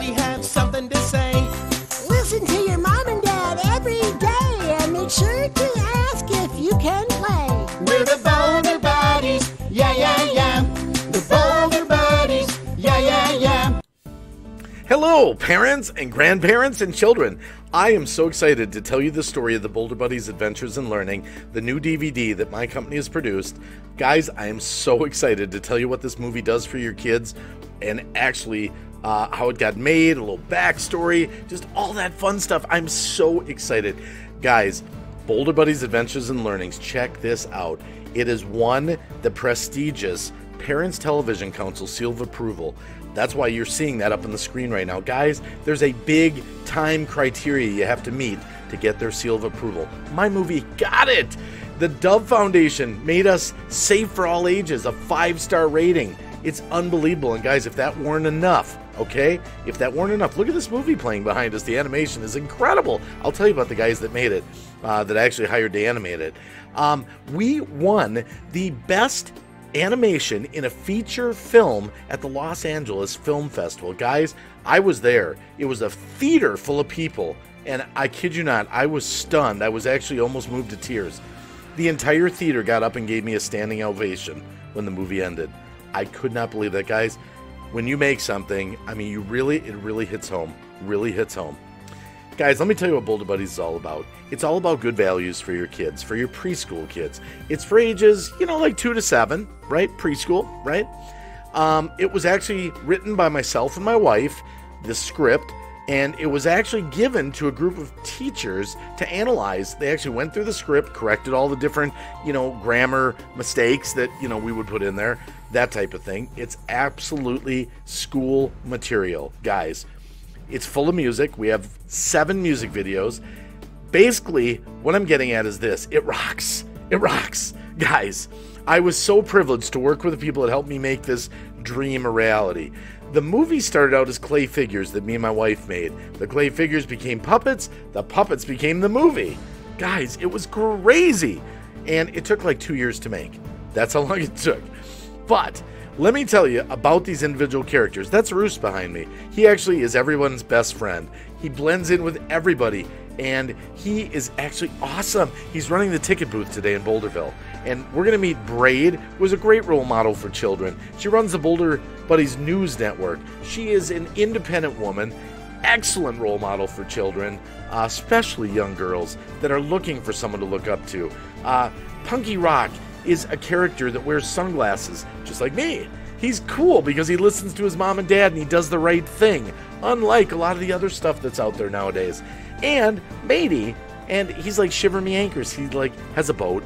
we have something to say. Listen to your mom and dad every day and make sure to ask if you can play. We're the Boulder Buddies, yeah, yeah, yeah. The Boulder Buddies, yeah, yeah, yeah. Hello, parents and grandparents and children. I am so excited to tell you the story of the Boulder Buddies Adventures in Learning, the new DVD that my company has produced. Guys, I am so excited to tell you what this movie does for your kids and actually how it got made, a little backstory, just all that fun stuff. I'm so excited. Guys, Boulder Buddies Adventures in Learnings, check this out. It has won the prestigious Parents Television Council seal of approval. That's why you're seeing that up on the screen right now. Guys, there's a big time criteria you have to meet to get their seal of approval. My movie got it! The Dove Foundation made us safe for all ages, a 5-star rating. It's unbelievable. And guys, if that weren't enough, okay? If that weren't enough, look at this movie playing behind us. The animation is incredible. I'll tell you about the guys that made it, that I actually hired to animate it. We won the best animation in a feature film at the Los Angeles Film Festival. Guys, I was there. It was a theater full of people, and I kid you not, I was stunned. I was actually almost moved to tears. The entire theater got up and gave me a standing ovation when the movie ended. I could not believe that, guys. When you make something, I mean, it really hits home. Really hits home. Guys, let me tell you what Boulder Buddies is all about. It's all about good values for your kids, for your preschool kids. It's for ages, like 2 to 7, right? Preschool, right? It was actually written by myself and my wife, the script, and it was actually given to a group of teachers to analyze. They actually went through the script, corrected all the different, grammar mistakes that, we would put in there, that type of thing. It's absolutely school material, guys. It's full of music. We have 7 music videos. Basically, what I'm getting at is this. It rocks. It rocks. Guys, I was so privileged to work with the people that helped me make this dream a reality. The movie started out as clay figures that me and my wife made. The clay figures became puppets. The puppets became the movie. Guys, it was crazy. And it took like 2 years to make. That's how long it took. But let me tell you about these individual characters. That's Roos behind me. He actually is everyone's best friend. He blends in with everybody, and he is actually awesome. He's running the ticket booth today in Boulderville. And we're going to meet Braid, who is a great role model for children. She runs the Boulder Buddies News Network. She is an independent woman, excellent role model for children, especially young girls that are looking for someone to look up to. Punky Rock is a character that wears sunglasses, just like me. He's cool because he listens to his mom and dad and he does the right thing, unlike a lot of the other stuff that's out there nowadays. And Matey, and he's like Shiver Me Anchors. He has a boat,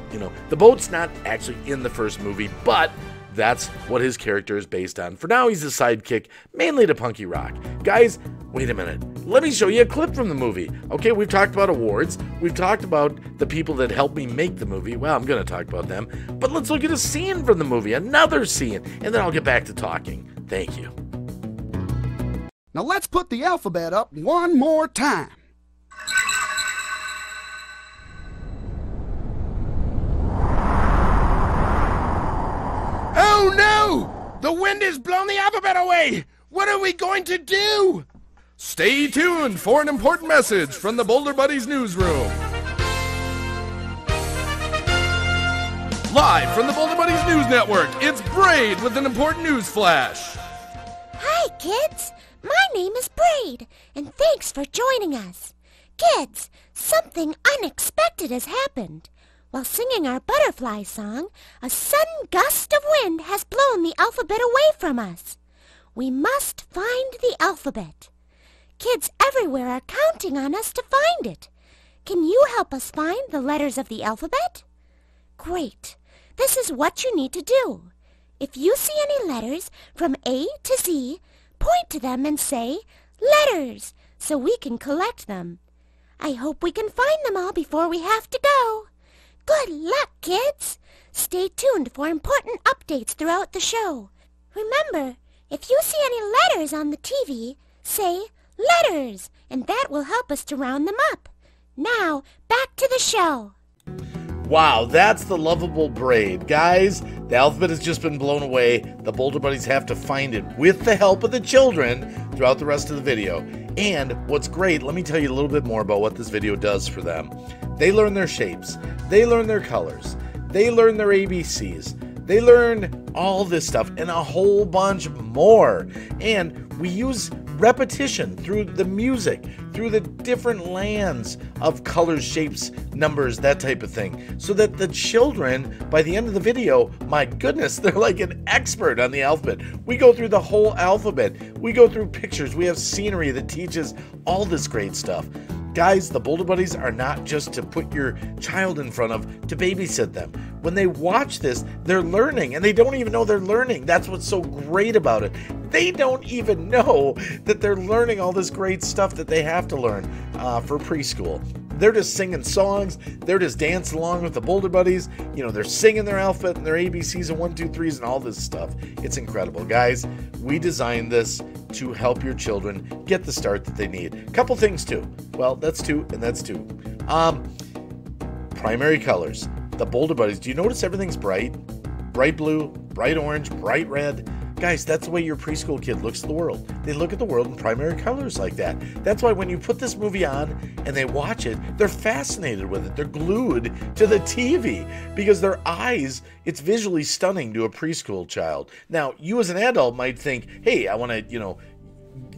The boat's not actually in the first movie, but that's what his character is based on. For now, he's a sidekick, mainly to Punky Rock. Guys, wait a minute. Let me show you a clip from the movie. Okay, we've talked about awards. We've talked about the people that helped me make the movie. Well, I'm going to talk about them. But let's look at a scene from the movie, another scene, and then I'll get back to talking. Thank you. Now let's put the alphabet up one more time. Oh no! The wind has blown the alphabet away! What are we going to do? Stay tuned for an important message from the Boulder Buddies newsroom. Live from the Boulder Buddies News Network, it's Braid with an important news flash. Hi, kids. My name is Braid, and thanks for joining us. Kids, something unexpected has happened. While singing our butterfly song, a sudden gust of wind has blown the alphabet away from us. We must find the alphabet. Kids everywhere are counting on us to find it. Can you help us find the letters of the alphabet? Great. This is what you need to do. If you see any letters from A to Z, point to them and say, "Letters," so we can collect them. I hope we can find them all before we have to go. Good luck, kids! Stay tuned for important updates throughout the show. Remember, if you see any letters on the TV, say letters, and that will help us to round them up. Now, back to the show. Wow, that's the lovable Braid. Guys, the alphabet has just been blown away. The Boulder Buddies have to find it with the help of the children throughout the rest of the video. And what's great, let me tell you a little bit more about what this video does for them. They learn their shapes. They learn their colors. They learn their ABCs. They learn all this stuff and a whole bunch more. And we use repetition through the music, through the different lands of colors, shapes, numbers, that type of thing, so that the children, by the end of the video, my goodness, they're like an expert on the alphabet. We go through the whole alphabet. We go through pictures. We have scenery that teaches all this great stuff. Guys, the Boulder Buddies are not just to put your child in front of to babysit them. When they watch this, they're learning, and they don't even know they're learning. That's what's so great about it. They don't even know that they're learning all this great stuff that they have to learn for preschool. They're just singing songs. They're just dancing along with the Boulder Buddies. You know, they're singing their alphabet and their ABCs and 1, 2, 3s and all this stuff. It's incredible. Guys, we designed this to help your children get the start that they need. A couple things too. Well, that's two and that's two. Primary colors. The Boulder Buddies. Do you notice everything's bright? Bright blue, bright orange, bright red. Guys, that's the way your preschool kid looks at the world. They look at the world in primary colors like that. That's why when you put this movie on and they watch it, they're fascinated with it. They're glued to the TV because their eyes, it's visually stunning to a preschool child. Now, you as an adult might think, hey, I want to,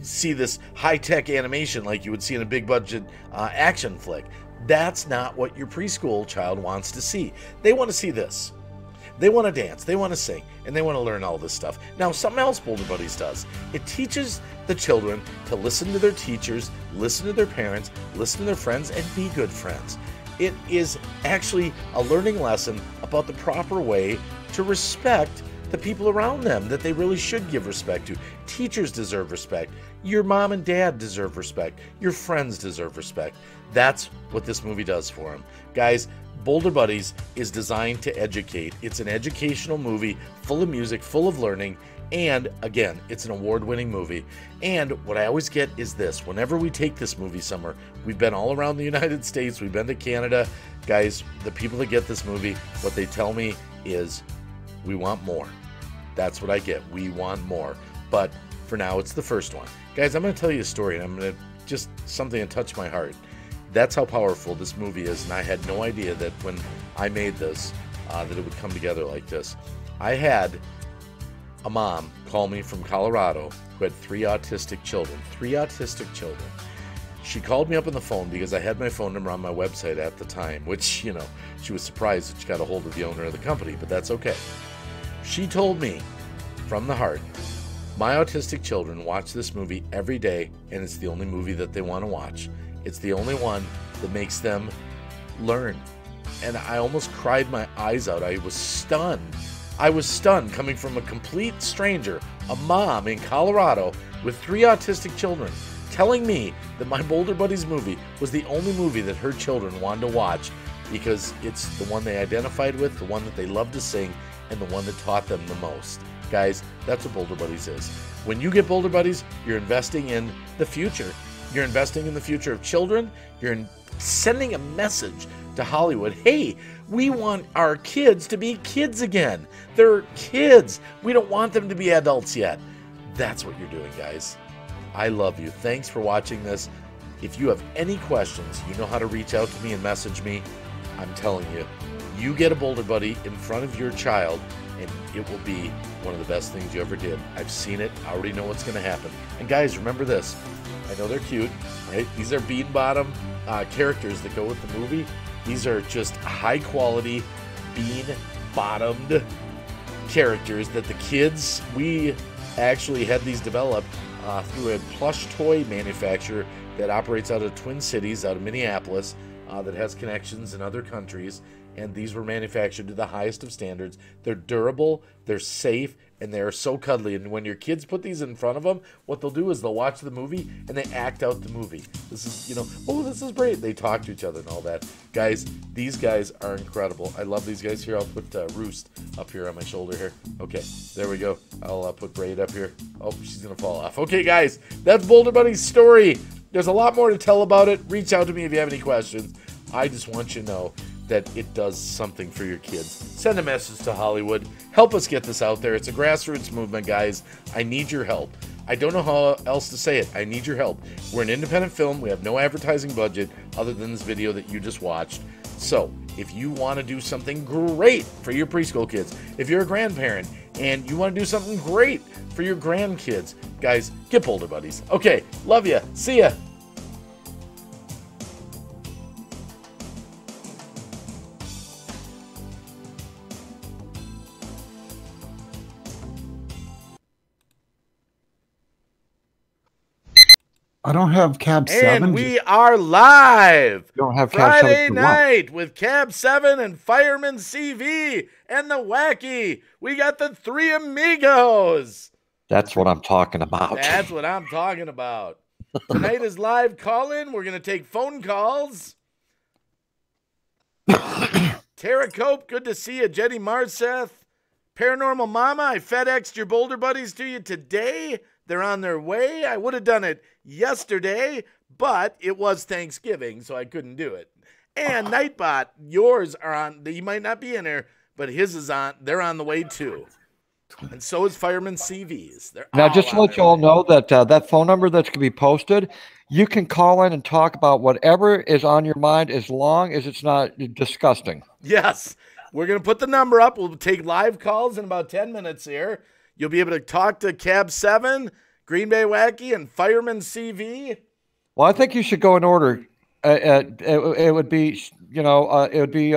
see this high-tech animation like you would see in a big-budget action flick. That's not what your preschool child wants to see. They want to see this. They want to dance, they want to sing, and they want to learn all this stuff. Now, something else Boulder Buddies does. It teaches the children to listen to their teachers, listen to their parents, listen to their friends, and be good friends. It is actually a learning lesson about the proper way to respect the people around them that they really should give respect to. Teachers deserve respect. Your mom and dad deserve respect. Your friends deserve respect. That's what this movie does for them. Guys, Boulder Buddies is designed to educate. It's an educational movie full of music, full of learning, and again, it's an award-winning movie. And what I always get is this. Whenever we take this movie somewhere, we've been all around the United States, we've been to Canada. Guys, the people that get this movie, what they tell me is, we want more. That's what I get. We want more. But for now, it's the first one. Guys, I'm going to tell you a story, and I'm going to just something that touched my heart. That's how powerful this movie is, and I had no idea that when I made this, that it would come together like this. I had a mom call me from Colorado who had 3 autistic children. 3 autistic children. She called me up on the phone because I had my phone number on my website at the time, which, she was surprised that she got a hold of the owner of the company, but that's okay. She told me, from the heart, my autistic children watch this movie every day, and it's the only movie that they want to watch. It's the only one that makes them learn. And I almost cried my eyes out. I was stunned. I was stunned coming from a complete stranger, a mom in Colorado with 3 autistic children, telling me that my Boulder Buddies movie was the only movie that her children wanted to watch because it's the one they identified with, the one that they loved to sing, and the one that taught them the most. Guys, that's what Boulder Buddies is. When you get Boulder Buddies, you're investing in the future. You're investing in the future of children. You're sending a message to Hollywood. Hey, we want our kids to be kids again. They're kids. We don't want them to be adults yet. That's what you're doing, guys. I love you. Thanks for watching this. If you have any questions, you know how to reach out to me and message me. I'm telling you, you get a Boulder Buddy in front of your child, and it will be one of the best things you ever did. I've seen it. I already know what's going to happen. And guys, remember this. I know they're cute, right? These are bean bottom characters that go with the movie. These are just high quality bean bottomed characters that the kids, we actually had these developed through a plush toy manufacturer that operates out of Twin Cities, out of Minneapolis, that has connections in other countries. And these were manufactured to the highest of standards. They're durable, they're safe, and they're so cuddly. And when your kids put these in front of them, what they'll do is they'll watch the movie and they act out the movie. This is, oh, this is great. They talk to each other and all that. Guys, these guys are incredible. I love these guys here. I'll put Roost up here on my shoulder here. Okay, there we go. I'll put Braid up here. Oh, she's going to fall off. Okay, guys, that's Boulder Buddy's story. There's a lot more to tell about it. Reach out to me if you have any questions. I just want you to know that it does something for your kids. Send a message to Hollywood. Help us get this out there. It's a grassroots movement, guys. I need your help. I don't know how else to say it. I need your help. We're an independent film. We have no advertising budget other than this video that you just watched. So, if you want to do something great for your preschool kids, if you're a grandparent and you want to do something great for your grandkids, guys, get Boulder Buddies. Okay, love ya. See ya. I don't have Cab7. And we are live. You don't have Friday Cab7 for what? night with Cab7 and Fireman CV and the Wacky. We got the three Amigos. That's what I'm talking about. That's what I'm talking about. Tonight is live call-in. We're going to take phone calls. Tara Cope, good to see you. Jenny Marseth. Paranormal Mama, I FedExed your Boulder Buddies to you today. They're on their way. I would have done it yesterday, but it was Thanksgiving, so I couldn't do it. And Nightbot, yours are on. You might not be in there, but his is on. They're on the way too. And so is Fireman CV's. They're Now, all just to on let their you all way. know that that phone number that's going to be posted, you can call in and talk about whatever is on your mind as long as it's not disgusting. Yes. We're going to put the number up. We'll take live calls in about 10 minutes here. You'll be able to talk to Cab7, Green Bay Wacky, and Fireman CV. Well, I think you should go in order. It would be, it would be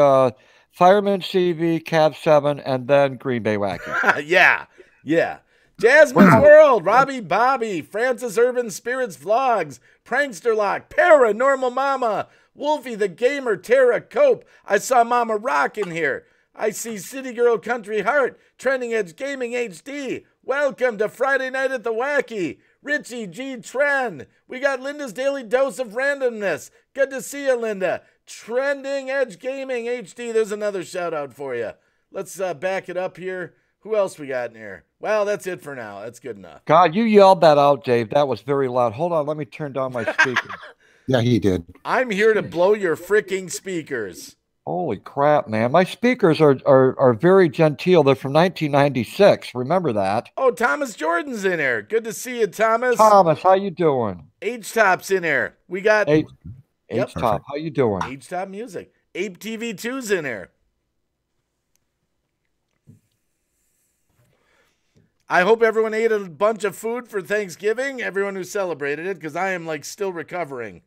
Fireman CV, Cab7, and then Green Bay Wacky. Yeah. Jasmine's World, Robbie Bobby, Francis Urban Spirits Vlogs, Prankster Lock, Paranormal Mama, Wolfie the Gamer, Tara Cope. I saw Mama Rock in here. I see City Girl Country Heart, Trending Edge Gaming HD. Welcome to Friday Night at the Wacky. Richie G. Trend. We got Linda's Daily Dose of Randomness. Good to see you, Linda. Trending Edge Gaming HD. There's another shout out for you. Let's back it up here. Who else we got in here? Well, that's it for now. That's good enough. God, you yelled that out, Dave. That was very loud. Hold on. Let me turn down my speaker. Yeah, he did. I'm here to blow your freaking speakers. Holy crap, man. My speakers are very genteel. They're from 1996. Remember that. Oh, Thomas Jordan's in there. Good to see you, Thomas. Thomas, how you doing? H-Top's in there. We got H-Top, how you doing? H-Top Music. Ape TV 2's in there. I hope everyone ate a bunch of food for Thanksgiving, everyone who celebrated it, because I am like still recovering.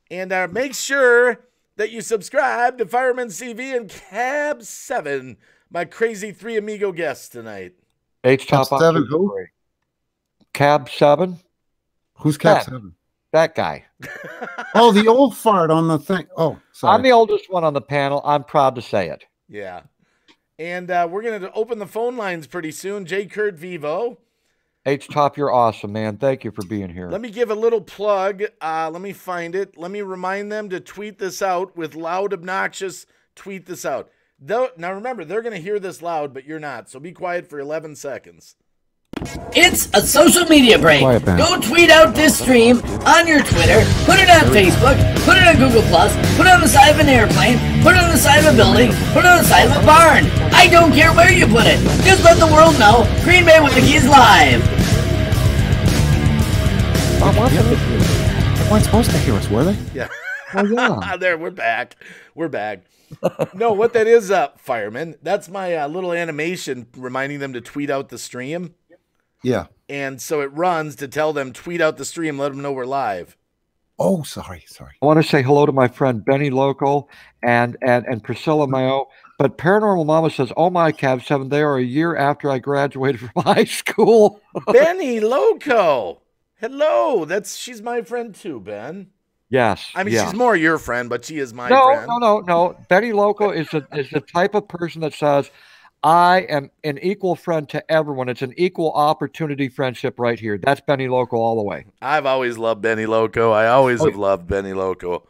And make sure that you subscribe to Fireman CV and Cab7, my crazy three amigo guests tonight. H-Top, Cab7 who? Cab7? Who's Cab7? That guy. Oh, the old fart on the thing. Oh, sorry. I'm the oldest one on the panel. I'm proud to say it. Yeah. And we're going to open the phone lines pretty soon. J. Kurt Vivo. H-Top, you're awesome, man. Thank you for being here. Let me give a little plug. Let me find it. Let me remind them to tweet this out with loud, obnoxious, tweet this out. Now remember, they're going to hear this loud, but you're not. So be quiet for 11 seconds. It's a social media break. Quiet, man. Go tweet out this stream on your Twitter, put it on Facebook, put it on Google+, put it on the side of an airplane, put it on the side of a building, put it on the side of a barn. I don't care where you put it. Just let the world know Green Bay Wacky is live. They weren't supposed to hear us, were they? Yeah. Oh, yeah. There, we're back. We're back. No, what that is, Fireman, that's my little animation reminding them to tweet out the stream. Yeah. And so it runs to tell them, tweet out the stream, let them know we're live. Oh, sorry. I want to say hello to my friend Benny Loco and Priscilla Mayo. But Paranormal Mama says, oh my, Cab7, they are a year after I graduated from high school. Benny Loco. Hello. She's my friend too, Ben. Yes. I mean, yeah. she's more your friend, but she is my friend. No. Benny Loco is the type of person that says, I am an equal friend to everyone. It's an equal opportunity friendship right here. That's Benny Loco all the way. I've always loved Benny Loco. I always have loved Benny Loco.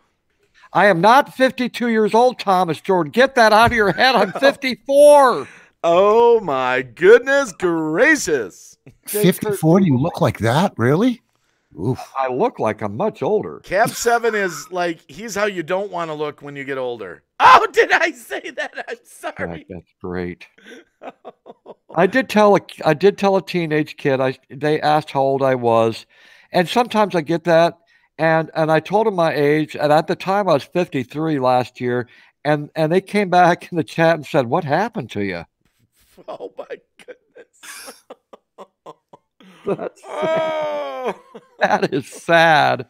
I am not 52 years old, Thomas Jordan. Get that out of your head. I'm 54. Oh, my goodness gracious. 54? Do you look like that? Really? Oof. I look like I'm much older. Cab7 is like, he's how you don't want to look when you get older. Oh, did I say that? I'm sorry. That's great. I did tell a teenage kid. They asked how old I was, and sometimes I get that. And I told them my age, and at the time I was 53 last year, and they came back in the chat and said, "What happened to you?" Oh my goodness. That's Oh. That is sad.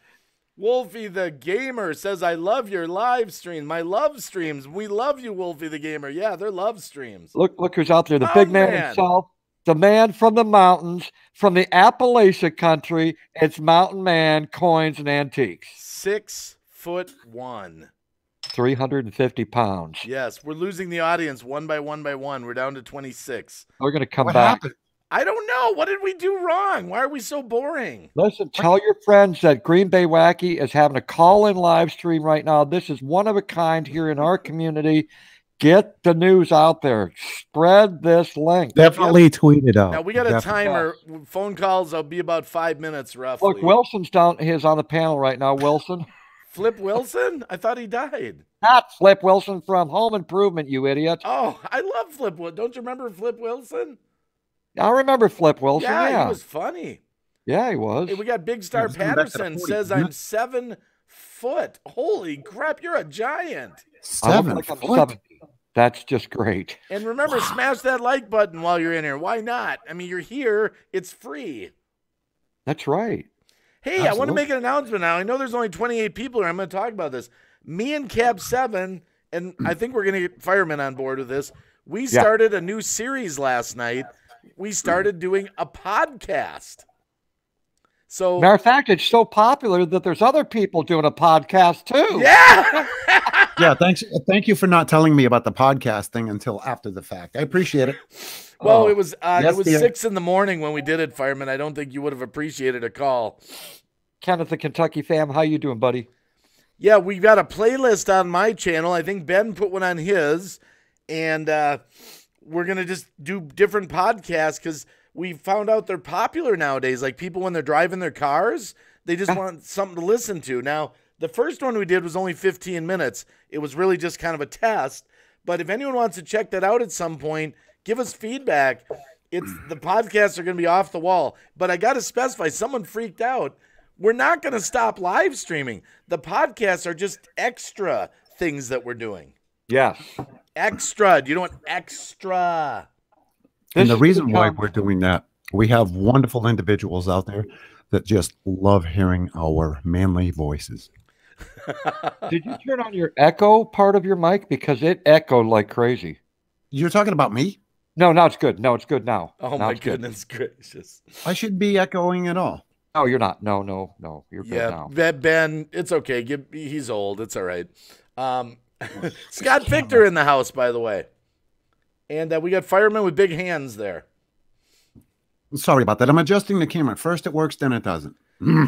Wolfie the Gamer says, I love your live stream. My love streams. We love you, Wolfie the Gamer. Yeah, they're love streams. Look who's out there. The Mountain big man Man. himself, the man from the mountains, from the Appalachia country. It's Mountain Man Coins and Antiques. 6'1". 350 pounds. Yes, we're losing the audience one by one by one. We're down to 26. We're going to come What back. happened? I don't know. What did we do wrong? Why are we so boring? Listen, tell your friends that Green Bay Wacky is having a call-in live stream right now. This is one of a kind here in our community. Get the news out there. Spread this link. Definitely tweet it out. Now, we got a Definitely. timer. Phone calls will be about 5 minutes roughly. Look, Wilson's down. He's on the panel right now. Wilson. Flip Wilson? I thought he died. Not Flip Wilson from Home Improvement, you idiot. Oh, I love Flip Wilson. Don't you remember Flip Wilson? I remember Flip Wilson. Yeah, he was funny. Yeah, he was. Hey, we got Big Star He's going back to the Patterson 40s, says isn't I'm it? 7 foot. Holy crap, you're a giant. I look 7 like I'm foot? 70. That's just great. And remember, smash that like button while you're in here. Why not? I mean, you're here. It's free. That's right. Hey, I want to Absolutely. make an announcement now. I know there's only 28 people here. I'm going to talk about this. Me and Cab7, and I think we're going to get Fireman on board with this. We started a new series last night. We started doing a podcast. So, Matter of fact, it's so popular that there's other people doing a podcast too. yeah. Yeah, thanks. Thank you for not telling me about the podcast thing until after the fact. I appreciate it. Well, Oh, it was yes, dear. 6 in the morning when we did it, Fireman. I don't think you would have appreciated a call. Kenneth, the Kentucky fam, how you doing, buddy? Yeah, we've got a playlist on my channel. I think Ben put one on his, and we're going to just do different podcasts because we found out they're popular nowadays. Like people, when they're driving their cars, they just want something to listen to. Now, the first one we did was only 15 minutes. It was really just kind of a test. But if anyone wants to check that out at some point, give us feedback. The podcasts are going to be off the wall. But I got to specify, someone freaked out. We're not going to stop live streaming. The podcasts are just extra things that we're doing. Yes. Extra. Do you know what extra? And the This reason is why become- we're doing that, we have wonderful individuals out there that just love hearing our manly voices. Did you turn on your echo part of your mic? Because it echoed like crazy. You're talking about me? No, now it's good. No, it's good now. Oh, Now my it's good. goodness gracious. I should be echoing at all. No, you're not. No. You're good Yeah, now. Ben, it's okay. He's old. It's all right. Scott Victor in the house, by the way. And we got Fireman with big hands there. Sorry about that. I'm adjusting the camera. First it works, then it doesn't.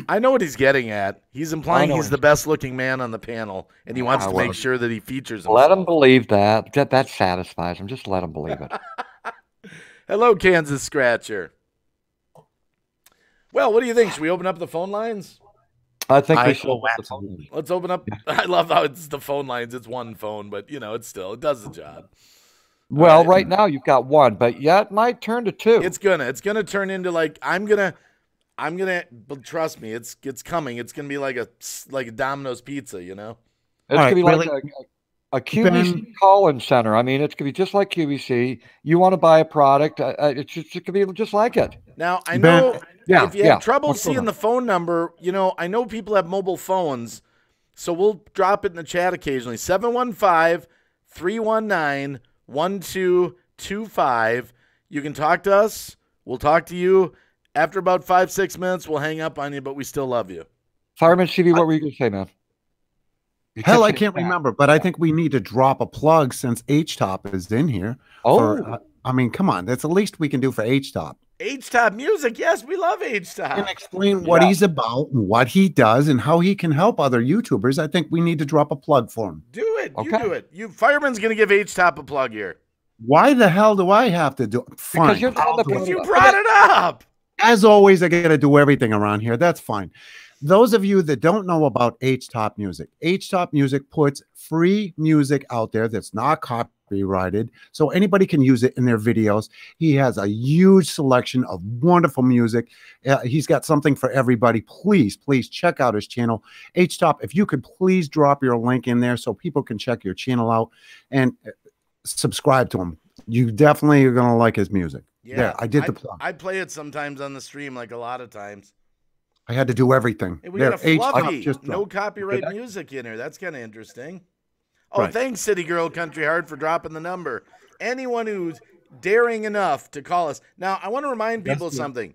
I know what he's getting at. He's implying I know he's what the best looking man on the panel, and he wants to make sure that he features himself. Let him believe that. That satisfies him. Just let him believe it. Hello, Kansas Scratcher. Well, what do you think? Should we open up the phone lines? I think we I should. will absolutely. Let's open up. I love how it's the phone lines. It's one phone, but it does the job. Well, right now you've got one, but yeah, it might turn to two. It's gonna turn into like I'm gonna. But trust me, it's coming. It's gonna be like a Domino's pizza, It's All gonna right, be like a QVC Ben- call-in center. I mean, it's gonna be just like QVC. You want to buy a product, it's gonna be just like it. Now I Ben- know Yeah, if you yeah. have trouble What's going seeing on? the phone number, I know people have mobile phones, so we'll drop it in the chat occasionally. 715-319-1225. You can talk to us. We'll talk to you. After about 5-6 minutes, we'll hang up on you, but we still love you. Fireman CV, what were you gonna say, man? You Hell, kept I saying can't that. remember, but I think we need to drop a plug since H-Top is in here. Oh. I mean, come on. That's the least we can do for H-Top. H-Top Music. Yes, we love H-Top. And explain what he's about and what he does and how he can help other YouTubers. I think we need to drop a plug for him. Do it. You Okay. do it. Fireman's going to give H-Top a plug here. Why the hell do I have to do it? Fine. Because you're the one that I'll do brought it. You brought it up. As always, I got to do everything around here. That's fine. Those of you that don't know about H-Top Music, H-Top Music puts free music out there that's not copyrighted, so anybody can use it in their videos. He has a huge selection of wonderful music. He's got something for everybody. Please, please check out his channel. H-Top, if you could please drop your link in there so people can check your channel out and subscribe to him. You definitely are going to like his music. Yeah, there, I did the plug. I play it sometimes on the stream, like a lot of times. I had to do everything. Hey, we got a fluffy, just no copyright music in here. That's kind of interesting. Oh, right. Thanks, City Girl Country Hard, for dropping the number. Anyone who's daring enough to call us. Now, I want to remind people something.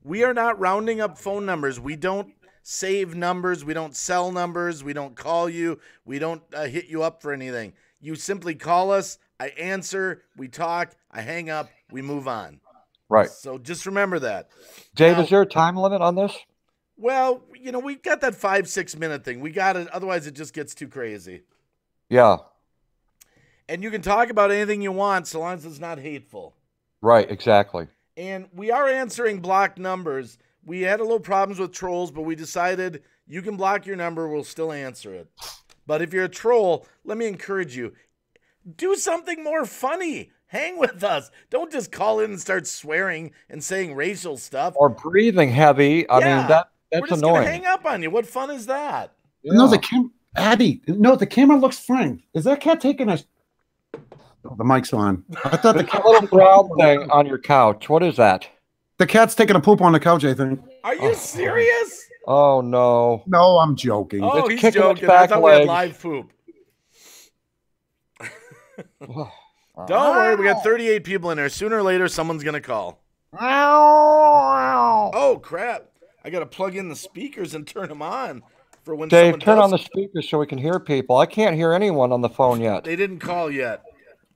We are not rounding up phone numbers. We don't save numbers. We don't sell numbers. We don't call you. We don't hit you up for anything. You simply call us. I answer. We talk. I hang up. We move on. Right. So just remember that. Dave, is there a time limit on this? Well, you know, we got that 5-6 minute thing. We got it. Otherwise, it just gets too crazy. Yeah. And you can talk about anything you want so long as it's not hateful. Right, exactly. And we are answering blocked numbers. We had a little problems with trolls, but we decided you can block your number. We'll still answer it. But if you're a troll, let me encourage you. Do something more funny. Hang with us. Don't just call in and start swearing and saying racial stuff. Or breathing heavy. I mean, that's we're just annoying. Gonna hang up on you. What fun is that? Yeah. No, Abby, no, the camera looks fine. Is that cat taking a... Oh, the mic's on. I thought the cat... little brown thing on your couch. What is that? The cat's taking a poop on the couch, I think. Are you serious? Oh, no. No, I'm joking. Oh, it's he's joking. I thought we had live poop. Don't worry, we got 38 people in there. Sooner or later, someone's going to call. Oh, crap. I got to plug in the speakers and turn them on for when Dave, turn on the speakers so we can hear people. I can't hear anyone on the phone yet. They didn't call yet.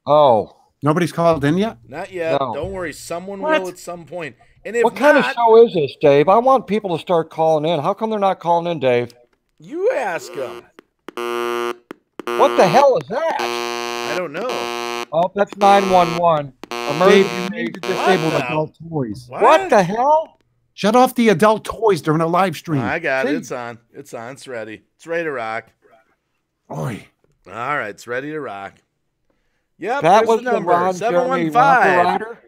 Oh. Nobody's called in yet? Not yet. No. Don't worry. Someone will at some point. And if what kind of show is this, Dave? I want people to start calling in. How come they're not calling in, Dave? You ask them. What the hell is that? I don't know. Oh, that's 911. Dave, you need to disable adult toys. What the hell? Shut off the adult toys during a live stream. I got it. It's on. It's on. It's ready. It's ready to rock. Oi. All right. It's ready to rock. Yep. That was the number. Ron 715.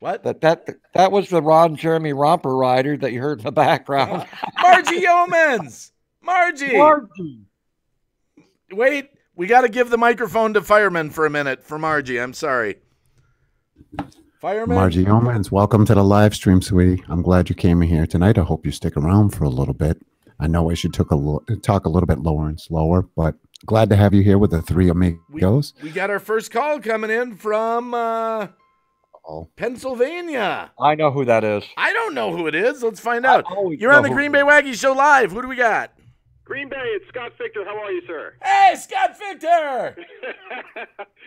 What? That was the Ron Jeremy Romper Rider that you heard in the background. Margie Yeomans. Margie. Wait. We got to give the microphone to Fireman for a minute for Margie. I'm sorry. Fireman? Margie Yeomans, welcome to the live stream, sweetie. I'm glad you came in here tonight. I hope you stick around for a little bit. I know I should talk a little bit lower and slower, but glad to have you here with the three amigos. We got our first call coming in from Pennsylvania. I know who that is. I don't know who it is. Let's find out. You're on the Green Bay Wacky Show live. Who do we got? Green Bay, it's Scott Victor. How are you, sir? Hey, Scott Victor!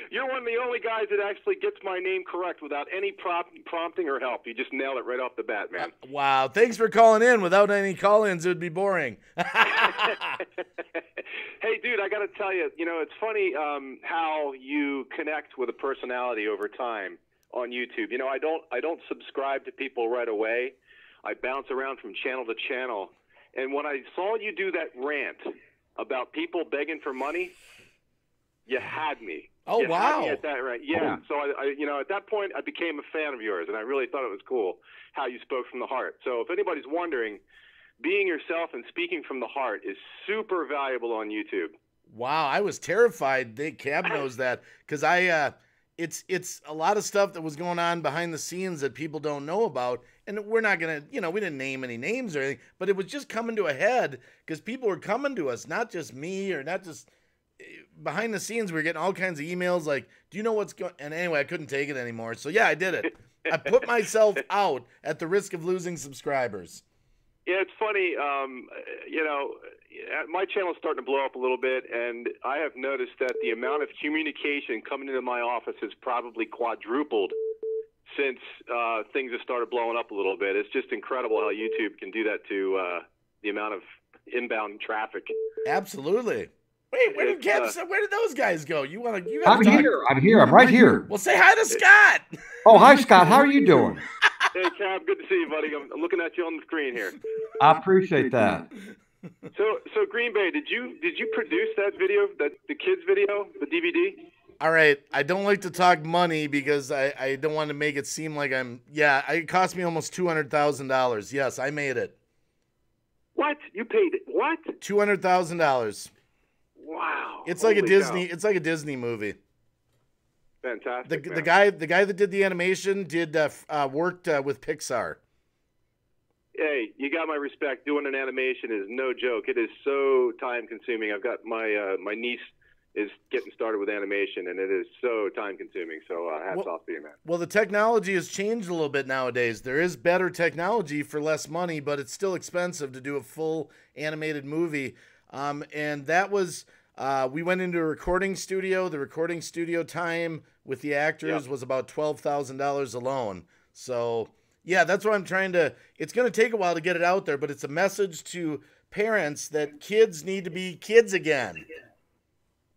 You're one of the only guys that actually gets my name correct without any prompting or help. You just nailed it right off the bat, man. Wow, thanks for calling in. Without any call-ins, it would be boring. Hey, dude, I got to tell you, it's funny how you connect with a personality over time on YouTube. I don't subscribe to people right away. I bounce around from channel to channel. And when I saw you do that rant about people begging for money, you had me. Oh, you wow. Had me at that, right? Yeah. So, at that point, I became a fan of yours, and I really thought it was cool how you spoke from the heart. So if anybody's wondering, being yourself and speaking from the heart is super valuable on YouTube. Wow, I was terrified. Cab knows that because it's a lot of stuff that was going on behind the scenes that people don't know about. And we're not going to, we didn't name any names or anything, but it was just coming to a head because people were coming to us, not just me or not just behind the scenes. We were getting all kinds of emails like, do you know what's going on? And anyway, I couldn't take it anymore. So yeah, I did it. I put myself out at the risk of losing subscribers. Yeah, it's funny. My channel's starting to blow up a little bit, and I have noticed that the amount of communication coming into my office has probably quadrupled since things have started blowing up a little bit. It's just incredible how YouTube can do that to the amount of inbound traffic. Absolutely. Wait, where did those guys go? I'm here. I'm right here. Well, say hi to Scott. Oh, hi, Scott. How are you doing? Hey, Cab, good to see you, buddy. I'm looking at you on the screen here. I appreciate that. So Green Bay, did you produce that video, the kids video, the DVD? All right, I don't like to talk money because I don't want to make it seem like I'm. Yeah, it cost me almost $200,000. Yes, I made it. What? You paid what? $200,000. Wow. It's like a Holy Disney. cow. It's like a Disney movie. Fantastic. The guy that did the animation worked with Pixar. Hey, you got my respect. Doing an animation is no joke. It is so time consuming. I've got my niece is getting started with animation, and it is so time consuming. So hats off to you, man. Well, the technology has changed a little bit nowadays. There is better technology for less money, but it's still expensive to do a full animated movie. And that was we went into a recording studio. The recording studio time with the actors was about $12,000 alone. So yeah, that's what I'm trying to. It's going to take a while to get it out there, but it's a message to parents that kids need to be kids again.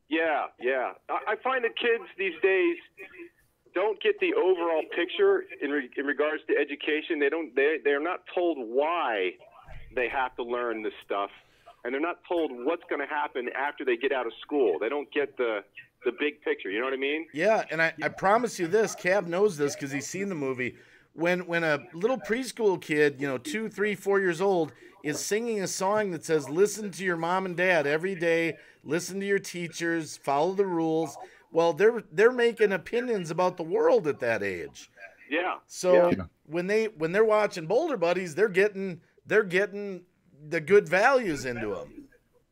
Yeah. I find that kids these days don't get the overall picture in regards to education. They're not told why they have to learn this stuff, and they're not told what's going to happen after they get out of school. They don't get the big picture. You know what I mean? Yeah, and I promise you this, Cab knows this because he's seen the movie. When a little preschool kid, 2, 3, 4 years old, is singing a song that says, listen to your mom and dad every day, listen to your teachers, follow the rules. Well, they're making opinions about the world at that age. Yeah. So when they're watching Boulder Buddies, they're getting the good values into them.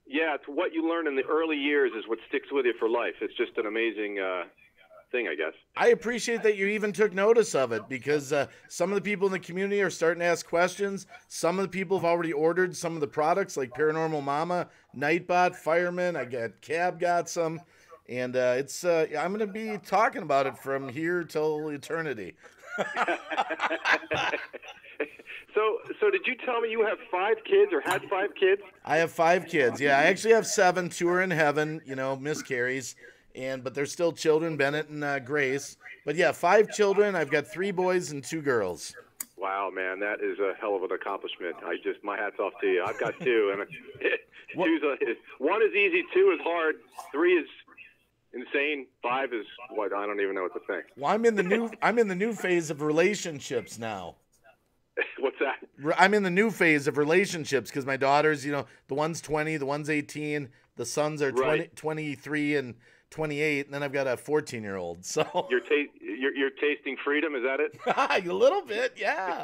Yeah, it's what you learn in the early years is what sticks with you for life. It's just an amazing thing, I guess. I appreciate that you even took notice of it because some of the people in the community are starting to ask questions. Some of the people have already ordered some of the products like Paranormal Mama, Nightbot, Fireman. I got Cab got some. And it's I'm going to be talking about it from here till eternity. So did you tell me you have 5 kids or had 5 kids? I have 5 kids. Yeah, I actually have 7. 2 are in heaven, miscarries. But they're still children, Bennett and Grace. But yeah, 5 children. I've got 3 boys and 2 girls. Wow, man, that is a hell of an accomplishment. My hat's off to you. I've got 2, and 1 is easy, 2 is hard, 3 is insane, 5 is what? I don't even know what to think. Well, I'm in the new phase of relationships now. What's that? I'm in the new phase of relationships because my daughters, the one's 20, the one's 18, the sons are 23 and 28, and then I've got a 14-year-old. So you're tasting freedom, is that it? A little bit, yeah.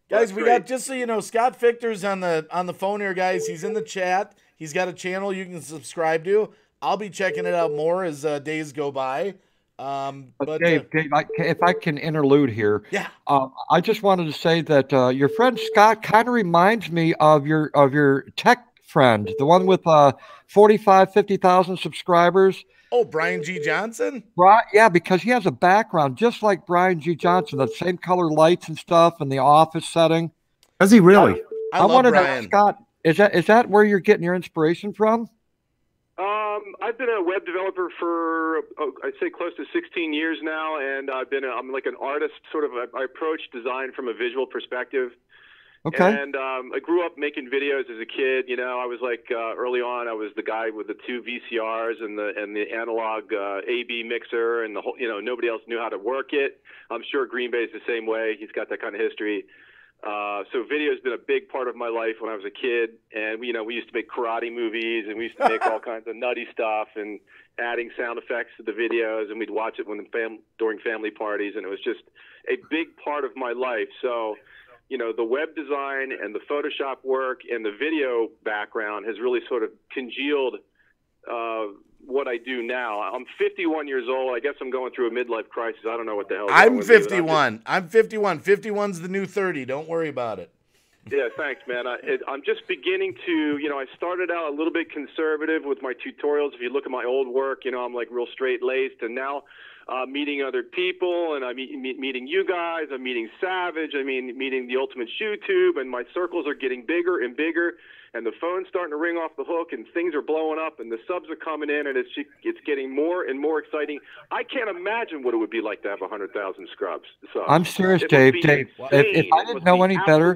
Guys, we got, just so you know, Scott Fichter's on the phone here, guys. He's in the chat. He's got a channel you can subscribe to. I'll be checking it out more as days go by. But Dave, if I can interlude here, yeah, I just wanted to say that your friend Scott kind of reminds me of your tech friend, the one with 50,000 subscribers. Oh, Brian G. Johnson? Right, yeah, because he has a background just like Brian G. Johnson, the same color lights and stuff in the office setting. Does he really? I love Brian. Scott, is that where you're getting your inspiration from? I've been a web developer for I'd say close to 16 years now, and I'm like an artist. Sort of, I approach design from a visual perspective. Okay. And I grew up making videos as a kid. I was like early on, I was the guy with the 2 VCRs and the analog AB mixer, and the whole. Nobody else knew how to work it. I'm sure Green Bay's the same way. He's got that kind of history. So video has been a big part of my life when I was a kid, and we used to make karate movies, and we used to make all kinds of nutty stuff, and adding sound effects to the videos, and we'd watch it during family parties, and it was just a big part of my life. So, the web design and the Photoshop work and the video background has really sort of congealed what I do now. I'm 51 years old. I guess I'm going through a midlife crisis. I don't know what the hell. I'm 51. I'm 51. 51's the new 30. Don't worry about it. Yeah, thanks, man. I'm just beginning to, I started out a little bit conservative with my tutorials. If you look at my old work, I'm like real straight-laced, and now meeting other people, and I'm meeting you guys. I'm meeting Savage. I mean, meeting the Ultimate Shoe Tube, and my circles are getting bigger and bigger. And the phone's starting to ring off the hook, and things are blowing up, and the subs are coming in, and it's getting more and more exciting. I can't imagine what it would be like to have 100,000 subs. I'm serious, Dave. Dave, if I didn't know any better,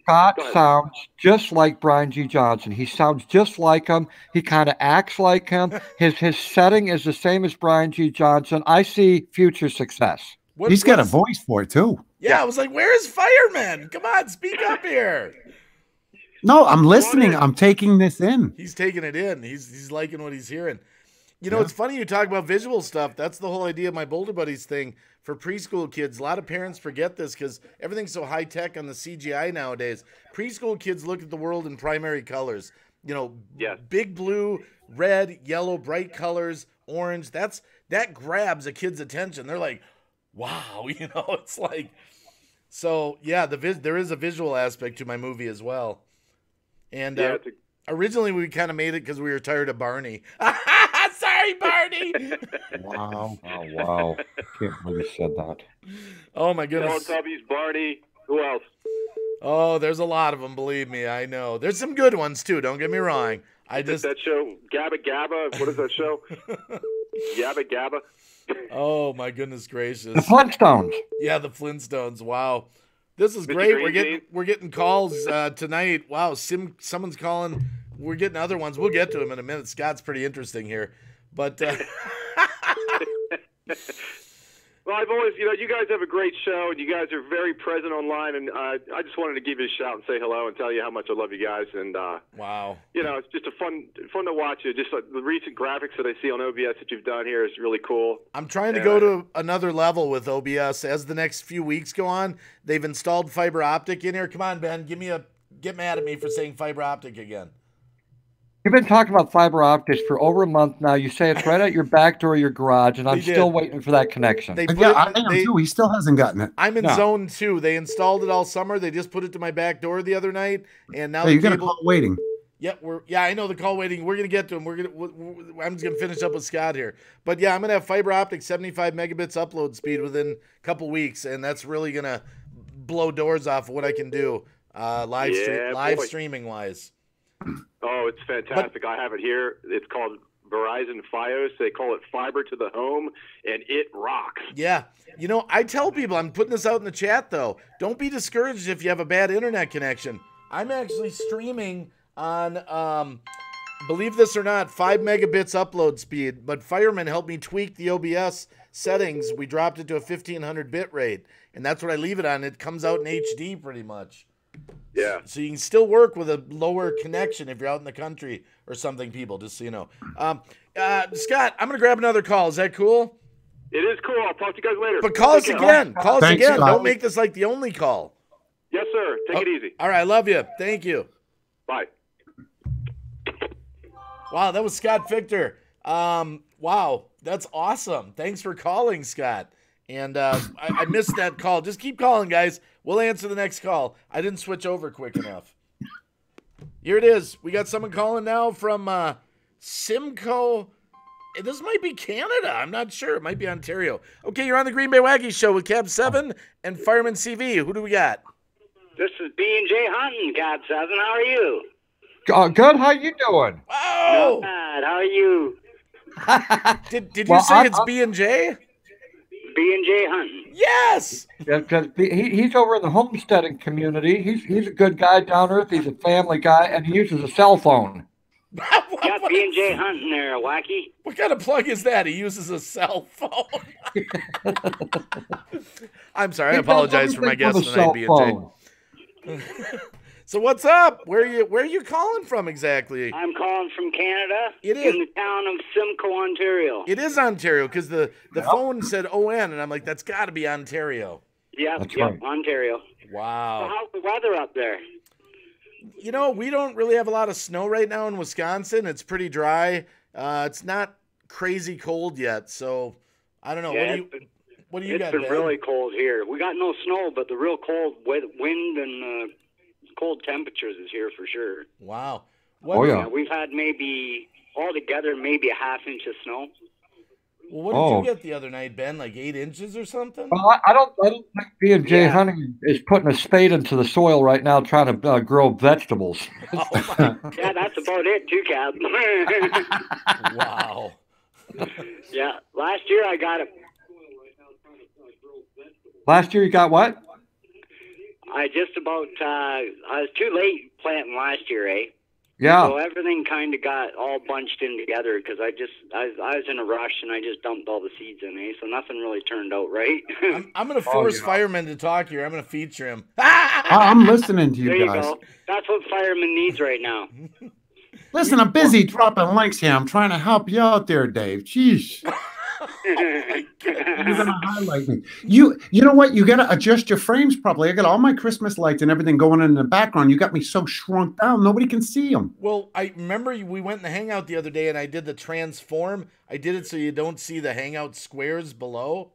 Scott sounds just like Brian G. Johnson. He sounds just like him. He kind of acts like him. His setting is the same as Brian G. Johnson. I see future success. He's got a voice for it, too. Yeah, I was like, where is Fireman? Come on, speak up here. No, I'm listening. I'm taking this in. He's taking it in. He's liking what he's hearing. You know, it's funny you talk about visual stuff. That's the whole idea of my Boulder Buddies thing for preschool kids. A lot of parents forget this because everything's so high tech on the CGI nowadays. Preschool kids look at the world in primary colors. You know, big blue, red, yellow, bright colors, orange. That grabs a kid's attention. They're like, wow, you know, it's like. So yeah, there is a visual aspect to my movie as well. And originally we kind of made it because we were tired of Barney. Sorry, Barney. Wow. Oh, wow. I can't believe you said that. Oh, my goodness. Teletubbies, Barney. Who else? Oh, there's a lot of them, believe me. I know. There's some good ones, too. Don't get me wrong. That show, Gabba Gabba. What is that show? Yabba Gabba. Oh, my goodness gracious. The Flintstones. Yeah, the Flintstones. Wow. This is great. We're getting calls tonight. Wow, someone's calling. We're getting other ones. We'll get to them in a minute. Scott's pretty interesting here, but well, I've always, you guys have a great show, and you guys are very present online, and I just wanted to give you a shout and say hello and tell you how much I love you guys. And wow, it's just fun to watch you. Just the recent graphics that I see on OBS that you've done here is really cool. I'm trying to go to another level with OBS as the next few weeks go on. They've installed fiber optic in here. Come on, Ben, get mad at me for saying fiber optic again. You've been talking about fiber optics for over a month now. You say it's right at your back door of your garage, and I'm still waiting for that connection. I am too. He still hasn't gotten it. I'm in zone 2. They installed it all summer. They just put it to my back door the other night, and now you're gonna call waiting. Yeah, I know the call waiting. We're gonna get to him. I'm just gonna finish up with Scott here, but yeah, I'm gonna have fiber optic 75 megabits upload speed within a couple weeks, and that's really gonna blow doors off of what I can do live streaming wise. Oh, it's fantastic. I have it here. It's called Verizon Fios. They call it fiber to the home, and it rocks. Yeah. I tell people, I'm putting this out in the chat, though, don't be discouraged if you have a bad internet connection. I'm actually streaming on, believe this or not, 5 megabits upload speed, but Fireman helped me tweak the OBS settings. We dropped it to a 1500 bit rate, and that's what I leave it on. It comes out in HD pretty much. Yeah. So you can still work with a lower connection if you're out in the country or something, people, just so you know. Scott, I'm going to grab another call. Is that cool? It is cool. I'll talk to you guys later. But call us again. Call us again. Don't make this like the only call. Yes, sir. Take it easy. All right. I love you. Thank you. Bye. Wow, that was Scott Victor. Wow, that's awesome. Thanks for calling, Scott. And I missed that call. Just keep calling, guys. We'll answer the next call. I didn't switch over quick enough. Here it is. We got someone calling now from Simcoe. This might be Canada. I'm not sure. It might be Ontario. Okay, you're on the Green Bay Wacky Show with Cab7 and Fireman CV. Who do we got? This is B&J Hunting, Cab7. How are you? Good. How you doing? Oh! Not bad. How are you? Did you say it's B&J? B&J Hunting. Yes! He's over in the homesteading community. He's a good guy, down earth. He's a family guy, and he uses a cell phone. Got B&J Hunting there, Wacky. What kind of plug is that? He uses a cell phone. I'm sorry. I apologize for my guest tonight, B&J. So what's up? Where are you calling from exactly? I'm calling from Canada. It is in the town of Simcoe, Ontario. It is Ontario because the phone said ON, and I'm like, that's got to be Ontario. Yep, right. Ontario. Wow. So how's the weather up there? We don't really have a lot of snow right now in Wisconsin. It's pretty dry. It's not crazy cold yet, so I don't know. Yeah, what do you got? It's been really cold here. We got no snow, but the real cold wind and cold temperatures is here for sure. Wow. Yeah. We've had maybe altogether maybe a half inch of snow. Well, what did you get the other night, Ben? Like 8 inches or something? Well, I don't think B&J Hunting is putting a spade into the soil right now trying to grow vegetables. Yeah, that's about it too, Cab. Wow. Yeah, last year I got it. Last year you got what? I just about, I was too late planting last year, eh? Yeah. So everything kind of got all bunched in together because I was in a rush and I just dumped all the seeds in, eh? So nothing really turned out right. I'm going to force Fireman to talk here. I'm going to feature him. I'm listening to you there guys. You go. That's what Fireman needs right now. Listen, I'm busy dropping links here. I'm trying to help you out there, Dave. Jeez. You're gonna highlight me. You know what? You gotta adjust your frames properly. I got all my Christmas lights and everything going in the background. You got me so shrunk down, nobody can see them. Well, I remember we went in the Hangout the other day and I did the transform. I did it so you don't see the Hangout squares below.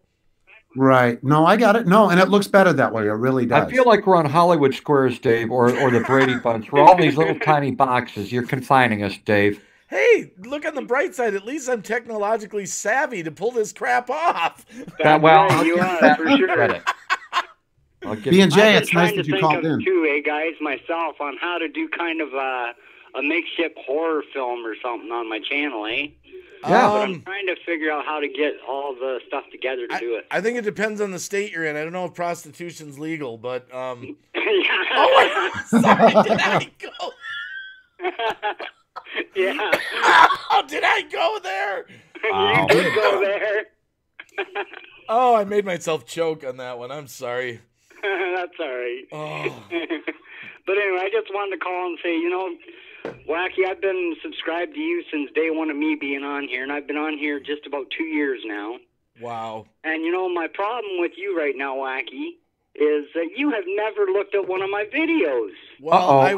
Right. No, I got it. No, and it looks better that way. It really does. I feel like we're on Hollywood Squares, Dave, or the Brady Bunch. We're all these little tiny boxes. You're confining us, Dave. Hey, look on the bright side. At least I'm technologically savvy to pull this crap off. You are, for sure. B&J, it's nice that you called in. Too, guys, myself, on how to do kind of a makeshift horror film or something on my channel, eh? Yeah. But I'm trying to figure out how to get all the stuff together to do it. I think it depends on the state you're in. I don't know if prostitution's legal, but Yeah. Oh, sorry, did I go? Yeah. Oh, did I go there? You did go there. Oh, I made myself choke on that one. I'm sorry. That's all right. Oh. But anyway, I just wanted to call and say, Wacky, I've been subscribed to you since day one of me being on here, and I've been on here just about 2 years now. Wow. And, my problem with you right now, Wacky, is that you have never looked at one of my videos. Well, I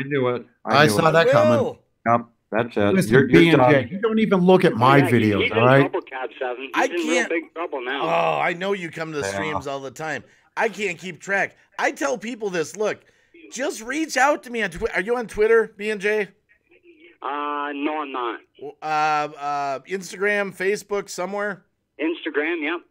knew it. I saw that coming. Yep, that's it. Listen, B&J, you don't even look at my videos, he's all right? in trouble, Cab7. He's I in real can't. big trouble now. Oh, I know you come to the streams all the time. I can't keep track. I tell people this. Look, just reach out to me on Twitter. Are you on Twitter, B&J? No, I'm not. Instagram, Facebook, somewhere? Instagram, yep.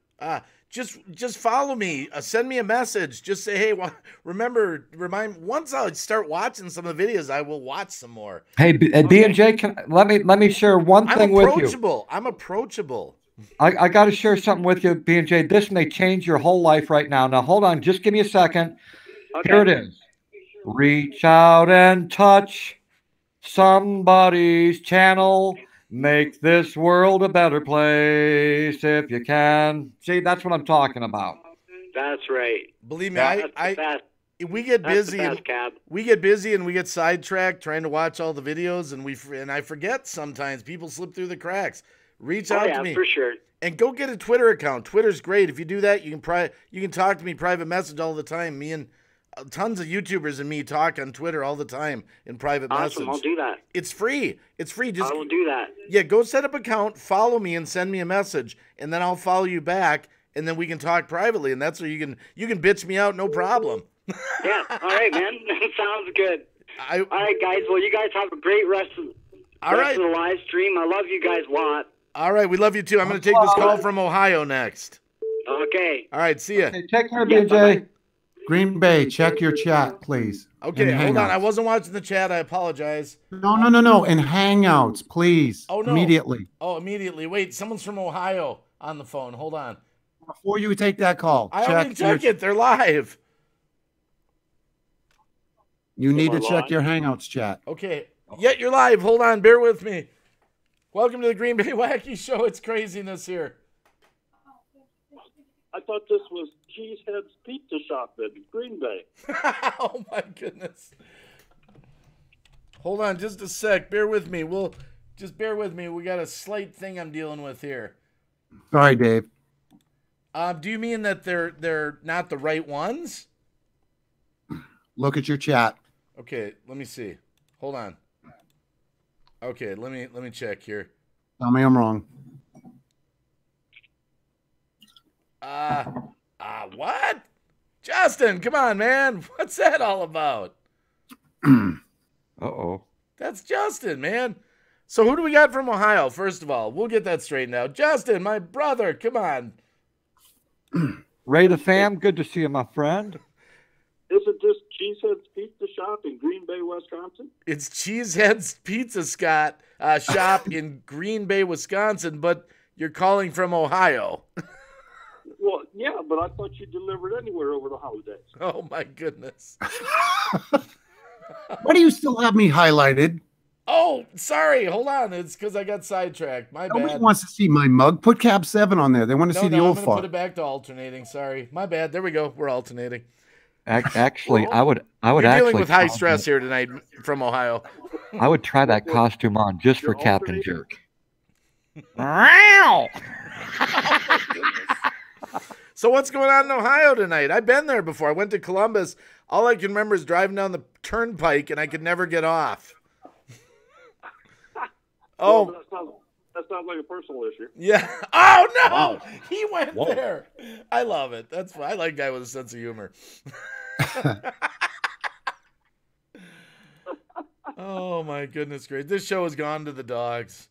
Just follow me. Send me a message. Just say, hey, remind. Once I start watching some of the videos, I will watch some more. Hey, B&J, let me share one thing with you. I'm approachable. I got to share something with you, B&J. This may change your whole life right now. Now, hold on. Just give me a second. Okay. Here it is. Reach out and touch somebody's channel. Make this world a better place if you can. See, that's what I'm talking about. That's right. Believe me, we get busy. We get busy and we get sidetracked trying to watch all the videos, and I forget sometimes. People slip through the cracks. Reach out to me for sure. And go get a Twitter account. Twitter's great. If you do that, you can talk to me private message all the time. Me and tons of YouTubers and me talk on Twitter all the time in private message. Awesome, I'll do that. It's free. Just I will do that. Yeah, go set up an account, follow me, and send me a message, and then I'll follow you back, and then we can talk privately, and that's where you can bitch me out, no problem. Yeah, all right, man. Sounds good. All right, guys. Well, you guys have a great rest of the live stream. I love you guys a lot. All right, we love you too. I'm going to take this call from Ohio next. Okay. All right, see ya. Okay, take care, B&J. Green Bay, check your chat, please. Okay, hold on. I wasn't watching the chat. I apologize. No. In Hangouts, please. Oh, no. Immediately. Oh, immediately. Wait, someone's from Ohio on the phone. Hold on. Before you take that call, I already checked it. They're live. You need to check your Hangouts chat. Okay. Yeah, you're live. Hold on. Bear with me. Welcome to the Green Bay Wacky Show. It's craziness here. I thought this was Cheesehead's Pizza Shop in Green Bay. Oh, my goodness. Hold on just a sec. Bear with me. Just bear with me. We got a slight thing I'm dealing with here. Sorry, Dave. Do you mean that they're not the right ones? Look at your chat. Okay, let me see. Hold on. Okay, let me check here. Tell me I'm wrong. What? Justin, come on, man. What's that all about? Uh-oh. That's Justin, man. So who do we got from Ohio? First of all, we'll get that straightened out. Justin, my brother, come on. Ray the fam, good to see you, my friend. Is it just Cheesehead's Pizza Shop in Green Bay, Wisconsin? It's Cheesehead's Pizza Shop in Green Bay, Wisconsin, but you're calling from Ohio. Well, yeah, but I thought you delivered anywhere over the holidays. Oh, my goodness. Why do you still have me highlighted? Oh, sorry. Hold on. It's because I got sidetracked. My Nobody bad. wants to see my mug. Put Cab7 on there. They want to see the old I'm gonna fart. put it back to alternating. Sorry. My bad. There we go. We're alternating. Actually, I would You're actually dealing with high try stress here tonight from Ohio. I would try that costume on just for Captain Jerk. So what's going on in Ohio tonight? I've been there before. I went to Columbus. All I can remember is driving down the turnpike, and I could never get off. Oh, Well, that sounds like a personal issue. yeah. Oh, no. Wow. He went Whoa. there. I love it. That's fine. I like a guy with a sense of humor. Oh, my goodness gracious. This show has gone to the dogs.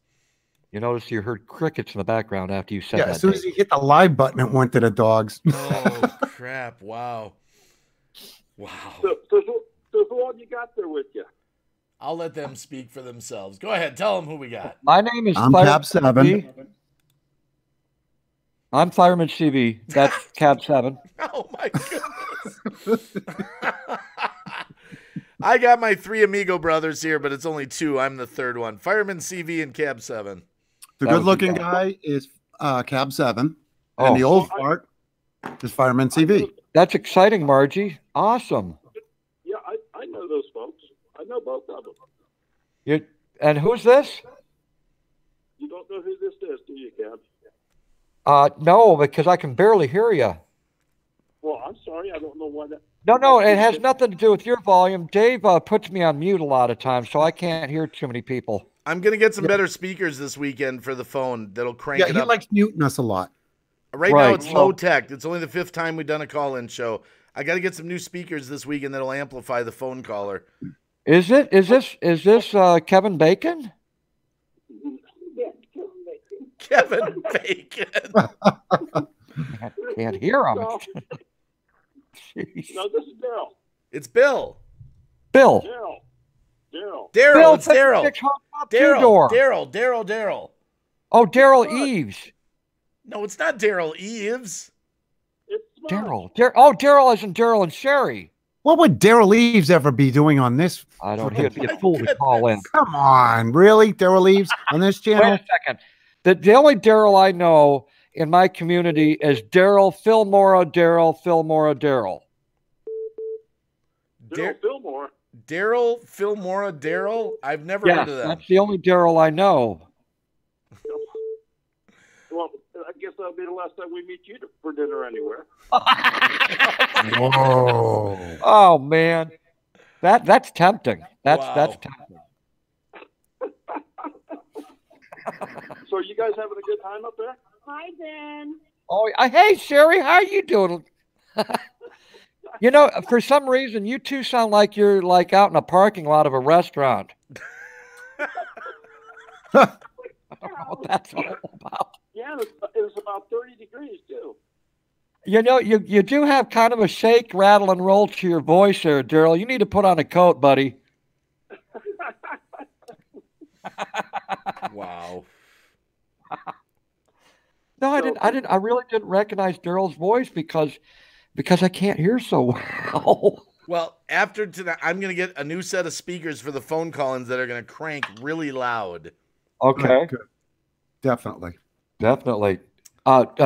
You notice you heard crickets in the background after you said Yeah, that. as soon as you hit the live button, it went to the dogs. Oh, crap. Wow. Wow. So who all you got there with you? I'll let them speak for themselves. Go ahead. Tell them who we got. My name is I'm Fireman Cab7. CV. I'm Fireman CV. That's Cab7. Oh, my goodness. I got my 3 Amigo brothers here, but it's only 2. I'm the third one. Fireman CV and Cab7. The good-looking guy is Cab7, Oh. and the old fart is Fireman CV. That's exciting, Margie. Awesome. Yeah, I know those folks. I know both of them. And who's this? You don't know who this is, do you, Cab? No, because I can barely hear you. Well, I'm sorry. I don't know why that. No, it has nothing to do with your volume. Dave puts me on mute a lot of times, so I can't hear too many people. I'm going to get some better speakers this weekend for the phone that'll crank Yeah, it he up. likes muting us a lot. Right Right. now, it's low tech. It's only the 5th time we've done a call-in show. I got to get some new speakers this weekend that'll amplify the phone caller. Is this Kevin Bacon? Kevin Bacon. I can't hear him. No, Jeez. no, this is Daryl. It's Bill. Bill. Daryl. Daryl. It's Daryl. Daryl. Daryl. Oh, Daryl Eves. No, it's not Daryl Eves. It's Daryl. Daryl isn't Daryl and Sherry. What would Daryl Eves ever be doing on this? I don't hear. Be a fool to call in. Come on, really? Daryl Eves on this Wait channel? a second. The only Daryl I know in my community is Daryl Fillmore. Daryl. Daryl Fillmore. Daryl Fillmore. Daryl. I've never Yeah, heard of that. that's the only Daryl I know. Well, I guess that'll be the last time we meet you for dinner anywhere. Whoa. Oh man, that's tempting. That's tempting. So you guys having a good time up there? Hi, Ben. Oh, hey Sherry, how you doing? You know, for some reason, you two sound like you're like out in a parking lot of a restaurant. I don't know what that's all about. Yeah, it was about 30 degrees too. You know, you do have kind of a shake, rattle, and roll to your voice there, Daryl. You need to put on a coat, buddy. Wow. No, I really didn't recognize Daryl's voice because I can't hear so well. Well, after tonight, I'm going to get a new set of speakers for the phone call-ins that are going to crank really loud. Okay. Good. Definitely.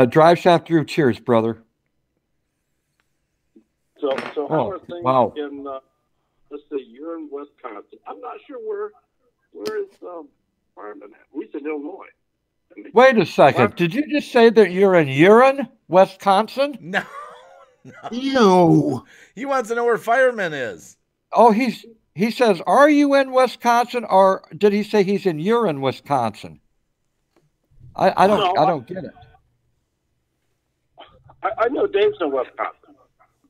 Drive shaft through. Cheers, brother. So how are things wow. in? Let's see, you're in Wisconsin. I'm not sure where is Fireman at? He's in Illinois. Wait a second. What? Did you just say that you're in Urin, Wisconsin? No. Ew. He wants to know where Fireman is. Oh, he says, are you in Wisconsin, or did he say he's in Urin, Wisconsin? I don't get it. I know Dave's in Wisconsin.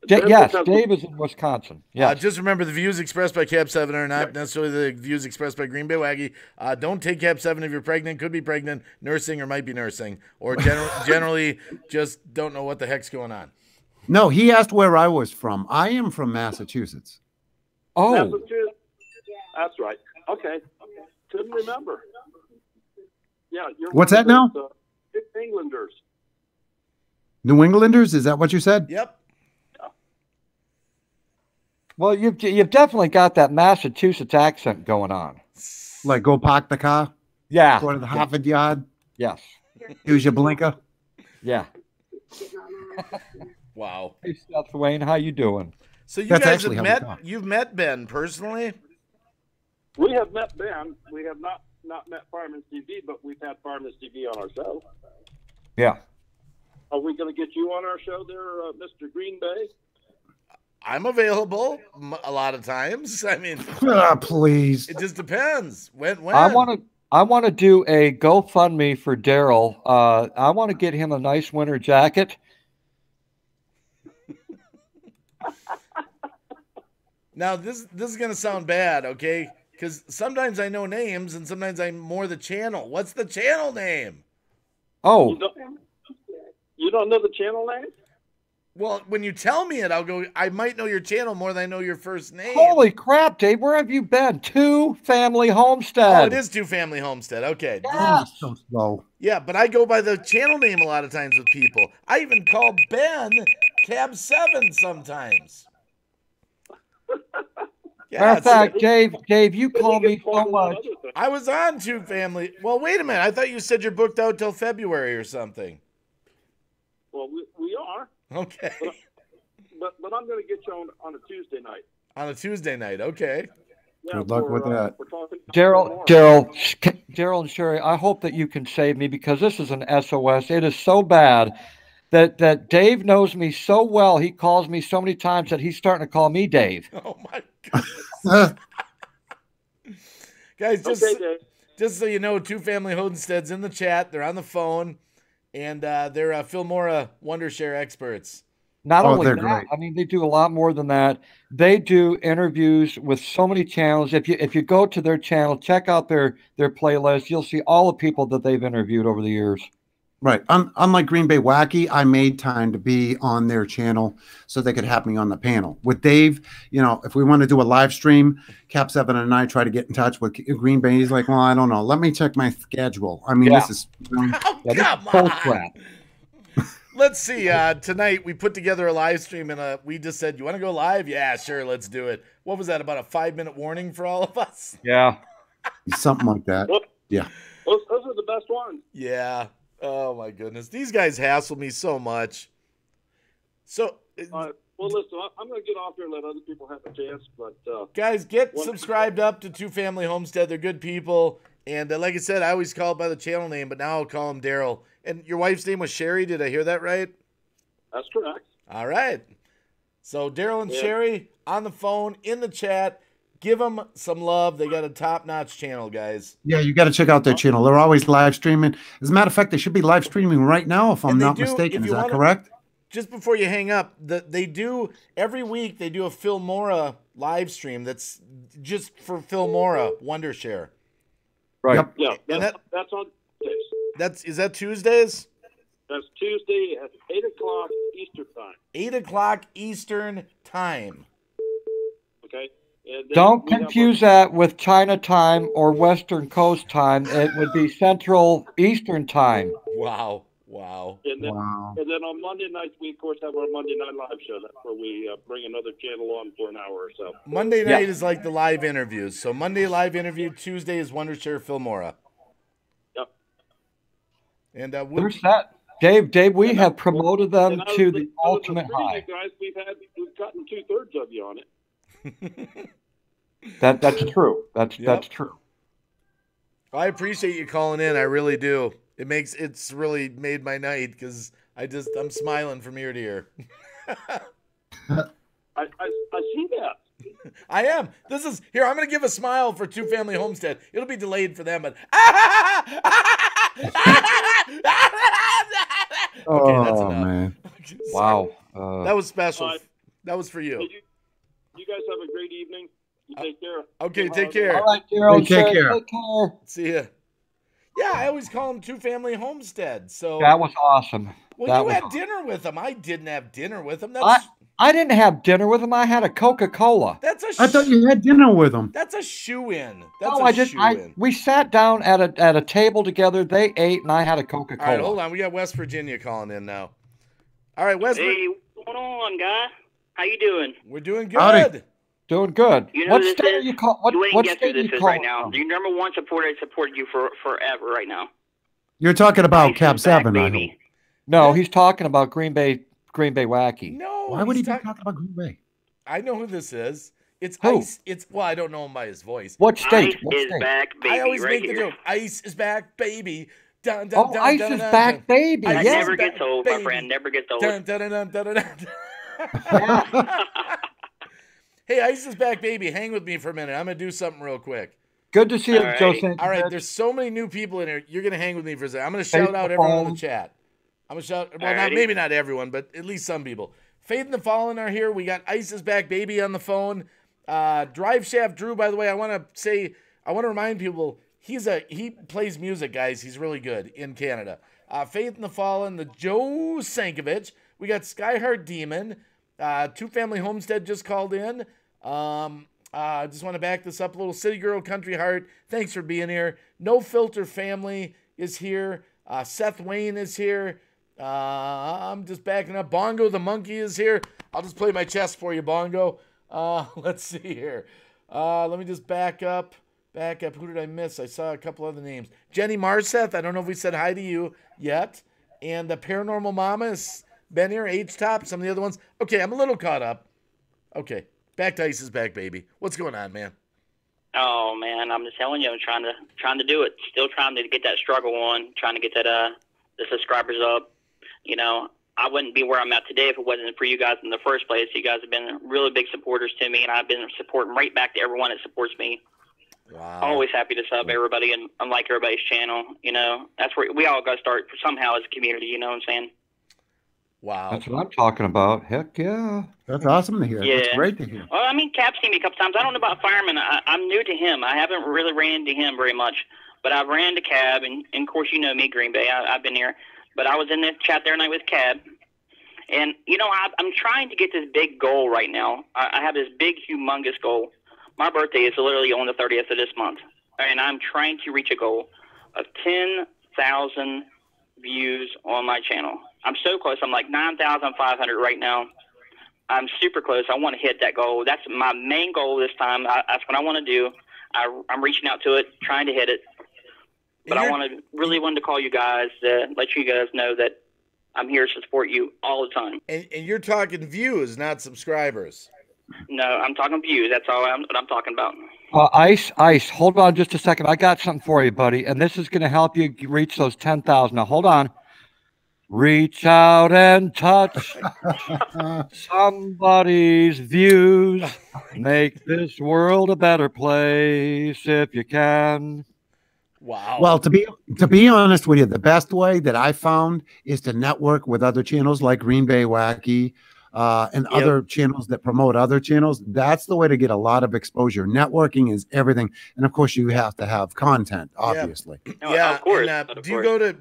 Yes, Dave is in Wisconsin. Yeah. Just remember, the views expressed by Cab7 are not necessarily the views expressed by Green Bay Wacky. Don't take Cab7 if you're pregnant, could be pregnant, nursing, or might be nursing, or generally just don't know what the heck's going on. No, he asked where I was from. I am from Massachusetts. Oh. Massachusetts? That's right. Okay. Couldn't remember. Yeah. What's that now? Englanders. New Englanders? Is that what you said? Yep. Well, you've definitely got that Massachusetts accent going on. Like go park the car? Yeah. Go to the Harvard yard? Yes. Use your blinker? Yeah. Wow. Hey, Seth Wayne, how you doing? So you've met Ben personally? We have met Ben. We have not met Fireman TV, but we've had Fireman TV on our show. Yeah. Are we going to get you on our show there, Mr. Green Bay? I'm available a lot of times. I mean, please. It just depends. When I want to do a GoFundMe for Daryl. I want to get him a nice winter jacket. Now this is gonna sound bad, okay? Because sometimes I know names and sometimes I'm more the channel. What's the channel name? Oh. You don't know the channel name? Well, when you tell me it, I'll go, I might know your channel more than I know your first name. Holy crap, Dave. Where have you been? Two Family Homestead. Oh, it is Two Family Homestead. Okay. Yes. So slow. Yeah, but I go by the channel name a lot of times with people. I even call Ben Cab7 sometimes. Matter of fact, Dave, you call me so much. I was on Two Family. Well, wait a minute. I thought you said you're booked out till February or something. Well, we are. Okay. But I'm going to get you on a Tuesday night. On a Tuesday night, okay. Yeah, good luck with that. Daryl and Sherry, I hope that you can save me because this is an SOS. It is so bad that Dave knows me so well. He calls me so many times that he's starting to call me Dave. Oh, my goodness. Guys, just so you know, Two Family Homesteads in the chat. They're on the phone, and they're Filmora Wondershare experts. Not only that, great. I mean, they do a lot more than that. They do interviews with so many channels. If you go to their channel, check out their playlist, you'll see all the people that they've interviewed over the years. Right. Unlike Green Bay Wacky, I made time to be on their channel so they could have me on the panel. With Dave, if we want to do a live stream, Cab7 and I try to get in touch with Green Bay. He's like, well, I don't know. Let me check my schedule. I mean, this is... Come on. Let's see. Tonight, we put together a live stream, and we just said, you want to go live? Yeah, sure. Let's do it. What was that, about a 5-minute warning for all of us? Yeah. Something like that. Yeah. Those are the best ones. Yeah. Oh, my goodness. These guys hassle me so much. So, well, listen, I'm going to get off here and let other people have a chance. But guys, get subscribed up to Two Family Homestead. They're good people. And like I said, I always call it by the channel name, but now I'll call him Daryl. And your wife's name was Sherry. Did I hear that right? That's correct. All right. So Daryl and Sherry on the phone, in the chat. Give them some love. They got a top-notch channel, guys. Yeah, you got to check out their channel. They're always live streaming. As a matter of fact, they should be live streaming right now, if I'm not mistaken. Is that correct? Just before you hang up, they do every week. They do a Filmora live stream that's just for Filmora Wondershare. Right. Yep. Yeah, that's on Tuesdays. Is that Tuesdays? That's Tuesday at 8 o'clock Eastern time. 8 o'clock Eastern time. Okay. Don't confuse that with China time or Western Coast time. It would be Central Eastern time. Wow. And then on Monday nights, we, of course, have our Monday Night Live show. That's where we bring another channel on for an hour or so. Monday night is like the live interviews. So Monday live interview, Tuesday is Wondershare Filmora. Yep. And there's that. Dave, we have promoted them to the ultimate high. Guys, we've gotten 2/3 of you on it. That's true. That's true. I appreciate you calling in. I really do. It's really made my night because I'm smiling from ear to ear. I see that. I am. Here, I'm going to give a smile for Two Family Homestead. It'll be delayed for them, but okay, that's enough. Man. Wow. That was special. That was for you. You guys have a great evening. You take care. Okay, take care. All right, Daryl. Take care. Take care. See ya. Yeah, I always call them two-family homestead. So That was awesome. well, That you was had awesome. dinner with them. I didn't have dinner with them. I didn't have dinner with him. I had a Coca-Cola. I thought you had dinner with them. That's a shoe-in. That's No, a I just shoe-in. we sat down at a table together. They ate, and I had a Coca-Cola. All right, hold on. We got West Virginia calling in now. All right, West. Hey, what's going on, guy? How you doing? We're doing good. Howdy. Doing good. You know What who state this are is? you call? What You ain't what guess who state are this you is right calling now. from? Your number one supporter has supported you forever right now. You're talking about Cab 7, I hope. baby. No, he's talking about Green Bay Wacky. No. Why would he he's be talking about Green Bay? I know who this is. It's Who? Ice. Well, I don't know him by his voice. What state? Ice What is state? back, baby. I always right make here. the joke. Ice is back, baby. Dun, dun, Oh, dun, Ice dun, is dun, back, dun. baby. Ice That is Yeah. never back, gets old, baby. my friend. Never gets old. Dun, dun, dun, dun, dun, dun. Hey, Ice is back, baby. Hang with me for a minute. I'm going to do something real quick. Good to see you, All Joe. right. Sanchez. All right, there's so many new people in here. You're going to hang with me for a second. I'm going to shout out everyone in the chat. I'm going to shout, well, Alrighty. maybe not everyone, but at least some people. Faith in the Fallen are here. We got Ice is back, baby on the phone. Drive Shaft Drew, by the way, I want to remind people, he plays music, guys. He's really good in Canada. Faith in the Fallen, the Joe Sankovic. We got Skyheart Demon. Two Family Homestead just called in. I just want to back this up a little. City Girl Country Heart, thanks for being here. No Filter Family is here. Seth Wayne is here. I'm just backing up. Bongo the Monkey is here. I'll just play my chest for you, Bongo. Let's see here. Let me just back up. Who did I miss? I saw a couple other names. Jenny Marseth. I don't know if we said hi to you yet. And the Paranormal Mama has been here. H-Top. Some of the other ones. Okay, I'm a little caught up. Okay. Back to Ice is back, baby. What's going on, man? Oh man, I'm just telling you, I'm trying to do it. Still trying to get that struggle on. Trying to get that the subscribers up. You know, I wouldn't be where I'm at today if it wasn't for you guys in the first place. You guys have been really big supporters to me, and I've been supporting right back to everyone that supports me. Wow. Always happy to sub everybody and like everybody's channel. You know, that's where we all got to start somehow as a community. You know what I'm saying? Wow. That's what I'm talking about. Heck yeah. That's awesome to hear. Yeah. That's great to hear. Well, I mean, Cap's seen me a couple times. I don't know about Fireman. I'm new to him. I haven't really ran into him very much. But I've ran to Cab, and of course, you know me, Green Bay. I've been here. But I was in the chat there tonight with Cab. And, you know, I'm trying to get this big goal right now. I have this big, humongous goal. My birthday is literally on the 30th of this month. And I'm trying to reach a goal of 10,000 views on my channel. I'm so close. I'm like 9,500 right now. I'm super close. I want to hit that goal. That's my main goal this time. That's what I want to do. I'm reaching out to it, trying to hit it. But I really wanted to call you guys to let you guys know that I'm here to support you all the time. And you're talking views, not subscribers. No, I'm talking views. That's all what I'm talking about. Ice, hold on just a second. I got something for you, buddy. And this is going to help you reach those 10,000. Now, hold on. Reach out and touch somebody's views. Make this world a better place if you can. Wow. Well, to be honest with you, the best way that I found is to network with other channels like Green Bay Wacky and other channels that promote other channels. That's the way to get a lot of exposure. Networking is everything, and of course, you have to have content, obviously. Yeah, of course. And, do you go to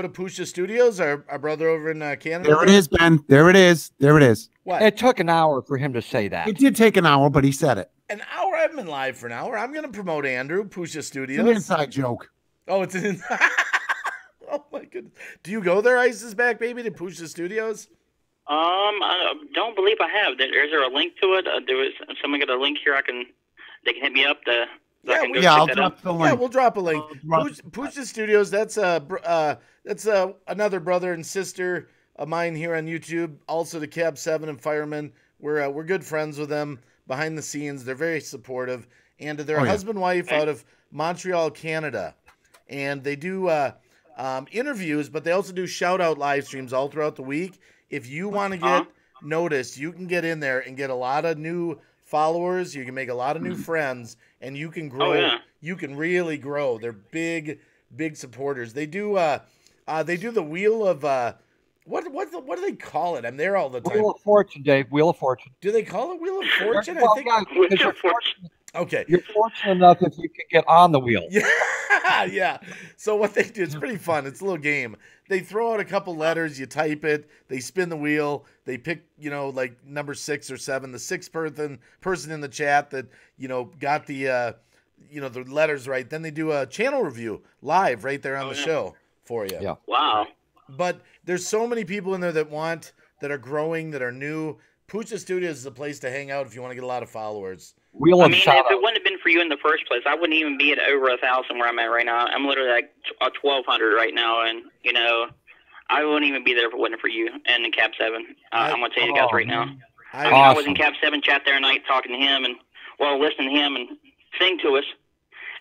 Pusha Studios, our brother over in Canada? There it is, Ben. There it is. There it is. What? It took an hour for him to say that. It did take an hour, but he said it. An hour? I've been live for an hour. I'm going to promote Andrew, Pusha Studios. It's an inside joke. Oh, it's an inside. Oh my goodness. Do you go there, Ice is back, baby, to Pusha Studios? I don't believe I have. Is there a link to it? Someone got a link here? They can hit me up. I'll drop the link. Yeah, we'll drop a link. Pusha Studios. That's another brother and sister of mine here on YouTube. Also to Cab7 and Fireman. We're good friends with them behind the scenes. They're very supportive, and they're a husband wife out of Montreal, Canada, and they do interviews, but they also do shout out live streams all throughout the week. If you want to get noticed, you can get in there and get a lot of new followers. You can make a lot of new friends, and you can grow. You can really grow. They're big supporters. They do the wheel of What do they call it? I'm there all the time. Wheel of Fortune, Dave. Wheel of Fortune. Do they call it Wheel of Fortune? Well, I think. yeah, because you're fortunate. Okay. You're fortunate enough if you can get on the wheel. Yeah, yeah. So what they do, it's pretty fun. It's a little game. They throw out a couple letters, you type it, they spin the wheel, they pick, like number 6 or 7, the sixth person in the chat that, got the the letters right. Then they do a channel review live right there on the show for you. Yeah. Wow. But there's so many people in there that are growing, that are new. Poocha Studios is a place to hang out if you want to get a lot of followers. I mean, if it wouldn't have been for you in the first place, I wouldn't even be at over 1,000 where I'm at right now. I'm literally like 1,200 right now, and I wouldn't even be there if it wasn't for you and the Cab7. I'm gonna tell you guys right now. I was in Cab7 chat there tonight talking to him and listening to him and sing to us.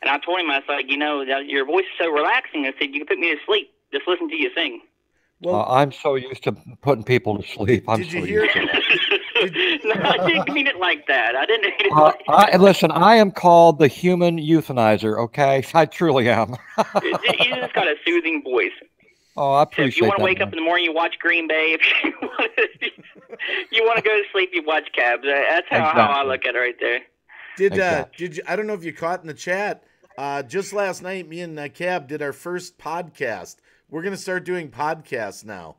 And I told him, I was like, your voice is so relaxing. I said, you can put me to sleep. Just listen to you sing. Well, I'm so used to putting people to sleep. Did you hear No, I didn't mean it like that. I didn't mean it like that. Listen, I am called the human euthanizer, okay? I truly am. You just got a soothing voice. Oh, I So appreciate if you want to that, wake up in the morning, you watch Green Bay. If you want to go to sleep, you watch Cabs. That's how I look at it right there. Did you? I don't know if you caught in the chat. Just last night, me and Cab did our first podcast. We're gonna start doing podcasts now.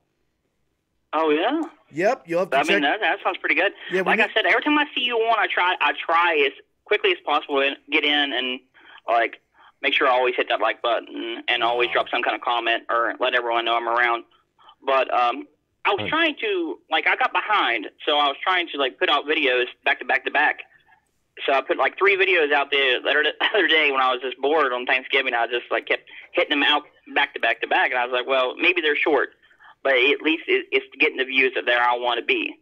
Oh yeah. Yep. You'll have to check. I mean, that sounds pretty good. Yeah, like I said, every time I see you on, I try as quickly as possible to get in and make sure I always hit that like button and always drop some kind of comment or let everyone know I'm around. But I was trying to I got behind, so I was trying to put out videos back to back to back. So I put 3 videos out there the other day when I was just bored on Thanksgiving. I just kept hitting them out back to back to back, and I was like, well, maybe they're short, but at least it's getting the views that there I want to be.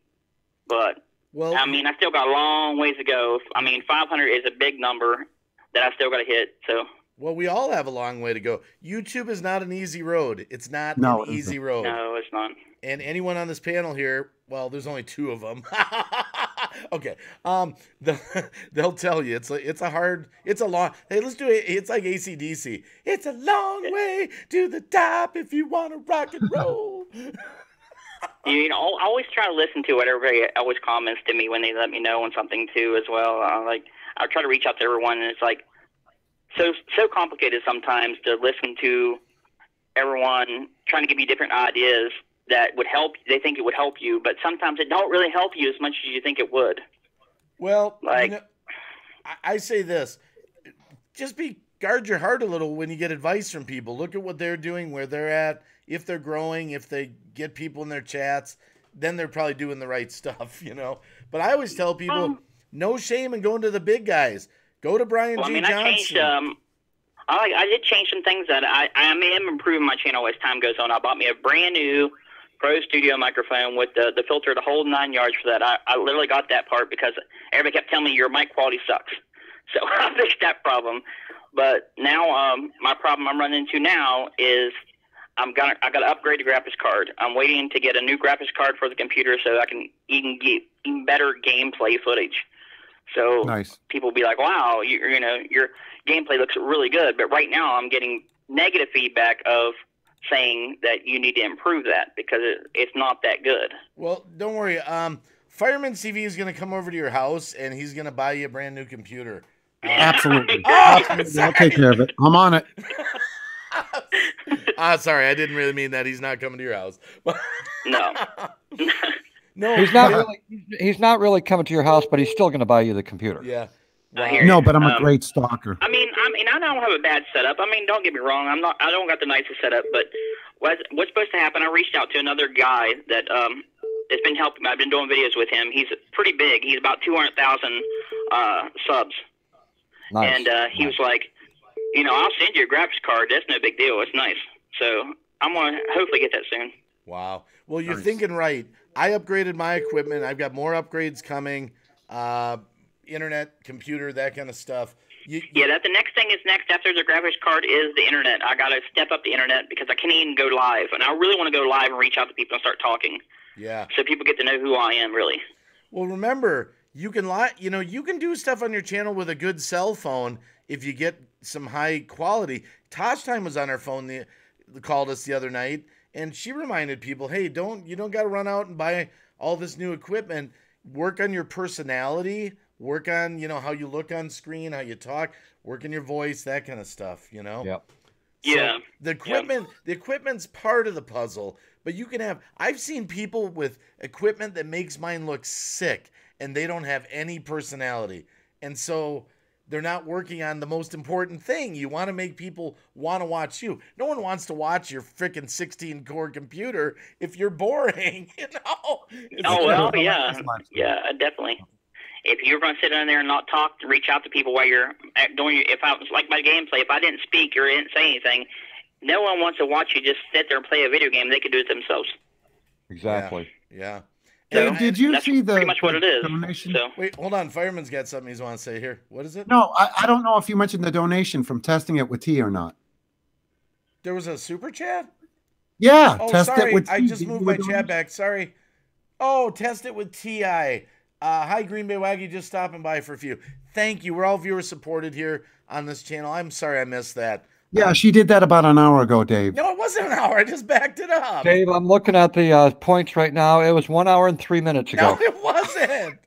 But I mean, I still got a long ways to go. I mean, 500 is a big number that I still got to hit. So. Well, we all have a long way to go. YouTube is not an easy road. It's not an easy road. No, it's not. And anyone on this panel here, well, there's only 2 of them. Okay. They'll tell you it's a long. Hey, let's do it. It's like AC/DC. It's a long way to the top if you want to rock and roll. I always try to listen to what everybody always comments to me when they let me know on something too as well. I try to reach out to everyone, and it's so complicated sometimes to listen to everyone trying to give you different ideas that would help. They think it would help you, but sometimes it don't really help you as much as you think it would. Well, I say this: just guard your heart a little when you get advice from people. Look at what they're doing, where they're at. If they're growing, if they get people in their chats, then they're probably doing the right stuff, But I always tell people, no shame in going to the big guys. Go to Brian G. Johnson. I changed. I did change some things that I am improving my channel as time goes on. I bought me a brand new Pro Studio microphone with the filter to hold 9 yards for that. I literally got that part because everybody kept telling me your mic quality sucks. So I fixed that problem. But now my problem I'm running into now is I got to upgrade the graphics card. I'm waiting to get a new graphics card for the computer so I can even get even better gameplay footage. So people will be like, wow, your gameplay looks really good. But right now I'm getting negative feedback of saying that you need to improve that because it's not that good. Well, don't worry. Fireman CV is going to come over to your house, and he's going to buy you a brand new computer. Absolutely. Absolutely. I'll take care of it. I'm on it. Sorry, I didn't really mean that. He's not coming to your house. No. No, he's not really coming to your house, but he's still going to buy you the computer. Yeah. No, but I'm a great stalker. I mean, I don't have a bad setup. I mean, don't get me wrong. I don't got the nicest setup, but what's supposed to happen? I reached out to another guy that has been helping. I've been doing videos with him. He's pretty big. He's about 200,000 subs. Nice. And he was like, I'll send you a graphics card. That's no big deal. It's nice. So I'm gonna hopefully get that soon. Wow. Well, you're thinking right. I upgraded my equipment. I've got more upgrades coming. Internet, computer, that kind of stuff. That the next thing is next after the graphics card is the internet. I got to step up the internet because I can't even go live. And I really want to go live and reach out to people and start talking. Yeah. So people get to know who I am, really. Well, remember, you can you can do stuff on your channel with a good cell phone if you get some high quality. Tosh Time was on her phone, called us the other night, and she reminded people, hey, you don't got to run out and buy all this new equipment. Work on your personality. Work on, how you look on screen, how you talk. Work on your voice, that kind of stuff. Yep. So Yeah. the equipment's part of the puzzle, but you can have. I've seen people with equipment that makes mine look sick, and they don't have any personality, and so they're not working on the most important thing. You want to make people want to watch you. No one wants to watch your freaking 16-core computer if you're boring. Oh well, yeah, definitely. If you're going to sit down there and not talk, reach out to people while you're doing. If I was like my gameplay, if I didn't speak or didn't say anything, no one wants to watch you just sit there and play a video game. They could do it themselves. Exactly. Yeah. Dave, did you see the pretty much what it is? donation? So. Wait, hold on. Fireman's got something he wants to say here. What is it? No, I don't know if you mentioned the donation from testing it with tea or not. There was a super chat? Yeah, Oh, test sorry. it with tea. I just Did moved you my do chat it? back. Sorry. Oh, test it with TI. Hi, Green Bay Wacky. Just stopping by for a few. Thank you. We're all viewer supported here on this channel. I'm sorry I missed that. Yeah, she did that about an hour ago, Dave. No, it wasn't an hour. I just backed it up. Dave, I'm looking at the points right now. It was 1 hour and 3 minutes ago. No, it wasn't.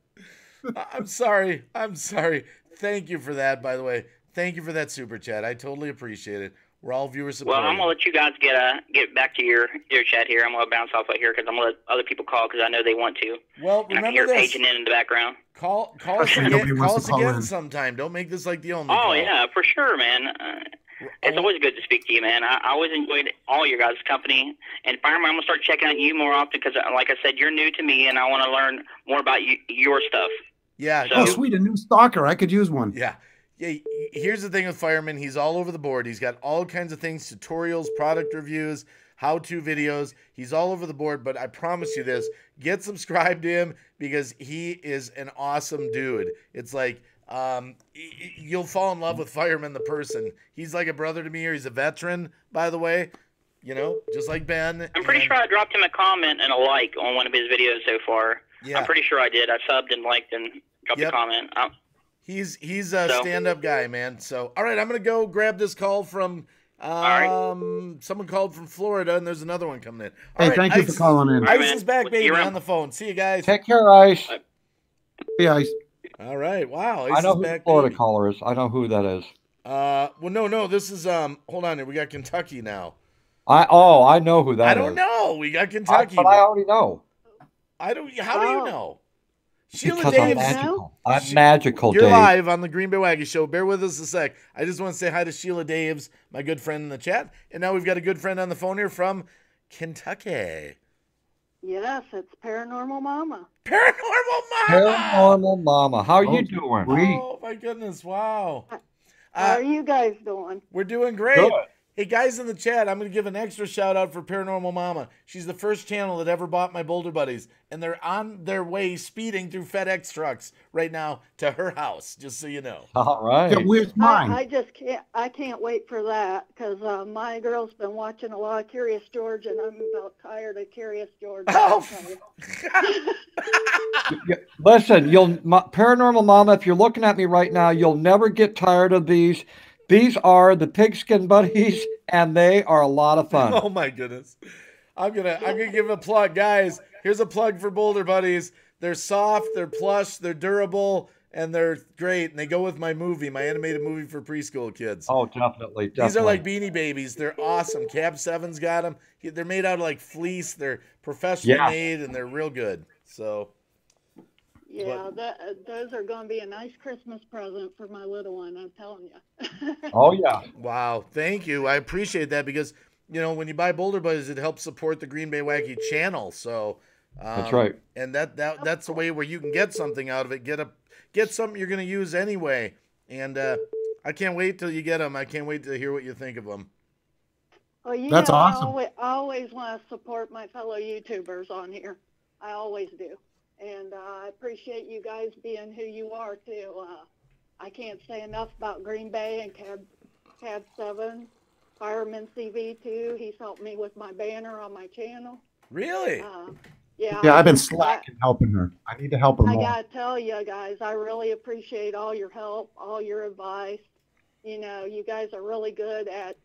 I'm sorry. I'm sorry. Thank you for that, by the way. Thank you for that super chat. I totally appreciate it. We're all viewer supported. Well, I'm gonna let you guys get back to your chat here. I'm gonna bounce off right here because I'm gonna let other people call because I know they want to. Well, and I can remember hear this. paging in the background. Call us again. Call us again sometime. Don't make this like the only. Oh call. yeah, for sure, man. It's always good to speak to you, man. I always enjoyed all your guys' company. And Fireman, I'm gonna start checking out you more often because, like I said, you're new to me, and I want to learn more about your stuff. Yeah. Oh, sweet, a new stalker. I could use one. Yeah. Yeah. Here's the thing with Fireman. He's all over the board. He's got all kinds of things, tutorials, product reviews, how-to videos. He's all over the board, but I promise you this, get subscribed to him because he is an awesome dude. It's like, you'll fall in love with Fireman the person. He's like a brother to me, or he's a veteran, by the way, just like Ben. I'm pretty sure I dropped him a comment and a like on one of his videos so far. Yeah. I'm pretty sure I did. I subbed and liked and dropped a comment. He's a stand-up guy, man. So, all right, I'm going to go grab this call from someone called from Florida, and there's another one coming in. All right, thank you for calling in. Ice is back, baby, on the phone. See you guys. Take care, Ice. Yeah, Ice. All right, wow. Ice I know is who back, the Florida baby. caller is. I know who that is. Well, no, this is, hold on here. We got Kentucky now. I know who that is. I don't know. We got Kentucky. But I already know. How do you know? Sheila Because Daves. I'm magical, You're Dave. live on the Green Bay Wacky Show. Bear with us a sec. I just want to say hi to Sheila Daves, my good friend in the chat. And now we've got a good friend on the phone here from Kentucky. Yes, it's Paranormal Mama. Paranormal Mama! Paranormal Mama. How are you doing? Oh, my goodness. Wow. How are you guys doing? We're doing great. Good. Hey, guys in the chat, I'm going to give an extra shout out for Paranormal Mama. She's the first channel that ever bought my Boulder Buddies, and they're on their way speeding through FedEx trucks right now to her house, just so you know. All right. Yeah, where's mine? I can't wait for that because my girl's been watching a lot of Curious George, and I'm about tired of Curious George. Oh. Listen, Paranormal Mama, if you're looking at me right now, you'll never get tired of these. These are the Pigskin Buddies, and they are a lot of fun. Oh my goodness. I'm gonna give a plug, guys. Here's a plug for Boulder Buddies. They're soft, they're plush, they're durable, and they're great. And they go with my animated movie for preschool kids. Oh, definitely. These are like Beanie Babies. They're awesome. Cab7's got them. They're made out of like fleece. They're professionally made, and they're real good. So. Yeah, those are going to be a nice Christmas present for my little one, I'm telling you. Oh, yeah. Wow. Thank you. I appreciate that because, when you buy Boulder Buddies, it helps support the Green Bay Wacky channel. So that's right. And that's the way where you can get something out of it. Get something you're going to use anyway. And I can't wait till you get them. I can't wait to hear what you think of them. Well, that's awesome. I always want to support my fellow YouTubers on here. I always do. And I appreciate you guys being who you are, too. I can't say enough about Green Bay and Cab7, Fireman CV, too. He's helped me with my banner on my channel. Really? Yeah, I've been slacking helping her. I need to help her more. I got to tell you, guys, I really appreciate all your help, all your advice. You guys are really good at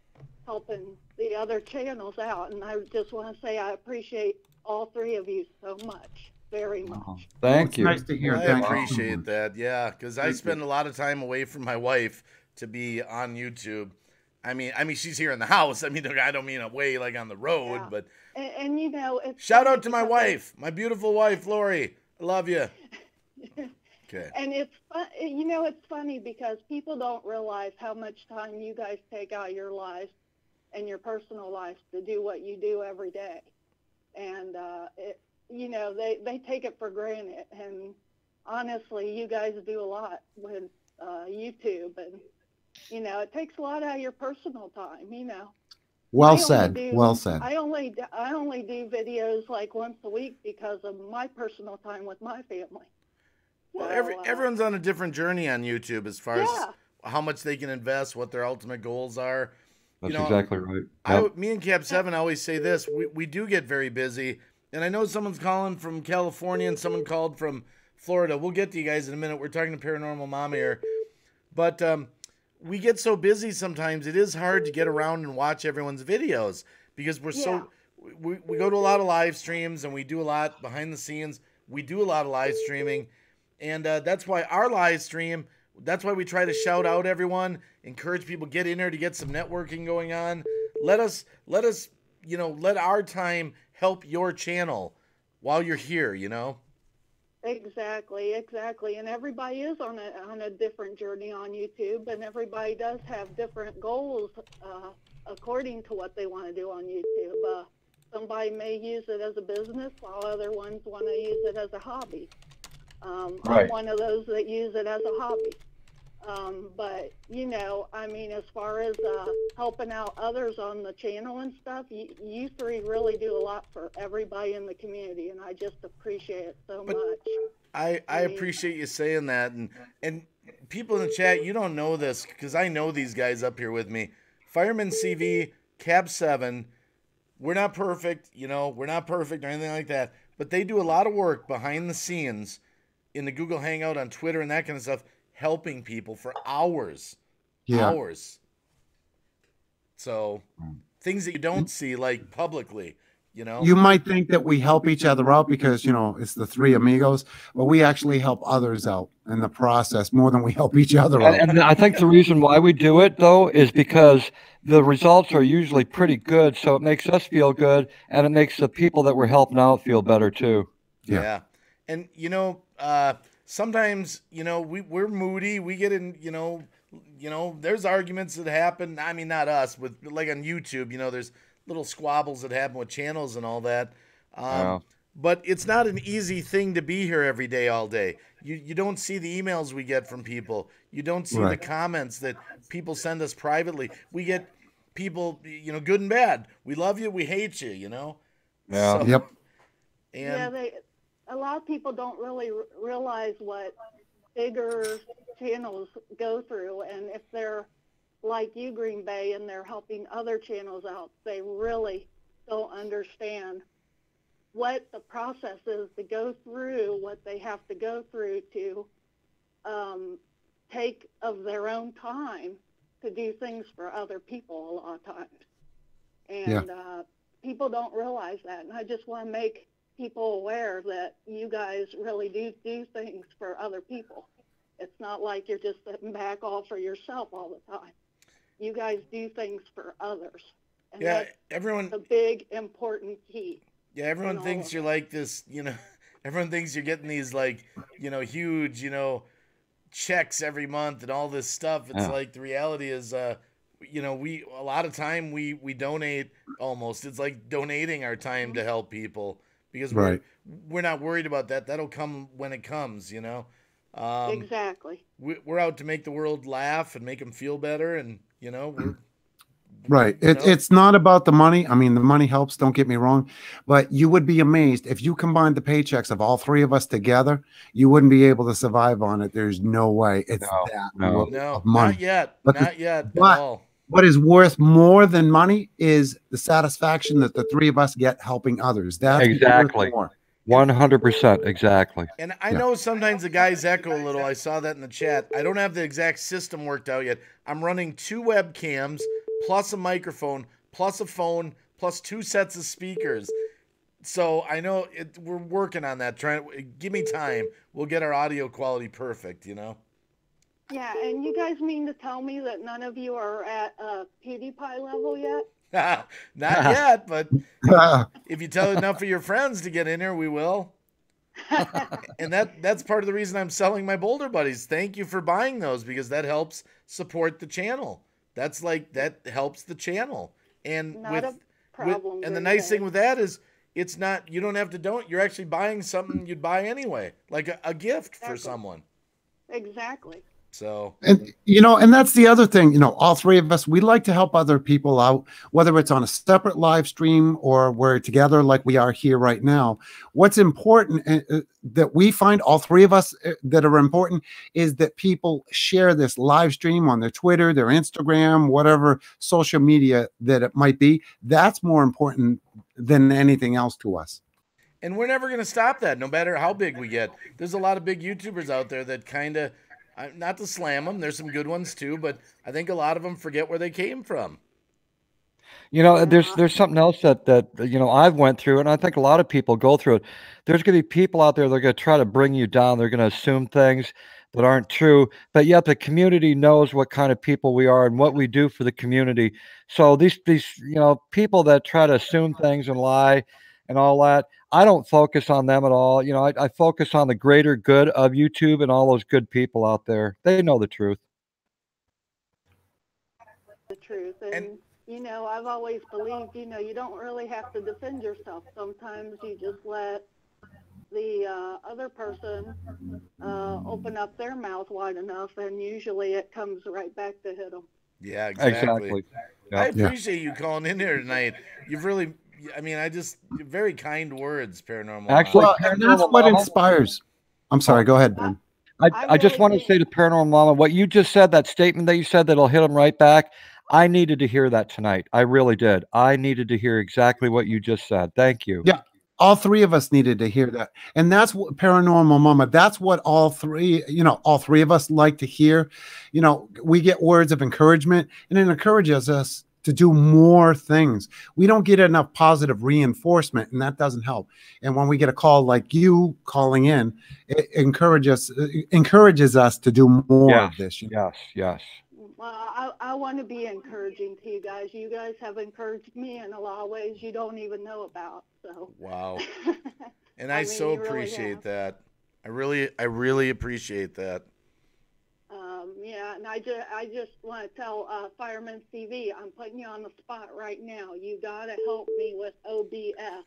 helping the other channels out. And I just want to say I appreciate all three of you so much, very much. Thank you. Nice to hear. I Thank you so appreciate much. that. Yeah, because I spend a lot of time away from my wife to be on YouTube. I mean, she's here in the house. I mean, I don't mean away like on the road, but And you know, it's shout funny out to my because wife, my beautiful wife, Lori. I love you. Okay. And it's you know, it's funny because people don't realize how much time you guys take out of your lives and your personal lives to do what you do every day. And you know, they take it for granted. And honestly, you guys do a lot with YouTube, and you know, it takes a lot out of your personal time. You know. Well said. Well said. I only do videos like once a week because of my personal time with my family. Well, So, everyone's on a different journey on YouTube as far as Yeah. how much they can invest, what their ultimate goals are. That's exactly right. Me and Cab7 always say this: we do get very busy, and I know someone's calling from California and someone called from Florida. We'll get to you guys in a minute. We're talking to Paranormal Mom here, but we get so busy sometimes it is hard to get around and watch everyone's videos because we're so we go to a lot of live streams and we do a lot behind the scenes. We do a lot of live streaming, and that's why our live stream. That's why we try to shout out everyone, encourage people, get in there to get some networking going on. Let us, you know, let our time help your channel while you're here, you know? Exactly. And everybody is on a different journey on YouTube, and everybody does have different goals according to what they want to do on YouTube. Somebody may use it as a business, while other ones want to use it as a hobby. I'm one of those that use it as a hobby. But, you know, I mean, as far as helping out others on the channel and stuff, you three really do a lot for everybody in the community, and I just appreciate it so much. I appreciate you saying that. And people in the chat, you don't know this because I know these guys up here with me. Fireman CV, Cab7, we're not perfect, you know, we're not perfect or anything like that, but they do a lot of work behind the scenes in the Google Hangout, on Twitter and that kind of stuff, helping people for hours. Hours. So things that you don't see like publicly, you know. You might think that we help each other out because, you know, it's the three amigos, but we actually help others out in the process more than we help each other out. And I think the reason why we do it, though, is because the results are usually pretty good. So it makes us feel good, and it makes the people that we're helping out feel better, too. Yeah. And, you know, sometimes, you know, we're moody. We get in, you know, there's arguments that happen. I mean, not us, with like on YouTube, you know, there's little squabbles that happen with channels and all that. But it's not an easy thing to be here every day, all day. You don't see the emails we get from people. You don't see the comments that people send us privately. We get people, you know, good and bad. We love you. We hate you, you know? Yeah. So, And a lot of people don't really realize what bigger channels go through, and if they're like you, Green Bay, and they're helping other channels out, they really don't understand what the process is to go through what they have to go through to take of their own time to do things for other people a lot of times. And people don't realize that, and I just want to make people aware that you guys really do things for other people. It's not like you're just sitting back all for yourself all the time. You guys do things for others. And that's everyone, a big, important key. Yeah, everyone thinks you're like this, you know, everyone thinks you're getting these like, you know, huge, you know, checks every month and all this stuff. It's like the reality is, you know, a lot of time we donate almost. It's like donating our time to help people. Because we're not worried about that. That'll come when it comes, you know. Exactly. We're out to make the world laugh and make them feel better, and you know, It's not about the money. I mean, the money helps. Don't get me wrong, but you would be amazed if you combined the paychecks of all three of us together. You wouldn't be able to survive on it. There's no way. It's that of money. Not yet. But not yet at all. What is worth more than money is the satisfaction that the three of us get helping others. That's exactly 100%. Exactly. And I know sometimes the guys echo a little. I saw that in the chat. I don't have the exact system worked out yet. I'm running 2 webcams plus a microphone, plus a phone, plus 2 sets of speakers. So I know we're working on that. Give me time. We'll get our audio quality perfect, you know? Yeah, and you guys mean to tell me that none of you are at PewDiePie level yet? Not yet, but if you tell enough of your friends to get in here, we will. And that's part of the reason I'm selling my Boulder Buddies. Thank you for buying those, because that helps support the channel. That helps the channel. And Not a problem. and the nice thing with that is it's not, you don't have to you're actually buying something you'd buy anyway, like a gift for someone. Exactly. So, and and that's the other thing, all three of us, we like to help other people out, whether it's on a separate live stream or we're together like we are here right now. What's important that we find, all three of us, that are important, is that people share this live stream on their Twitter, their Instagram, whatever social media that it might be. That's more important than anything else to us. And we're never going to stop that, no matter how big we get. There's a lot of big YouTubers out there that kind of, not to slam them, there's some good ones too, but I think a lot of them forget where they came from. There's something else that I've went through, and I think a lot of people go through it. There's going to be people out there that are going to try to bring you down. They're going to assume things that aren't true, but yet the community knows what kind of people we are and what we do for the community. So these people that try to assume things and lie and all that, I don't focus on them at all. I focus on the greater good of YouTube and all those good people out there. They know the truth. The truth. And I've always believed, you don't really have to defend yourself. Sometimes you just let the other person open up their mouth wide enough, and usually it comes right back to hit them. Yeah, exactly. Yep. I appreciate you calling in here tonight. You've really, very kind words, Paranormal. Actually, and that's what inspires. I'm sorry, go ahead, Ben. I just want to say to Paranormal Mama, what you just said, that statement that you said that'll hit them right back, I needed to hear that tonight. I really did. I needed to hear exactly what you just said. Thank you. Yeah, all three of us needed to hear that. And that's what Paranormal Mama, that's what all three of us like to hear. We get words of encouragement, and it encourages us to do more things. We don't get enough positive reinforcement, and that doesn't help. And when we get a call like you calling in, it encourages us to do more of this. Yes. Well, I want to be encouraging to you guys. You guys have encouraged me in a lot of ways you don't even know about. So. Wow. And I so appreciate that. I really appreciate that. Yeah, and I just want to tell Fireman CV, I'm putting you on the spot right now. You gotta help me with OBS.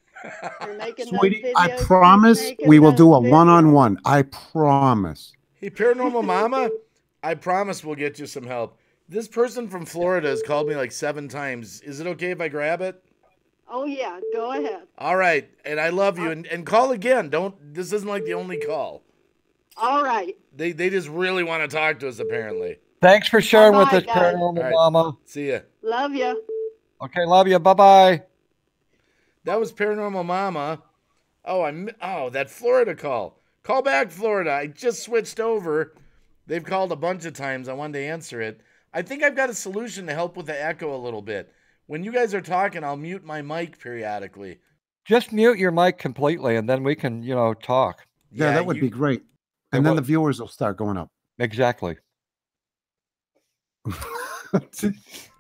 You're making Sweetie, those videos, I promise we will do a one-on-one. I promise. Hey, Paranormal Mama, I promise we'll get you some help. This person from Florida has called me like 7 times. Is it okay if I grab it? Oh yeah, go ahead. All right, and I love you, and call again. This isn't like the only call. All right. They just really want to talk to us, apparently. Thanks for sharing with us, guys. Paranormal Mama. See ya. Love you. Okay, love you. Bye-bye. That was Paranormal Mama. Oh, that Florida call. Call back, Florida. I just switched over. They've called a bunch of times. I wanted to answer it. I think I've got a solution to help with the echo a little bit. When you guys are talking, I'll mute my mic periodically. Just mute your mic completely, and then we can, talk. Yeah, that would be great. And then the viewers will start going up. Exactly.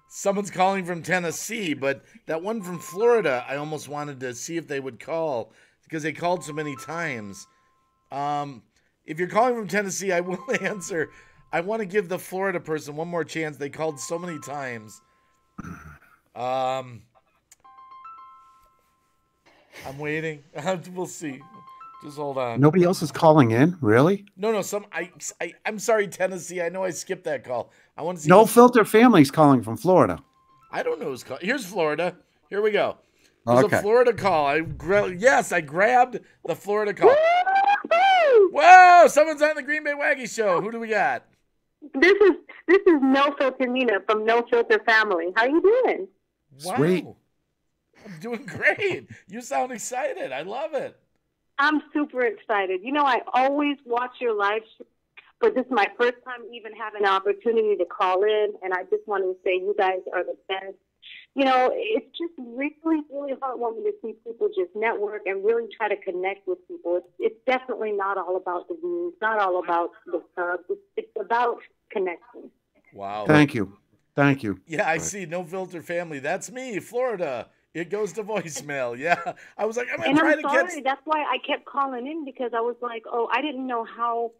Someone's calling from Tennessee, but that one from Florida, I almost wanted to see if they would call because they called so many times. If you're calling from Tennessee, I will answer. I want to give the Florida person one more chance. They called so many times. I'm waiting. We'll see. Just hold on. Nobody else is calling in, really? No. I'm sorry, Tennessee. I know I skipped that call. I want to see. No Filter Family's calling from Florida. I don't know who's calling. Here's Florida. Here we go. There's a Florida call. I grabbed the Florida call. Whoa! Someone's on the Green Bay Wacky Show. Who do we got? This is No Filter Nina from No Filter Family. How you doing? Wow. Sweet. I'm doing great. You sound excited. I love it. I'm super excited. I always watch your live but this is my first time even having an opportunity to call in, and I just wanted to say you guys are the best. You know, it's just really, really heartwarming to see people just network and really try to connect with people. It's definitely not all about the views, not all about the subs. It's about connecting. Wow. Thank you. Thank you. Yeah, I see. No Filter Family. That's me, Florida. It goes to voicemail. Yeah. I was like, I'm going to try to sorry. That's why I kept calling in, because I was like, oh, I didn't know how,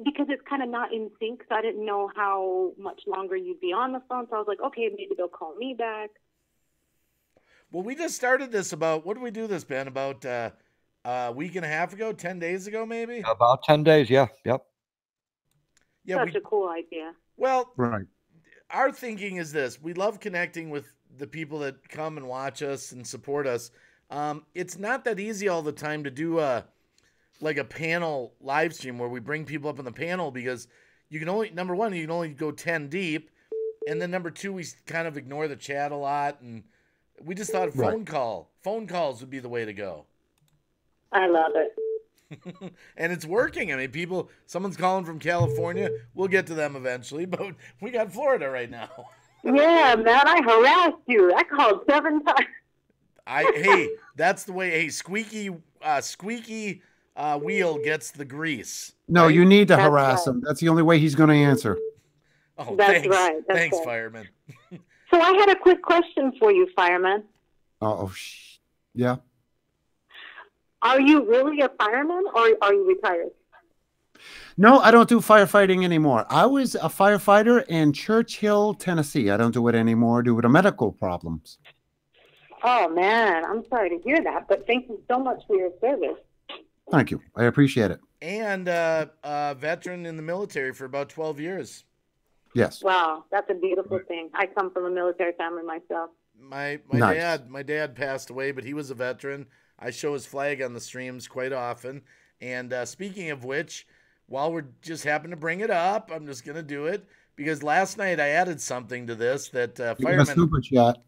because it's kind of not in sync, so I didn't know how much longer you'd be on the phone. So I was like, okay, maybe they'll call me back. Well, we just started this about, what did we do this, Ben? About a week and a half ago, 10 days ago, maybe? About 10 days, yeah. Yep. Yeah, Such a cool idea. Well, right. Our thinking is this. We love connecting with the people that come and watch us and support us. It's not that easy all the time to do like a panel live stream where we bring people up on the panel, because you can only, number one, you can only go 10 deep. And then number two, we kind of ignore the chat a lot. And we just thought phone calls would be the way to go. I love it. And it's working. I mean, someone's calling from California. We'll get to them eventually, but we got Florida right now. Yeah, man, I harassed you. I called 7 times. Hey, that's the way. Hey, squeaky wheel gets the grease. No, right? you need to harass him. That's the only way he's going to answer. Oh, That's thanks. right. Thanks, right. Fireman. So I had a quick question for you, Fireman. Yeah. Are you really a fireman, or are you retired? No, I don't do firefighting anymore. I was a firefighter in Churchill, Tennessee. I don't do it anymore due to medical problems. Oh, man, I'm sorry to hear that, but thank you so much for your service. Thank you. I appreciate it. And a veteran in the military for about 12 years. Yes. Wow, that's a beautiful thing. I come from a military family myself. My Nice. dad passed away, but he was a veteran. I show his flag on the streams quite often. And speaking of which, while we're just happen to bring it up, I'm just going to do it, because last night I added something to this that Fireman Super chat.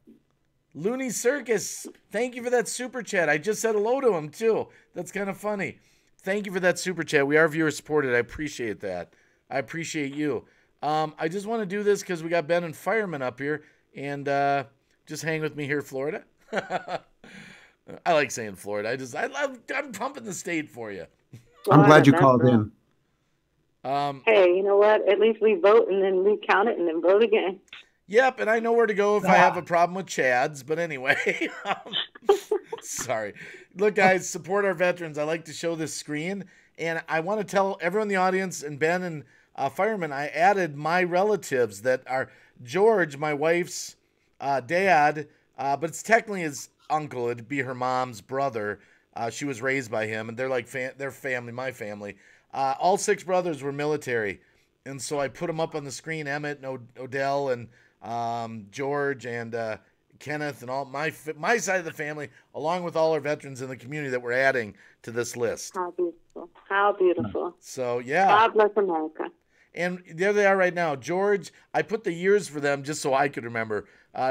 Looney Circus, thank you for that super chat. I just said hello to him too. That's kind of funny. Thank you for that super chat. We are viewer supported. I appreciate that. I appreciate you. I just want to do this because we got Ben and Fireman up here, and just hang with me here, Florida. I like saying Florida. I'm pumping the state for you. I'm glad you called in. Hey, you know what? At least we vote and then recount it and then vote again. Yep, and I know where to go if I have a problem with Chads. But anyway, sorry. Look, guys, support our veterans. I like to show this screen, and I want to tell everyone in the audience, and Ben and Fireman, I added my relatives that are George, my wife's dad, but it's technically his uncle. It'd be her mom's brother. She was raised by him, and they're like their family, my family. All 6 brothers were military, and so I put them up on the screen. Emmett and Odell and George and Kenneth and all my side of the family, along with all our veterans in the community that we're adding to this list. How beautiful. How beautiful. So, yeah. God bless America. And there they are right now. George, I put the years for them just so I could remember.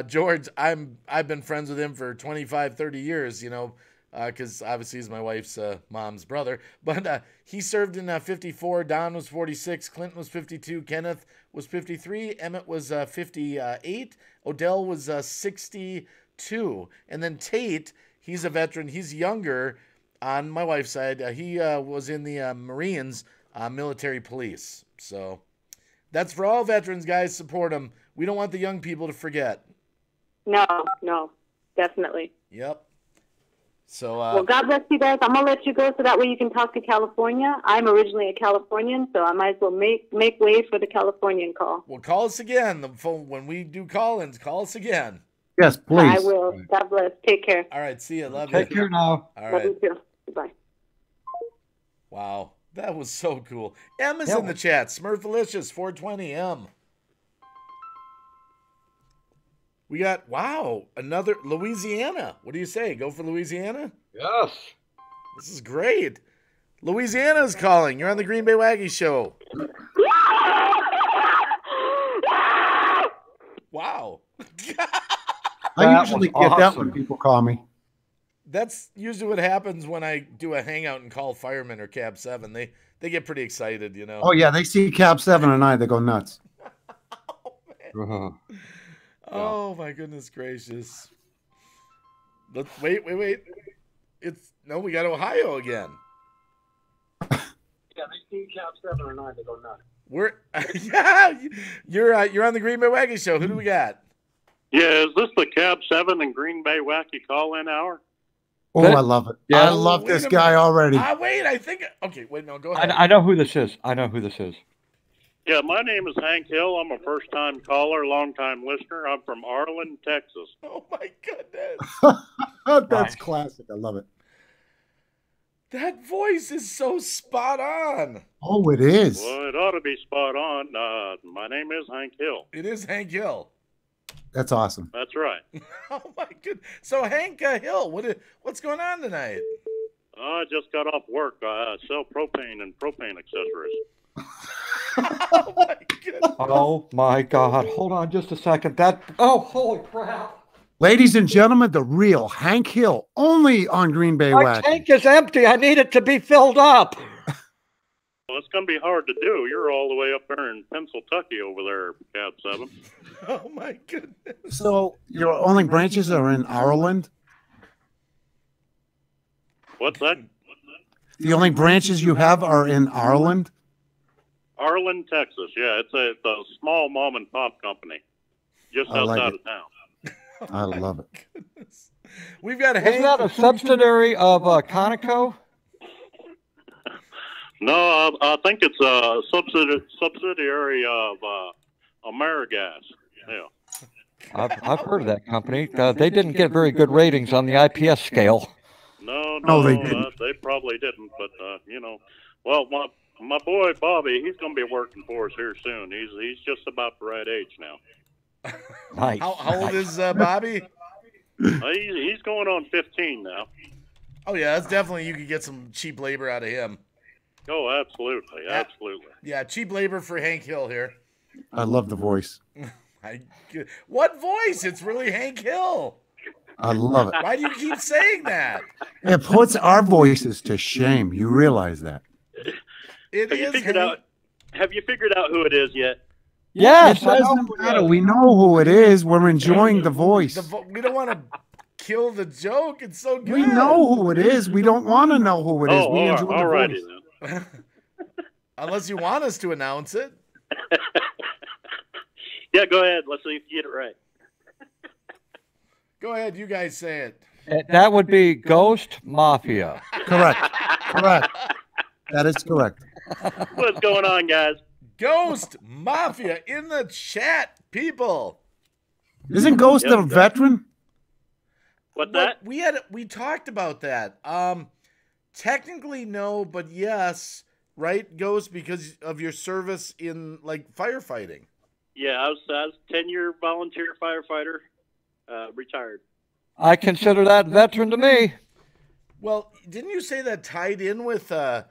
George, I've been friends with him for 25, 30 years, you know, because obviously he's my wife's mom's brother. But he served in 54. Don was 46. Clinton was 52. Kenneth was 53. Emmett was 58. Odell was 62. And then Tate, he's a veteran. He's younger on my wife's side. He was in the Marines, military police. So that's for all veterans, guys. Support them. We don't want the young people to forget. No, definitely. Yep. So, well, God bless you guys. I'm gonna let you go so that way you can talk to California. I'm originally a Californian, so I might as well make way for the Californian call. Well, call us again. The phone when we do call-ins. Call us again. Yes, please. I will. God bless. Take care. All right. See you. Love you. Take care now. All right. Love you too. Goodbye. Wow, that was so cool. M is in the chat. Smurfalicious 420 M. We got, another Louisiana. What do you say? Go for Louisiana? Yes. This is great. Louisiana's calling. You're on the Green Bay Wacky Show. Wow. I usually get that when people call me. That's usually what happens when I do a hangout and call Fireman or Cab7. They get pretty excited, you know. Oh yeah, they see Cab7 and I, they go nuts. Oh my goodness gracious. Let's wait. We got Ohio again. Yeah, they see Cab7 and I, they go nuts. You're on the Green Bay Wacky Show. Who do we got? Yeah, is this the Cab7 and Green Bay Wacky call-in hour? Oh, I love it. Yeah. I love this guy already. Wait, I think. Okay, wait, no, go ahead. I know who this is. Yeah, my name is Hank Hill. I'm a first-time caller, long-time listener. I'm from Arlen, Texas. Oh, my goodness. That's classic. I love it. That voice is so spot on. Oh, it is. Well, it ought to be spot on. My name is Hank Hill. It is Hank Hill. That's awesome. That's right. Oh, my goodness. So, Hank Hill, what's going on tonight? I just got off work. I sell propane and propane accessories. Oh, my goodness. Oh, my God. Hold on just a second. Holy crap. Ladies and gentlemen, the real Hank Hill, only on Green Bay My Wacky. tank is empty. I need it to be filled up. Well, it's going to be hard to do. You're all the way up there in Pennsylvania over there, Cab7. Oh, my goodness. So your only branches are in Ireland? What's that? The only branches you have are in Ireland? Arlen, Texas. Yeah, it's a small mom-and-pop company just I like outside it. of town. I love it. Goodness. We've got Isn't that a subsidiary of Conoco? No, I think it's a subsidiary of Amerigas. Yeah. I've heard of that company. They didn't get very good ratings on the IPS scale. No, they didn't. They probably didn't. But well, my boy Bobby, he's going to be working for us here soon. He's just about the right age now. Nice. How old is Bobby? He's going on 15 now. Oh, yeah, that's definitely, you could get some cheap labor out of him. Oh, absolutely. Absolutely. Yeah, cheap labor for Hank Hill here. I love the voice. What voice? It's really Hank Hill. I love it. Why do you keep saying that? It puts our voices to shame. You realize that. Have you figured out who it is yet? Yes. It doesn't matter. We know who it is. We're enjoying the voice. We don't want to kill the joke. It's so good. We know who it is. We don't want to know who it is. We enjoy the voice. Then. Unless you want us to announce it. Yeah, go ahead. Let's see if you get it right. Go ahead. You guys say it. That would be Ghost Mafia. Correct. That is correct. What's going on, guys? Ghost Mafia in the chat, people. Isn't Ghost a veteran? What's that? We talked about that. Technically no, but yes, right, Ghost, because of your service in like firefighting. Yeah, I was 10-year volunteer firefighter, retired. I consider that veteran to me. Well, didn't you say that tied in with a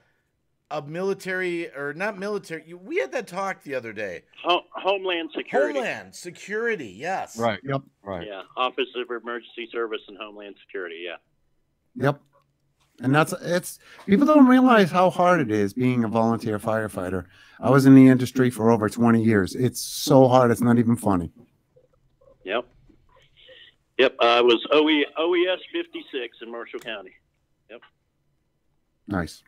military, or not military? We had that talk the other day. Homeland Security. Homeland Security, yes. Right. Yep. Right. Yeah, Office of Emergency Service and Homeland Security. Yeah. Yep. And it's people don't realize how hard it is being a volunteer firefighter. I was in the industry for over 20 years. It's so hard. It's not even funny. Yep. I was OES 56 in Marshall County. Yep. Nice.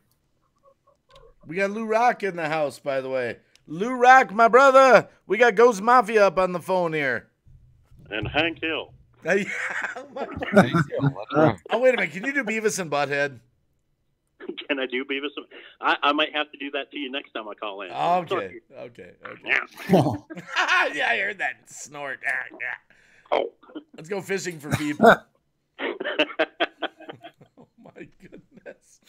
We got Lou Rock in the house, by the way. Lou Rock, my brother. We got Ghost Mafia up on the phone here. And Hank Hill. Oh, wait a minute. Can you do Beavis and Butthead? Can I do Beavis? I might have to do that to you next time I call in. Okay. Yeah. Yeah, I heard that snort. Oh. Let's go fishing for people. Oh, my goodness.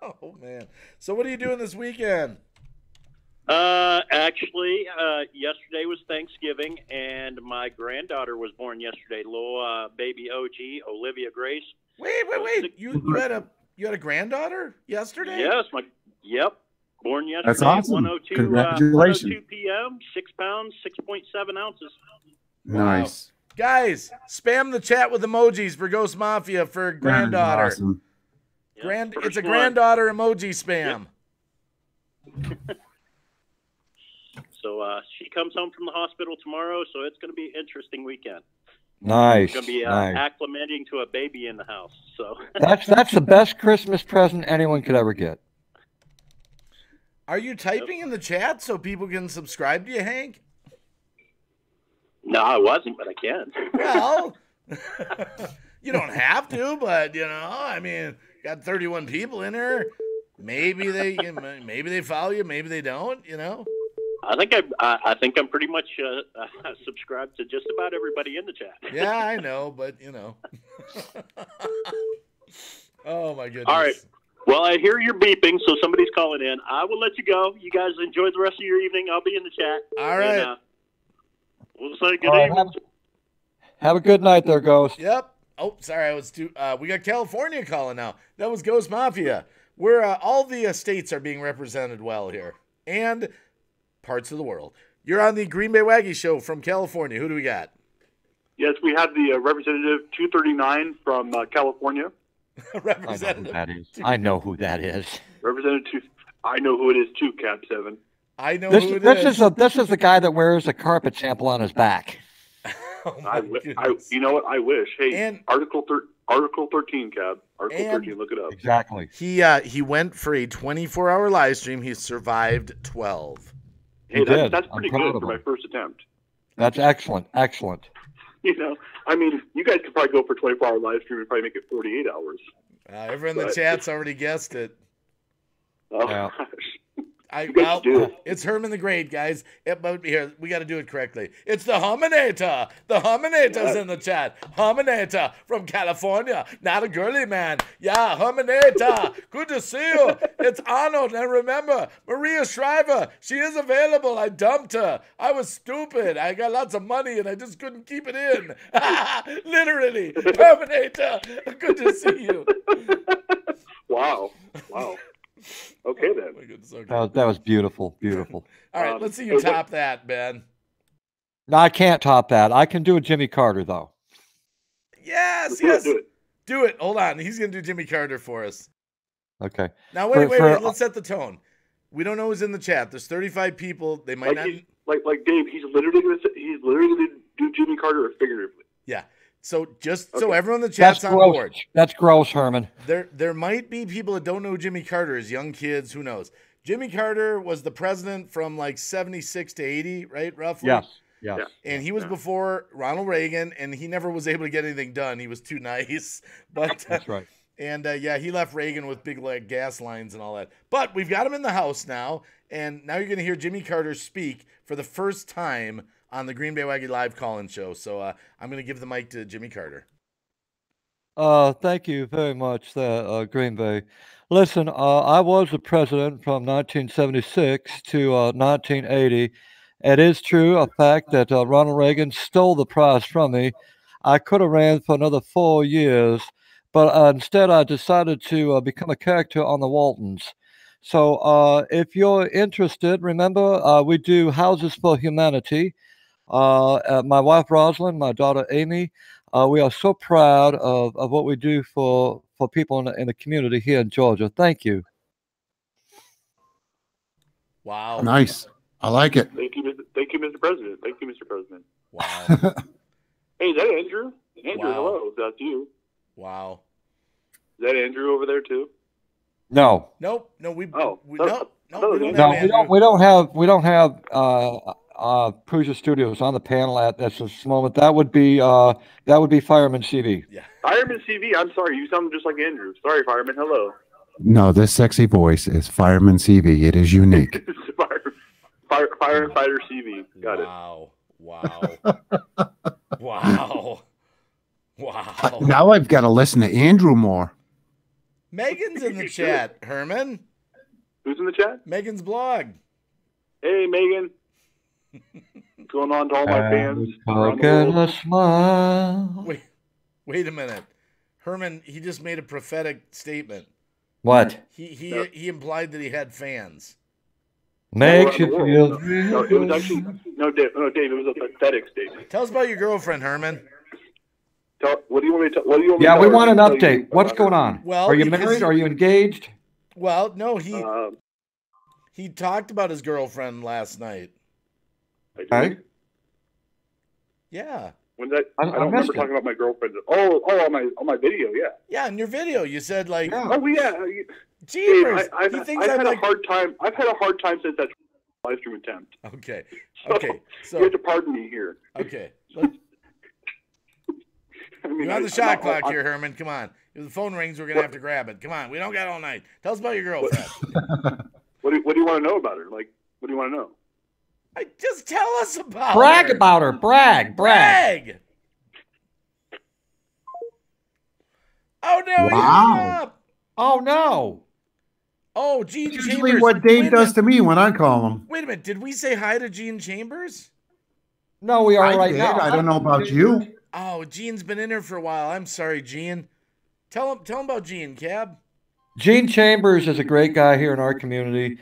Oh, man. So what are you doing this weekend? Actually, yesterday was Thanksgiving, and my granddaughter was born yesterday. Little baby OG, Olivia Grace. Wait. You had a granddaughter yesterday? Yes, born yesterday. That's awesome. 102, Congratulations. 102 p.m. 6 pounds, 6.7 ounces. Nice. Guys, spam the chat with emojis for Ghost Mafia for granddaughter. Awesome. It's a granddaughter emoji spam. So she comes home from the hospital tomorrow, so it's going to be an interesting weekend. Nice. We're going to be nice. acclimating to a baby in the house. So That's the best Christmas present anyone could ever get. Are you typing in the chat so people can subscribe to you, Hank? No, I wasn't, but I can. Well, you don't have to, but I mean, got 31 people in here. Maybe they follow you, maybe they don't. I think I'm pretty much subscribed to just about everybody in the chat. Yeah, I know, but Oh my goodness. All right. Well, I hear you're beeping, so somebody's calling in. I will let you go. You guys enjoy the rest of your evening. I'll be in the chat. All right. And, we'll say good evening. Have a good night there, Ghost. Yep. Oh, sorry, we got California calling now. That was Ghost Mafia. We're all the states are being represented well here, and parts of the world. You're on the Green Bay Waggy Show from California. Who do we got? Yes, we have the representative 239 from California. Representative. I know who that is. Representative, I know who it is too, Cab7. I know This, who it this is. This is the guy that wears a carpet sample on his back. You know what? I wish. Hey, And- Article 13, Cab. Article 13, look it up. Exactly. He went for a 24-hour live stream. He survived 12. Hey, did. that's I'm pretty proud good of for my him. first attempt. That's excellent. Excellent. I mean, you guys could probably go for 24-hour live stream and probably make it 48 hours. Everyone in the chat's already guessed it. Oh, Yeah. gosh. It's Herman the Great, guys. But here, we got to do it correctly. It's the Hominator. The Hominator's in the chat. Hominator from California. Not a girly man. Yeah, Hominator. Good to see you. It's Arnold. And remember, Maria Shriver. She is available. I dumped her. I was stupid. I got lots of money and I just couldn't keep it in. Literally. Terminator. Good to see you. Wow. Okay, then. Oh my goodness, okay. That was beautiful. Beautiful. All right, let's see you top that, Ben. No, I can't top that. I can do a Jimmy Carter, though. Yes. Do it. Hold on. He's going to do Jimmy Carter for us. Okay. Now, wait. Let's set the tone. We don't know who's in the chat. There's 35 people. They might not. Like Dave, he's literally going to do Jimmy Carter figuratively. Yeah. So so everyone in the chat's on board. That's gross, Herman. There might be people that don't know who Jimmy Carter is, young kids, who knows. Jimmy Carter was the president from like 76 to 80, right, roughly? Yes. And he was before Ronald Reagan, and he never was able to get anything done. He was too nice. But that's right. And he left Reagan with big gas lines and all that. But we've got him in the house now, and now you're going to hear Jimmy Carter speak for the first time on the Green Bay Waggy Live call-in show. So I'm going to give the mic to Jimmy Carter. Thank you very much, Green Bay. Listen, I was the president from 1976 to 1980. It is true, a fact that Ronald Reagan stole the prize from me. I could have ran for another 4 years, but instead I decided to become a character on the Waltons. So if you're interested, remember, we do Houses for Humanity. My wife Rosalind, my daughter Amy, we are so proud of what we do for people in the community here in Georgia. Thank you. Wow. Nice. I like it. Thank you, Mr. President. Thank you, Mr. President. Wow. Hey, is that Andrew? Andrew, Wow. hello. That's you. Wow. Is that Andrew over there too? No. Nope. No, we don't We don't have Pooja Studios on the panel at this moment. That would be Fireman CV. Yeah. Fireman CV. I'm sorry. You sound just like Andrew. Sorry, Fireman. Hello. No, this sexy voice is Fireman CV. It is unique. Firefighter CV. Got it. Wow. Now I've got to listen to Andrew more. Megan's in the chat, Herman. Who's in the chat? Megan's blog. Hey, Megan. What's going on to all my fans? A smile. Wait a minute. Herman, he just made a prophetic statement. What? He implied that he had fans. Makes you around the feel world. No, it was actually Dave. It was a pathetic statement. Tell us about your girlfriend, Herman. What do you want me to? What do you want me to Yeah, tell we her? want an Tell you update. What's about going her? on? Well, Are you because married? Are you engaged? Well, no, he talked about his girlfriend last night. Okay. Yeah. When that I I don't missed remember it. talking about my girlfriend. On my video, yeah. Yeah, in your video, you said like, Oh yeah. Jeepers. Dave, I've had a hard time. I've had a hard time since that live stream attempt. Okay. So, Okay. So you have to pardon me here. Okay. I mean, You're on the I'm shot not- clock here, Herman. Come on. If the phone rings, we're gonna have to grab it. Come on. We don't got all night. Tell us about your girlfriend. What do you want to know about her? Like, what do you want to know? Just tell us about Brag her. about her. Brag. Brag. Oh no! he hung Wow. up. Oh no. Oh, Gene Usually Chambers. what Wait Dave a does minute. to me when I call him. Wait a minute. Did we say hi to Gene Chambers? No, we are I right did. now. I don't know about you. Oh, Gene's been in here for a while. I'm sorry, Gene. Tell him about Gene, Cab. Gene Chambers is a great guy here in our community.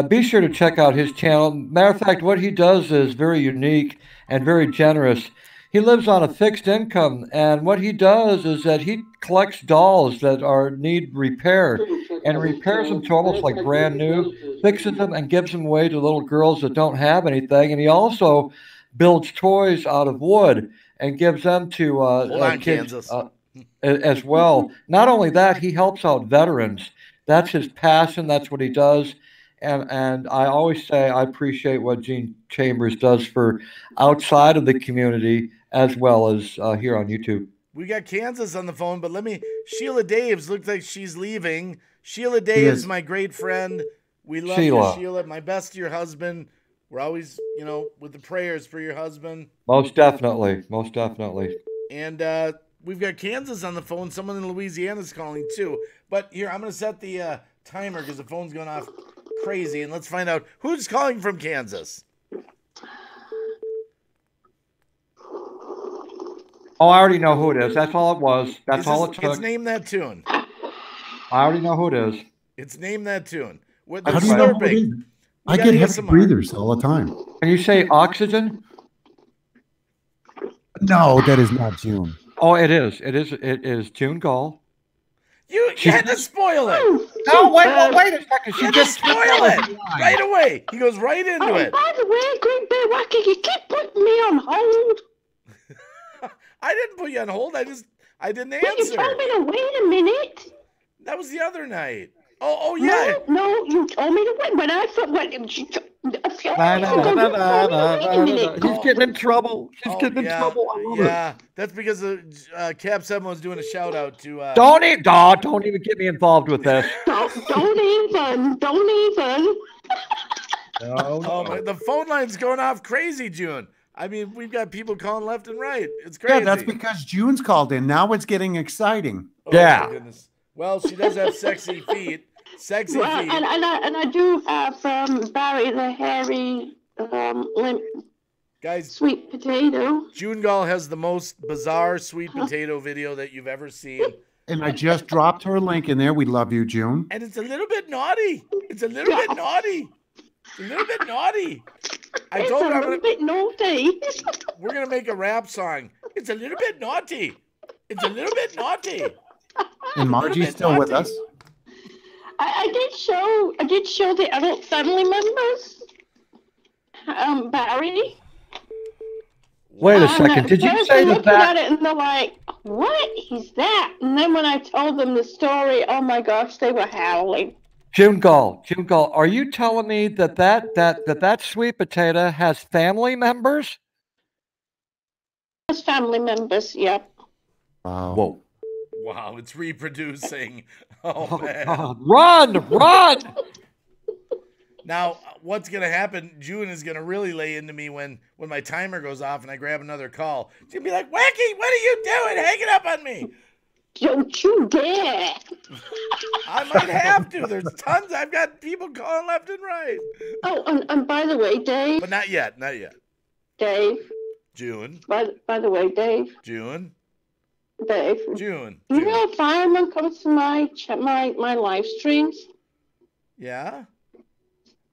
Be sure to check out his channel. Matter of fact, what he does is very unique and very generous. He lives on a fixed income, and what he does is that he collects dolls that need repair and repairs them to almost like brand new, fixes them, and gives them away to little girls that don't have anything. And he also builds toys out of wood and gives them to Hold on, kids Kansas. as well. Not only that, he helps out veterans. That's his passion. That's what he does. And I always say I appreciate what Gene Chambers does for outside of the community as well as here on YouTube. We got Kansas on the phone, but Sheila Daves looks like she's leaving. Sheila Daves, my great friend. We love you, Sheila. My best to your husband. We're always, with the prayers for your husband. Most definitely. Most definitely. And we've got Kansas on the phone. Someone in Louisiana is calling too. But here, I'm going to set the timer because the phone's going off crazy. And let's find out who's calling from Kansas. Oh, I already know who it is. That's all it was. That's all it took. It's Name That Tune. I already know who it is. It's Name That Tune. What How do you know who it is? I get heavy breathers all the time. Can you say oxygen? No, that is not June. Oh, it is. It is June Gall. You had to spoil it. No, wait a second. She You just spoil it right away. He goes right into it. By the way, Green Bay Wacky, you keep putting me on hold. I didn't put you on hold. I didn't answer. Well, you told me to wait a minute. That was the other night. Oh yeah. No, you told me to wait. When I thought, He's getting in trouble. He's getting in trouble. I love it. That's because Cab7 was doing a shout out to. Don't even get me involved with this. Don't even. The phone line's going off crazy, June. I mean, we've got people calling left and right. It's crazy. Yeah, that's because June's called in. Now it's getting exciting. Oh, my goodness. Well, she does have sexy feet. Sexy feet. And I do have Barry the hairy limp guys. Sweet potato. June Gall has the most bizarre sweet potato video that you've ever seen. And I just dropped her link in there. We love you, June. And it's a little bit naughty. It's a little bit naughty. It's a little bit naughty. I told her I'm gonna. Bit naughty. We're gonna make a rap song. It's a little bit naughty. It's a little bit naughty. And Margie's still with us. I did show the adult family members. Barry. Wait a second. Did you say that? At it and they're like, "What is that?" And then when I told them the story, oh my gosh, they were howling. June Gall, are you telling me that sweet potato has family members? Yes, family members. Yep. Wow. Whoa. Wow, it's reproducing. Oh man. Run! Now, what's gonna happen? June is gonna really lay into me when my timer goes off and I grab another call. She'll be like, "Wacky, what are you doing? Hanging up on me." Don't you dare. I might have to. There's tons. I've got people calling left and right. Oh, and by the way, Dave. But not yet. Dave. June. By the way, Dave. June. Dave. June. You know, Fireman comes to my live streams. Yeah.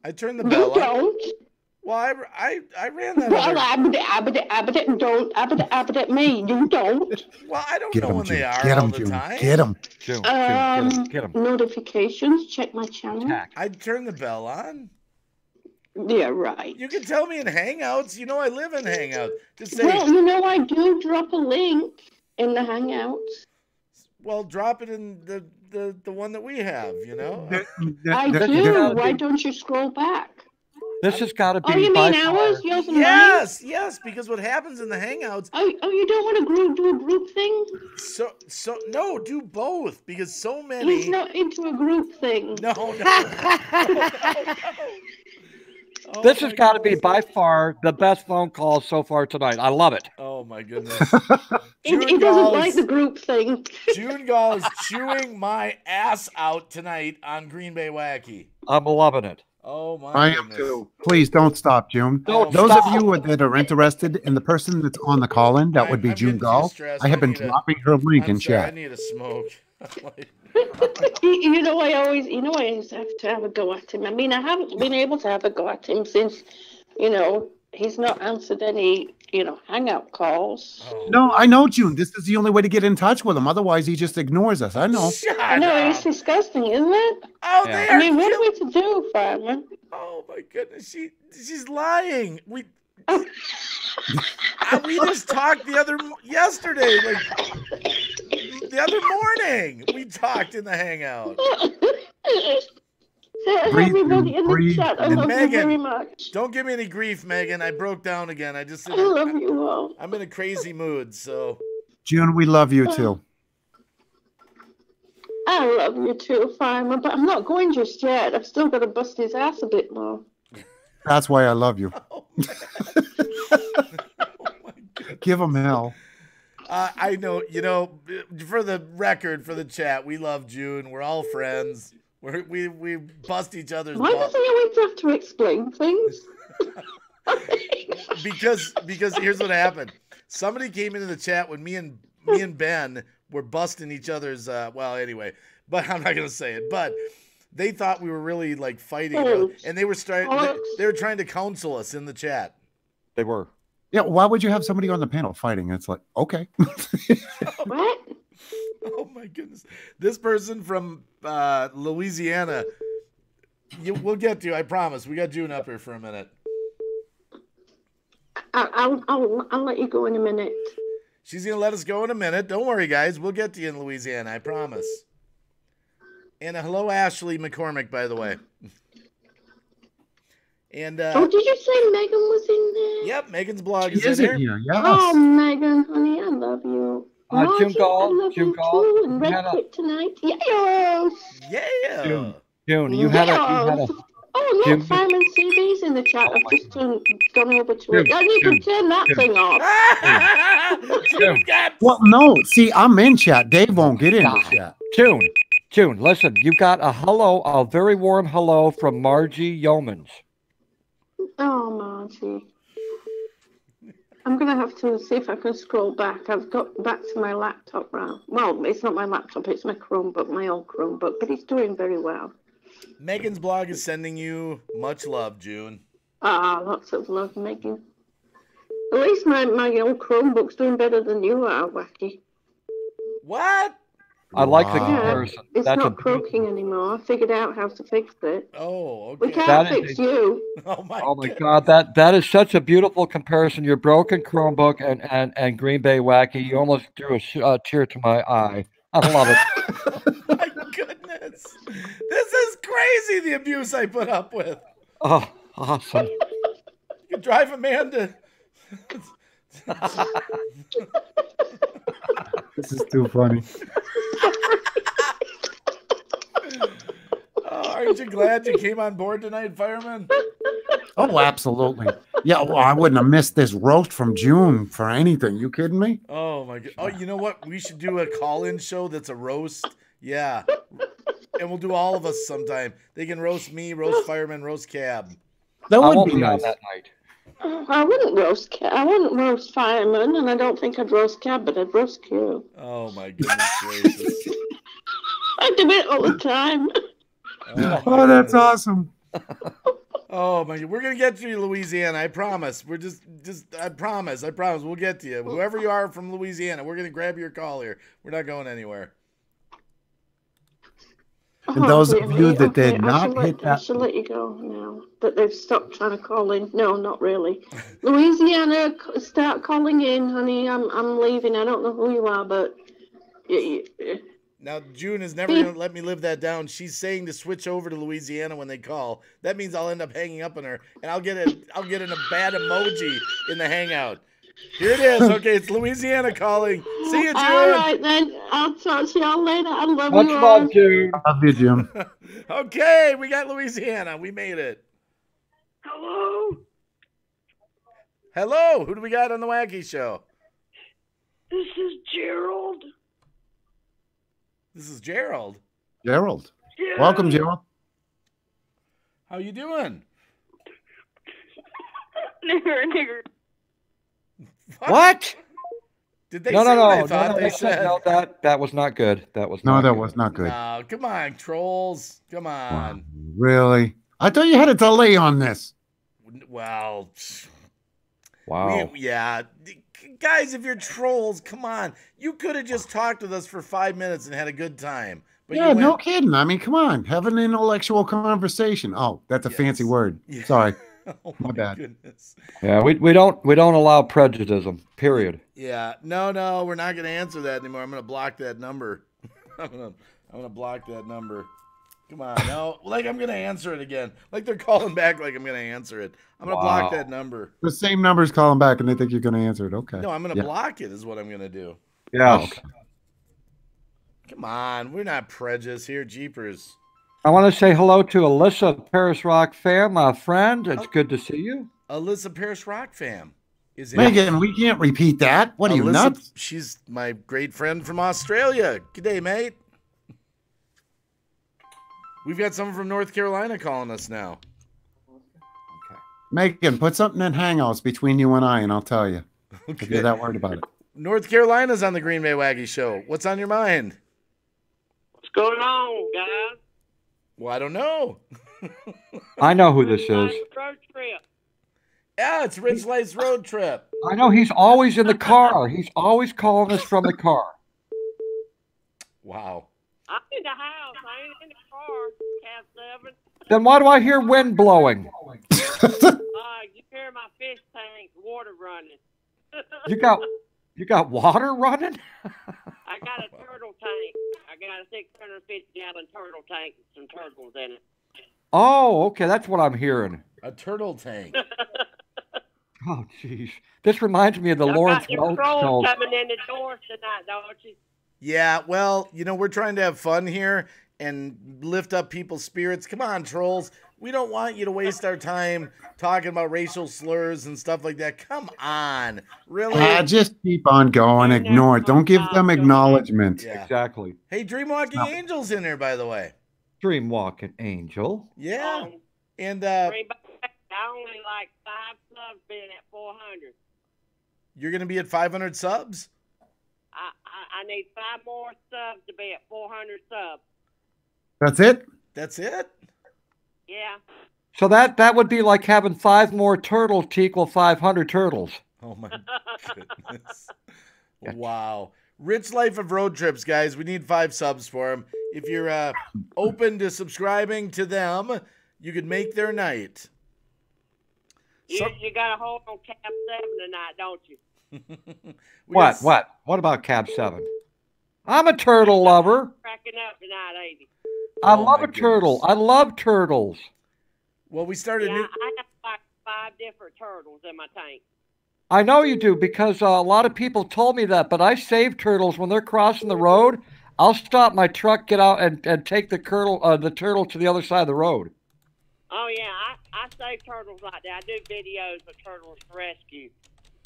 I turned the bell You on. don't. Well, I ran that. Well, abbot, and don't abbot me. You don't. Well, I don't Get know him, when June. they are Get all him, the June. time. Get him. June, Get him. Notifications. Check my channel. I turned the bell on. Yeah, right. You can tell me in Hangouts. You know I live in Hangouts. Just say. Well, you know I do drop a link in the Hangouts. Well, drop it in the one that we have. You know. I do. Why don't you scroll back? This has got to be. Oh, you by mean ours? Yours and mine? Yes. Because what happens in the Hangouts? Oh, you don't want to do a group thing? So no, do both because so many. He's not into a group thing. No. This has got to be by far the best phone call so far tonight. I love it. Oh my goodness. He doesn't like the group thing. June Gall is chewing my ass out tonight on Green Bay Wacky. I'm loving it. Oh my I am too. Please don't stop, June. Those of you that are interested in the person that's on the call-in, that would be June Gall. I have been dropping her link in I chat. need a smoke. You know, I always have to have a go at him. I mean, I haven't been able to have a go at him since, he's not answered any, hangout calls. No, I know, June. This is the only way to get in touch with him. Otherwise, he just ignores us. I know. I know, it's disgusting, isn't it? Oh, Yeah. I mean, what are we to do, Fireman? Oh my goodness, she's lying. We just talked yesterday, the other morning. We talked in the Hangout. Everybody in the chat, I love you very much. Don't give me any grief, Megan. I broke down again. I love you all. I'm in a crazy mood, so. June, we love you too. I love you too, Fireman, but I'm not going just yet. I've still got to bust his ass a bit more. That's why I love you. Give him hell. I know, for the record, for the chat, we love June. We're all friends. We bust each other's Why does he always have to explain things? Because here's what happened. Somebody came into the chat when me and Ben were busting each other's anyway, but I'm not gonna say it. But they thought we were really fighting, and they were trying to counsel us in the chat. They were. Yeah, why would you have somebody on the panel fighting? It's like, okay. What? Oh my goodness. This person from Louisiana, we'll get to, I promise. We got June up here for a minute. I'll let you go in a minute. She's going to let us go in a minute. Don't worry, guys. We'll get to you in Louisiana, I promise. And hello, Ashley McCormick, by the way. And did you say Megan was in there? Yep, Megan's blog is in here. Yes. Oh, Megan, honey, I love you. June Gall, I love you too. And Red Quit tonight. Yes. Yeah. June, you had a. Oh, look, Fireman CV's in the chat. I've just gone over to it. I need to turn that thing off. Well, no. See, I'm in chat. Dave won't get in the chat. June, listen. You got a very warm hello from Margie Yeomans. Oh, Margie. I'm going to have to see if I can scroll back. I've got back to my laptop now. Well, it's not my laptop. It's my Chromebook, my old Chromebook. But it's doing very well. Megan's blog is sending you much love, June. Lots of love, Megan. At least my old Chromebook's doing better than you are, Wacky. What? I like the comparison. It's not croaking anymore. I figured out how to fix it. Oh, okay. We can't fix you. Oh my God, that is such a beautiful comparison. Your broken Chromebook and Green Bay Wacky. You almost drew a tear to my eye. I love it. My goodness. This is crazy, the abuse I put up with. Oh, awesome. You can drive a man to... This is too funny. Aren't you glad you came on board tonight, Fireman? Oh, absolutely. Yeah, well, I wouldn't have missed this roast from June for anything. You kidding me? Oh, my God. Oh, you know what? We should do a call-in show that's a roast. Yeah. And we'll do all of us sometime. They can roast me, roast Fireman, roast Cab. That would be nice. That night. I wouldn't roast Cab. I wouldn't roast Fireman, and I don't think I'd roast Cab, but I'd roast Q. Oh, my goodness gracious. I do it all the time. Oh, that's awesome. Oh my! We're gonna get to you, Louisiana. I promise. We're just. I promise. We'll get to you. Whoever you are from Louisiana, we're gonna grab your call here. We're not going anywhere. And those of you that Okay, did not hit I that, shall let you go now that they've stopped trying to call in. No, not really. Louisiana, start calling in, honey. I'm leaving. I don't know who you are, but Now June is never gonna let me live that down. She's saying to switch over to Louisiana when they call. That means I'll end up hanging up on her, and I'll get in a bad emoji in the hangout. Here it is. Okay, it's Louisiana calling. See you, June. All right, then. I'll talk to y'all later. I love Much you all. love, June. love you, Jim. Okay, we got Louisiana. We made it. Hello? Hello. Who do we got on the Wacky Show? This is Gerald. This is Gerald. Gerald. Yeah. Welcome, Gerald. How you doing? Nigger. What? Did they No, say no, what no, they thought no, they said? no, that was not good. That was No, not that good. was not good. No, come on, trolls. Come on. Really? I thought you had a delay on this. Well, Wow. yeah. Guys, if you're trolls, come on. You could have just talked with us for 5 minutes and had a good time. But Yeah, you no went, kidding. I mean, come on. Have an intellectual conversation. Oh, that's a fancy word. Yeah. Sorry. Oh my bad. Goodness. Yeah, we don't allow prejudice. Period. Yeah. No, we're not going to answer that anymore. I'm going to block that number. I'm going to block that number. Come on. No, like I'm going to answer it again. Like they're calling back like I'm going to answer it. I'm going to block that number. The same number's calling back and they think you're going to answer it. Okay. No, I'm going to block it is what I'm going to do. Yes. Oh, okay. Come on. We're not prejudiced here. Jeepers. I want to say hello to Alyssa Paris Rock fam, my friend. It's good to see you. Alyssa Paris Rock fam. Is Megan, we can't repeat that. What are you, Alyssa, nuts? She's my great friend from Australia. G'day, mate. We've got someone from North Carolina calling us now. Megan, put something in Hangouts between you and I, and I'll tell you. If you're that worried about it. North Carolina's on the Green Bay Waggy Show. What's on your mind? What's going on, guys? Well, I don't know. I know who this is. Road trip. Yeah, it's Rich Life's road trip. I know he's always in the car. He's always calling us from the car. Wow. I'm in the house. I ain't in the car. Cab 7. Then why do I hear wind blowing? You hear my fish tank, water running. You got water running? I got a turtle tank. I got a 650-gallon turtle tank with some turtles in it. Oh, okay. That's what I'm hearing. A turtle tank. Oh, jeez. This reminds me of the Y'all Lawrence got your Welk trolls show. coming in the door tonight, don't you? Yeah, well, we're trying to have fun here and lift up people's spirits. Come on, trolls. We don't want you to waste our time talking about racial slurs and stuff like that. Come on. Really? Just keep on going. Ignore it. Don't give them acknowledgement. Yeah. Exactly. Hey, Dreamwalking Angel's in there, by the way. Dreamwalking Angel. Yeah. And I only like 5 subs being at 400. you're going to be at 500 subs? I need 5 more subs to be at 400 subs. That's it? That's it? Yeah. So that would be like having 5 more turtles to equal 500 turtles. Oh, my goodness. Wow. Rich Life of Road Trips, guys. We need 5 subs for him. If you're open to subscribing to them, you could make their night. You got a hold on Cab 7 tonight, don't you? What about Cab 7? I'm a turtle lover. Cracking up tonight, ain't you? I love a turtle. I love turtles. Well, we started. Yeah, I have like 5 different turtles in my tank. I know you do because a lot of people told me that, but I save turtles when they're crossing the road. I'll stop my truck, get out, and take the turtle to the other side of the road. Oh, yeah, I save turtles like that. I do videos of turtles rescue.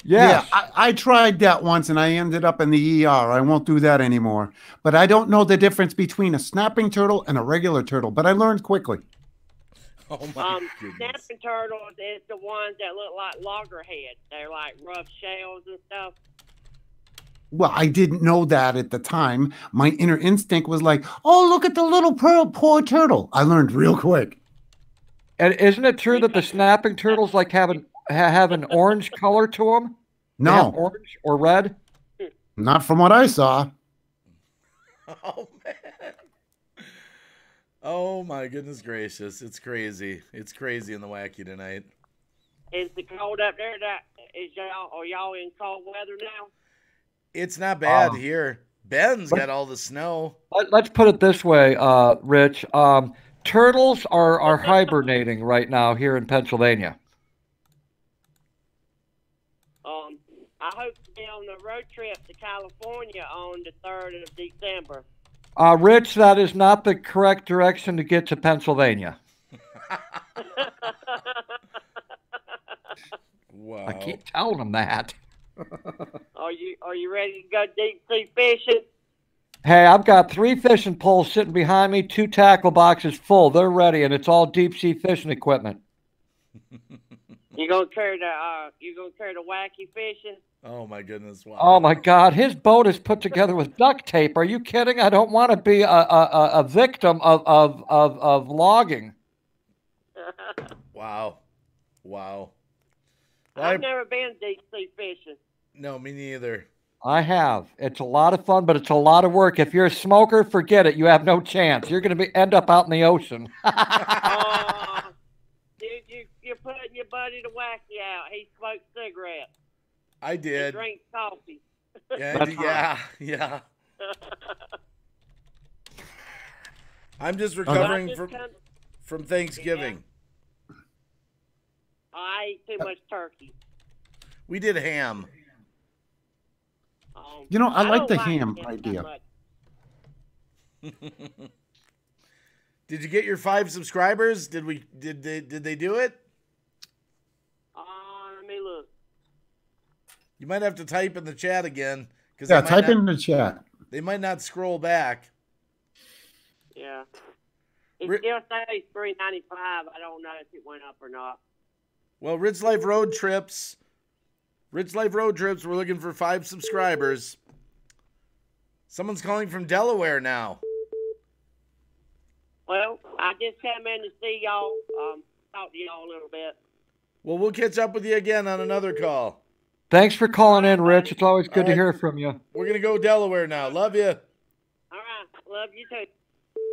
Yes. Yeah, I tried that once and I ended up in the ER. I won't do that anymore. But I don't know the difference between a snapping turtle and a regular turtle, but I learned quickly. Oh my goodness. Snapping turtles is the ones that look like loggerheads. They're like rough shells and stuff. Well, I didn't know that at the time. My inner instinct was like, oh, look at the little poor turtle. I learned real quick. And isn't it true that the snapping turtles like have an orange color to them? No, orange or red. not from what I saw. Oh man. Oh my goodness gracious! It's crazy. It's crazy in the wacky tonight. Is it cold up there? Are y'all in cold weather now? It's not bad here. Ben's got all the snow. Let's put it this way, Rich. Turtles are hibernating right now here in Pennsylvania. I hope to be on the road trip to California on the 3rd of December. Rich, that is not the correct direction to get to Pennsylvania. Wow. I keep telling them that. Are you ready to go deep sea fishing? Hey, I've got 3 fishing poles sitting behind me, 2 tackle boxes full. They're ready, and it's all deep sea fishing equipment. You gonna carry the wacky fishing? Oh my goodness! Wow. Oh my God, his boat is put together with duct tape. Are you kidding? I don't want to be a victim of logging. Wow. Wow. I've never been deep sea fishing. No, me neither. I have. It's a lot of fun, but it's a lot of work. If you're a smoker, forget it. You have no chance. You're going to end up out in the ocean. You're putting your buddy the wacky out. He smokes cigarettes. I did. He drinks coffee. Yeah. I'm just recovering from Thanksgiving. I ate too much turkey. We did ham. You know, I like the don't ham ham idea. Did you get your 5 subscribers? Did they do it? Let me look. You might have to type in the chat again. Yeah, type in the chat. They might not scroll back. Yeah. It still says $3.95. I don't know if it went up or not. Well, Rich Life Road Trips. We're looking for 5 subscribers. Someone's calling from Delaware now. Well, I just came in to see y'all, talk to y'all a little bit. Well, we'll catch up with you again on another call. Thanks for calling in, Rich. It's always good to hear from you. We're going to go Delaware now. Love you. All right. Love you too.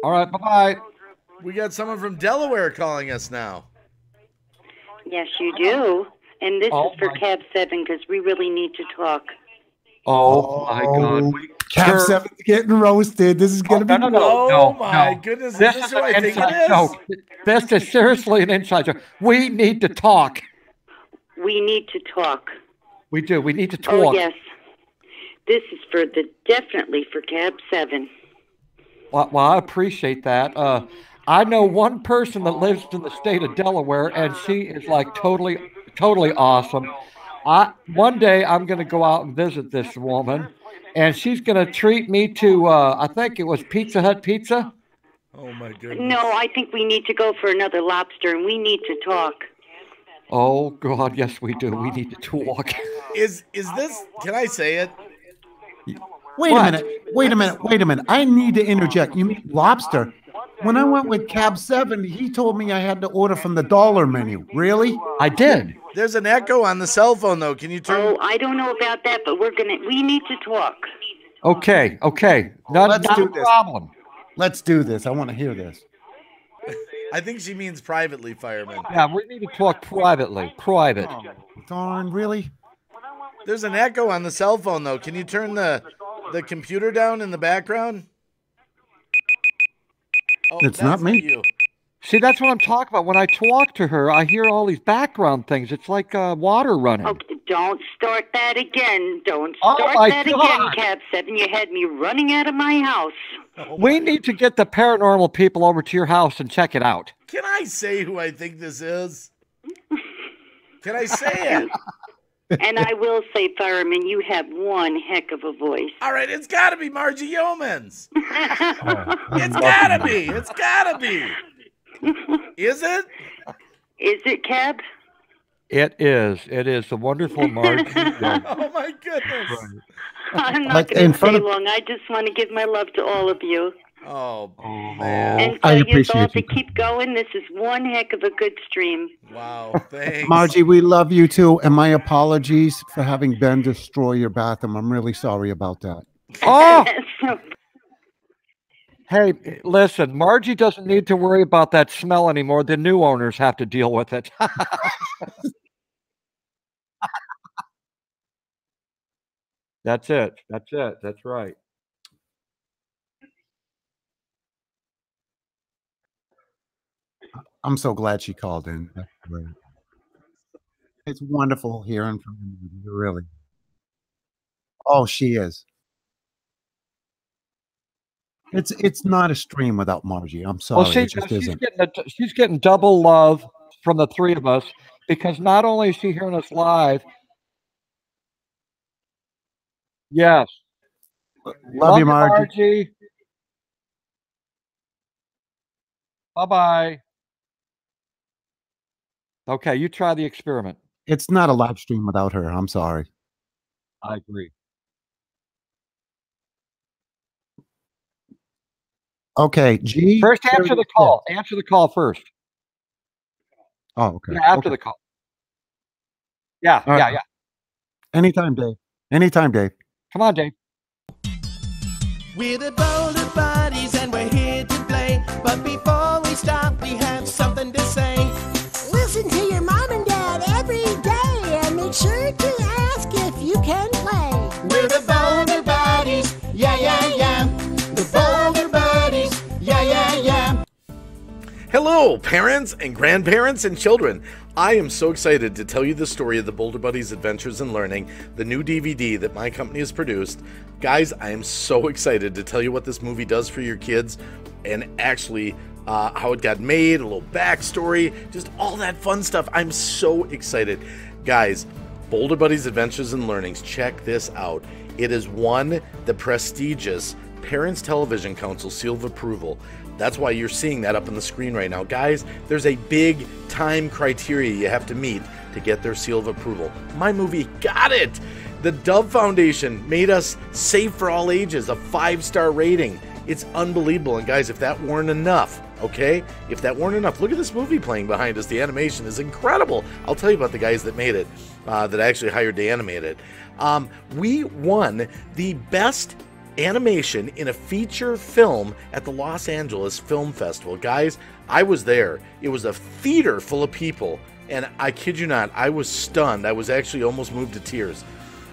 All right. Bye-bye. We got someone from Delaware calling us now. Yes, you do. And this is for Cab7 because we really need to talk. Oh, my God. Cab7's getting roasted. This is going to be... Oh, my goodness. This Is this is who I an think inside it is? joke. This is seriously an inside joke. We need to talk. We need to talk. We do. We need to talk. Oh, yes. This is definitely for Cab7. Well, I appreciate that. I know one person that lives in the state of Delaware, and she is like totally awesome. One day I'm going to go out and visit this woman, and she's going to treat me to, I think it was Pizza Hut pizza. Oh, my goodness. No, I think we need to go for another lobster, and we need to talk. Oh, God, yes, we do. We need to talk. Is this, can I say it? Wait a minute. I need to interject. You mean lobster? When I went with Cab7, he told me I had to order from the dollar menu. Really? I did. There's an echo on the cell phone, though. Can you turn? Oh, I don't know about that, but we need to talk. Okay. Not a problem. Let's do this. I want to hear this. I think she means privately, Fireman. Yeah, we need to talk privately. Private. Oh, darn, really? There's an echo on the cell phone, though. Can you turn the computer down in the background? Oh, it's not me. You. See, that's what I'm talking about. When I talk to her, I hear all these background things. It's like water running. Oh, don't start that again. Don't start that again, Cab7. You had me running out of my house. We need to get the paranormal people over to your house and check it out. Can I say who I think this is? Can I say it? And I will say, Fireman, you have one heck of a voice. All right, it's got to be Margie Yeomans. It's got to be. It's got to be. Is it? Is it, Cab? It is. It is the wonderful Margie. Oh, my goodness. I'm not going to stay long. I just want to give my love to all of you. Oh, man. And I so you appreciate both to you. keep going. This is one heck of a good stream. Wow, thanks. Margie, we love you too. And my apologies for having Ben destroy your bathroom. I'm really sorry about that. Oh! Hey, listen, Margie doesn't need to worry about that smell anymore. The new owners have to deal with it. That's it. That's it. That's right. I'm so glad she called in. That's great. It's wonderful hearing from you, really. Oh, she is. It's not a stream without Margie. I'm Well, sorry, it just isn't. she's getting double love from the three of us because not only is she hearing us live. Yes. Love you, Margie. Bye-bye. Okay, you try the experiment. It's not a live stream without her. I'm sorry. I agree. Okay, G. First, answer the call. Answer the call first. Oh, okay. Yeah, after the call. Yeah, All right. yeah. Anytime, Dave. Anytime, Dave. Come on, Dave. We're the Boulder Buddies and we're here to play. But before we start, we have something to say. Listen to your mom and dad every day and make sure to ask if you can play. We're the Boulder Buddies, yeah, yeah, yeah. The Boulder Buddies, yeah, yeah, yeah. Hello, parents and grandparents and children. I am so excited to tell you the story of the Boulder Buddies Adventures in Learning, the new DVD that my company has produced. Guys, I am so excited to tell you what this movie does for your kids and actually how it got made, a little backstory, just all that fun stuff. I'm so excited. Guys, Boulder Buddies Adventures in Learnings, check this out. It has won the prestigious Parents Television Council seal of approval. That's why you're seeing that up on the screen right now. Guys, there's a big time criteria you have to meet to get their seal of approval. My movie got it! The Dove Foundation made us safe for all ages, a 5-star rating. It's unbelievable. And guys, if that weren't enough, okay? If that weren't enough, look at this movie playing behind us. The animation is incredible. I'll tell you about the guys that made it, that I actually hired to animate it. We won the best animation in a feature film at the Los Angeles Film Festival. Guys, I was there. It was a theater full of people, and I kid you not, I was stunned. I was actually almost moved to tears.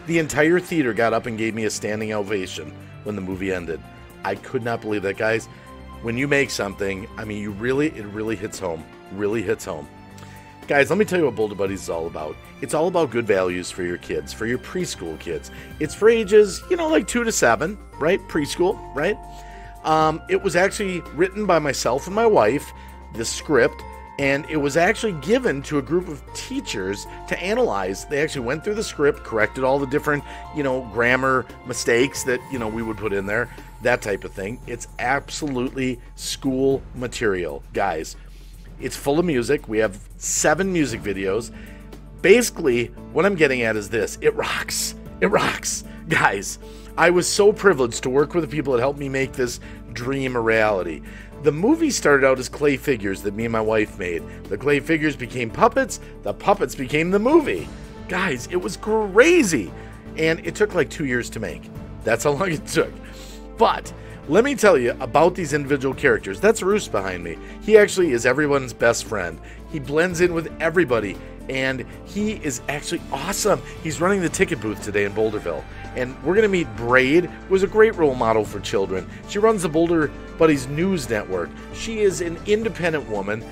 The entire theater got up and gave me a standing ovation when the movie ended. I could not believe that, guys. When you make something, I mean, it really hits home. Really hits home. Guys, let me tell you what Boulder Buddies is all about. It's all about good values for your kids, for your preschool kids. It's for ages, like 2 to 7, right? Preschool, right? It was actually written by myself and my wife, the script, and it was actually given to a group of teachers to analyze. They actually went through the script, corrected all the different, grammar mistakes that, we would put in there, that type of thing. It's absolutely school material, guys. It's full of music. We have 7 music videos. Basically, what I'm getting at is this. It rocks. It rocks. Guys, I was so privileged to work with the people that helped me make this dream a reality. The movie started out as clay figures that me and my wife made. The clay figures became puppets. The puppets became the movie. Guys, it was crazy. And it took like 2 years to make. That's how long it took. But let me tell you about these individual characters. That's Roos behind me. He actually is everyone's best friend. He blends in with everybody, and he is actually awesome. He's running the ticket booth today in Boulderville. And we're going to meet Braid, who is a great role model for children. She runs the Boulder Buddies News Network. She is an independent woman,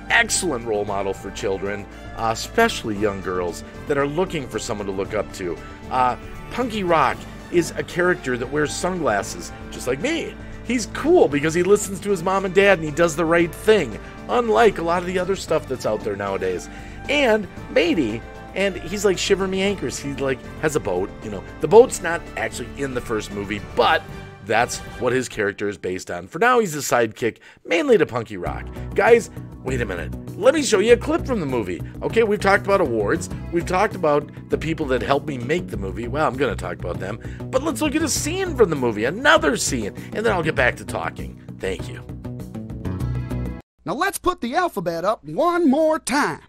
excellent role model for children, especially young girls that are looking for someone to look up to. Punky Rock is a character that wears sunglasses, just like me. He's cool because he listens to his mom and dad and he does the right thing, unlike a lot of the other stuff that's out there nowadays. And Matey, and he's like Shiver Me Anchors. He like has a boat, The boat's not actually in the first movie, but that's what his character is based on. For now, he's a sidekick, mainly to Punky Rock. Guys, wait a minute. Let me show you a clip from the movie. Okay, we've talked about awards. We've talked about the people that helped me make the movie. Well, I'm going to talk about them. But let's look at a scene from the movie, another scene, and then I'll get back to talking. Thank you. Now let's put the alphabet up one more time.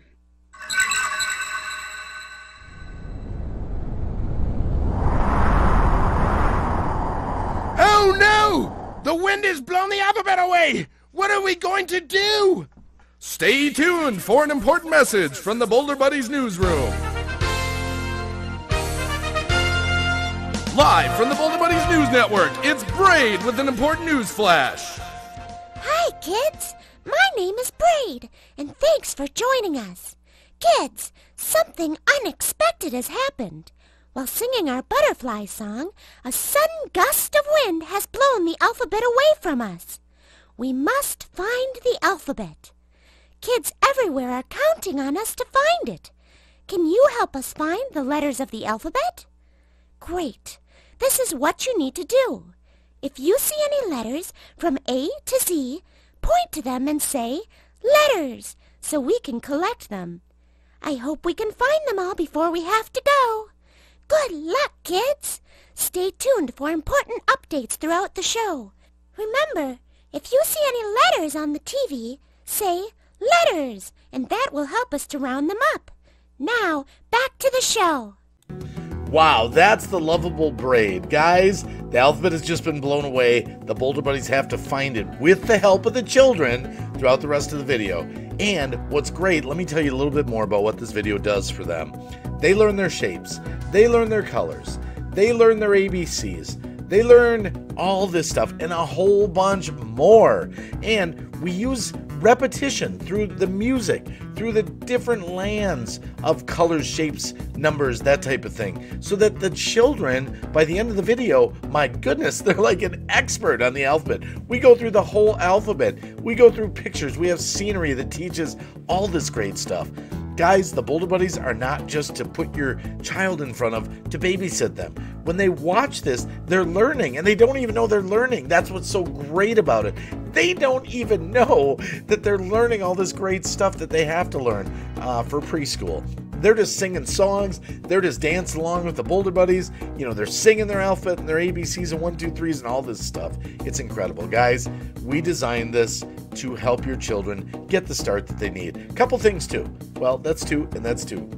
Oh no! The wind has blown the alphabet away! What are we going to do? Stay tuned for an important message from the Boulder Buddies newsroom. Live from the Boulder Buddies News Network, it's Braid with an important news flash. Hi, kids. My name is Braid, and thanks for joining us. Kids, something unexpected has happened. While singing our butterfly song, a sudden gust of wind has blown the alphabet away from us. We must find the alphabet. Kids everywhere are counting on us to find it. Can you help us find the letters of the alphabet? Great. This is what you need to do. If you see any letters from A to Z, point to them and say, letters, so we can collect them. I hope we can find them all before we have to go. Good luck, kids. Stay tuned for important updates throughout the show. Remember, if you see any letters on the TV, say letters, and that will help us to round them up. Now, back to the show. Wow, that's the lovable Braid. Guys, the alphabet has just been blown away. The Boulder Buddies have to find it with the help of the children throughout the rest of the video. And what's great, let me tell you a little bit more about what this video does for them. They learn their shapes. They learn their colors. They learn their ABCs. They learn all this stuff and a whole bunch more. And we use repetition through the music, through the different lands of colors, shapes, numbers, that type of thing, so that the children, by the end of the video, my goodness, they're like an expert on the alphabet. We go through the whole alphabet. We go through pictures. We have scenery that teaches all this great stuff. Guys, the Boulder Buddies are not just to put your child in front of to babysit them. When they watch this, they're learning, and they don't even know they're learning. That's what's so great about it. They don't even know that they're learning all this great stuff that they have to learn for preschool. They're just singing songs. They're just dancing along with the Boulder Buddies. You know, they're singing their alphabet and their ABCs and 1, 2, 3s and all this stuff. It's incredible. Guys, we designed this to help your children get the start that they need. A couple things too. Well, that's two and that's two.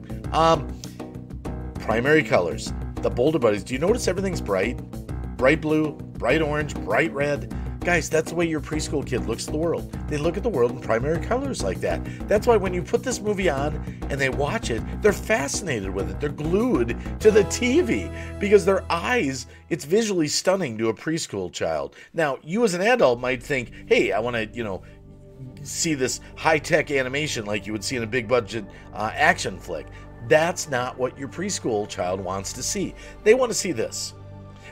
Primary colors. The Boulder Buddies. Do you notice everything's bright? Bright blue, bright orange, bright red. Guys, that's the way your preschool kid looks at the world. They look at the world in primary colors like that. That's why when you put this movie on and they watch it, they're fascinated with it. They're glued to the TV because their eyes, it's visually stunning to a preschool child. Now, you as an adult might think, hey, I want to, see this high-tech animation like you would see in a big-budget action flick. That's not what your preschool child wants to see. They want to see this.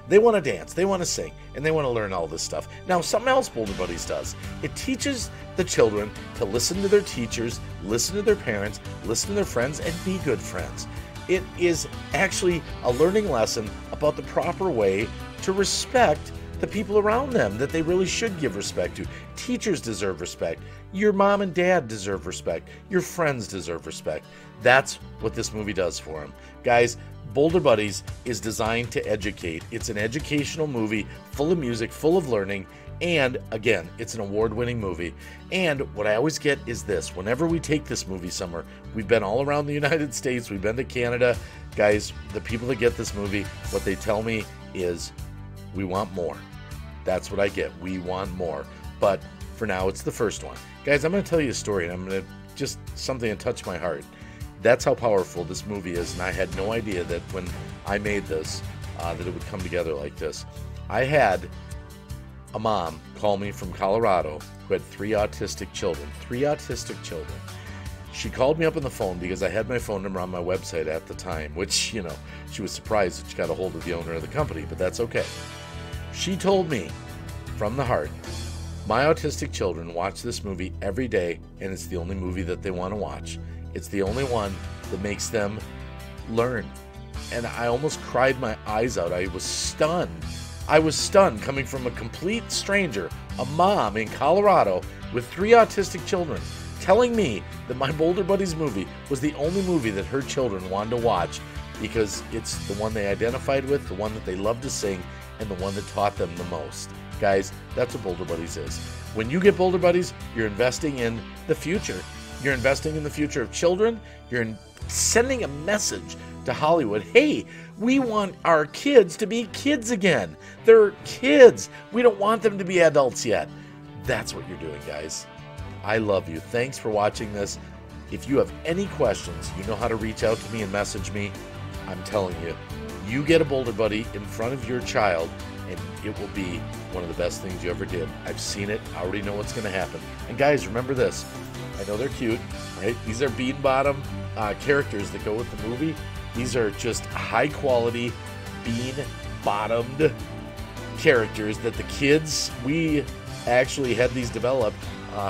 They want to dance, they want to sing, and they want to learn all this stuff. Now, something else Boulder Buddies does. It teaches the children to listen to their teachers, listen to their parents, listen to their friends, and be good friends. It is actually a learning lesson about the proper way to respect the people around them that they really should give respect to. Teachers deserve respect. Your mom and dad deserve respect. Your friends deserve respect. That's what this movie does for them. Guys, Boulder Buddies is designed to educate. It's an educational movie full of music, full of learning, and again, it's an award-winning movie. And what I always get is this. Whenever we take this movie somewhere, we've been all around the United States, we've been to Canada. Guys, the people that get this movie, what they tell me is, we want more. That's what I get. We want more. But for now, it's the first one. Guys, I'm going to tell you a story, and I'm going to just something that touched my heart. That's how powerful this movie is, and I had no idea that when I made this, that it would come together like this. I had a mom call me from Colorado who had 3 autistic children. 3 autistic children. She called me up on the phone because I had my phone number on my website at the time, which, she was surprised that she got a hold of the owner of the company, but that's okay. She told me, from the heart, my autistic children watch this movie every day, and it's the only movie that they want to watch. It's the only one that makes them learn. And I almost cried my eyes out. I was stunned. I was stunned coming from a complete stranger, a mom in Colorado with 3 autistic children, telling me that my Boulder Buddies movie was the only movie that her children wanted to watch because it's the one they identified with, the one that they loved to sing, and the one that taught them the most. Guys, that's what Boulder Buddies is. When you get Boulder Buddies, you're investing in the future. You're investing in the future of children. You're sending a message to Hollywood. Hey, we want our kids to be kids again. They're kids. We don't want them to be adults yet. That's what you're doing, guys. I love you. Thanks for watching this. If you have any questions, you know how to reach out to me and message me. I'm telling you, you get a Boulder Buddy in front of your child, and it will be one of the best things you ever did. I've seen it. I already know what's going to happen. And guys, remember this. I know they're cute, right? These are bean bottom characters that go with the movie. These are just high quality, bean bottomed characters that the kids, we actually had these developed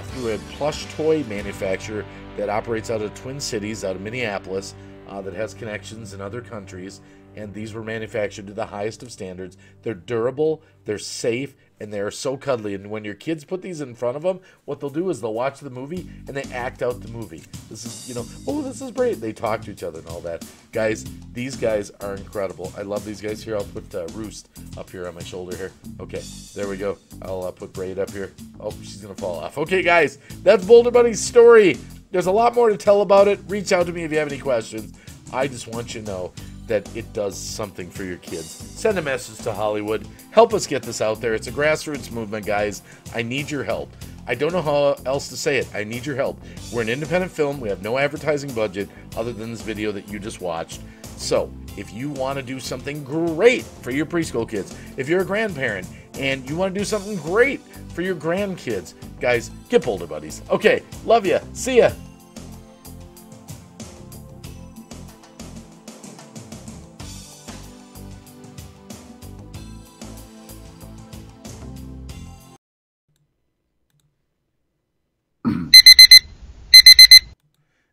through a plush toy manufacturer that operates out of Twin Cities, out of Minneapolis, that has connections in other countries. And these were manufactured to the highest of standards. They're durable, they're safe, and they're so cuddly. And when your kids put these in front of them, what they'll do is they'll watch the movie and they act out the movie. This is, oh, this is great. They talk to each other and all that. Guys, these guys are incredible. I love these guys. Here, I'll put Roost up here on my shoulder here. Okay, there we go. I'll put Braid up here. Oh, she's going to fall off. Okay, guys, that's Boulder Buddy's story. There's a lot more to tell about it. Reach out to me if you have any questions. I just want you to know that it does something for your kids. Send a message to Hollywood. Help us get this out there. It's a grassroots movement, guys. I need your help. I don't know how else to say it. I need your help. We're an independent film. We have no advertising budget other than this video that you just watched. So if you want to do something great for your preschool kids, if you're a grandparent and you want to do something great for your grandkids, guys, get Boulder Buddies. Okay, love you. See ya.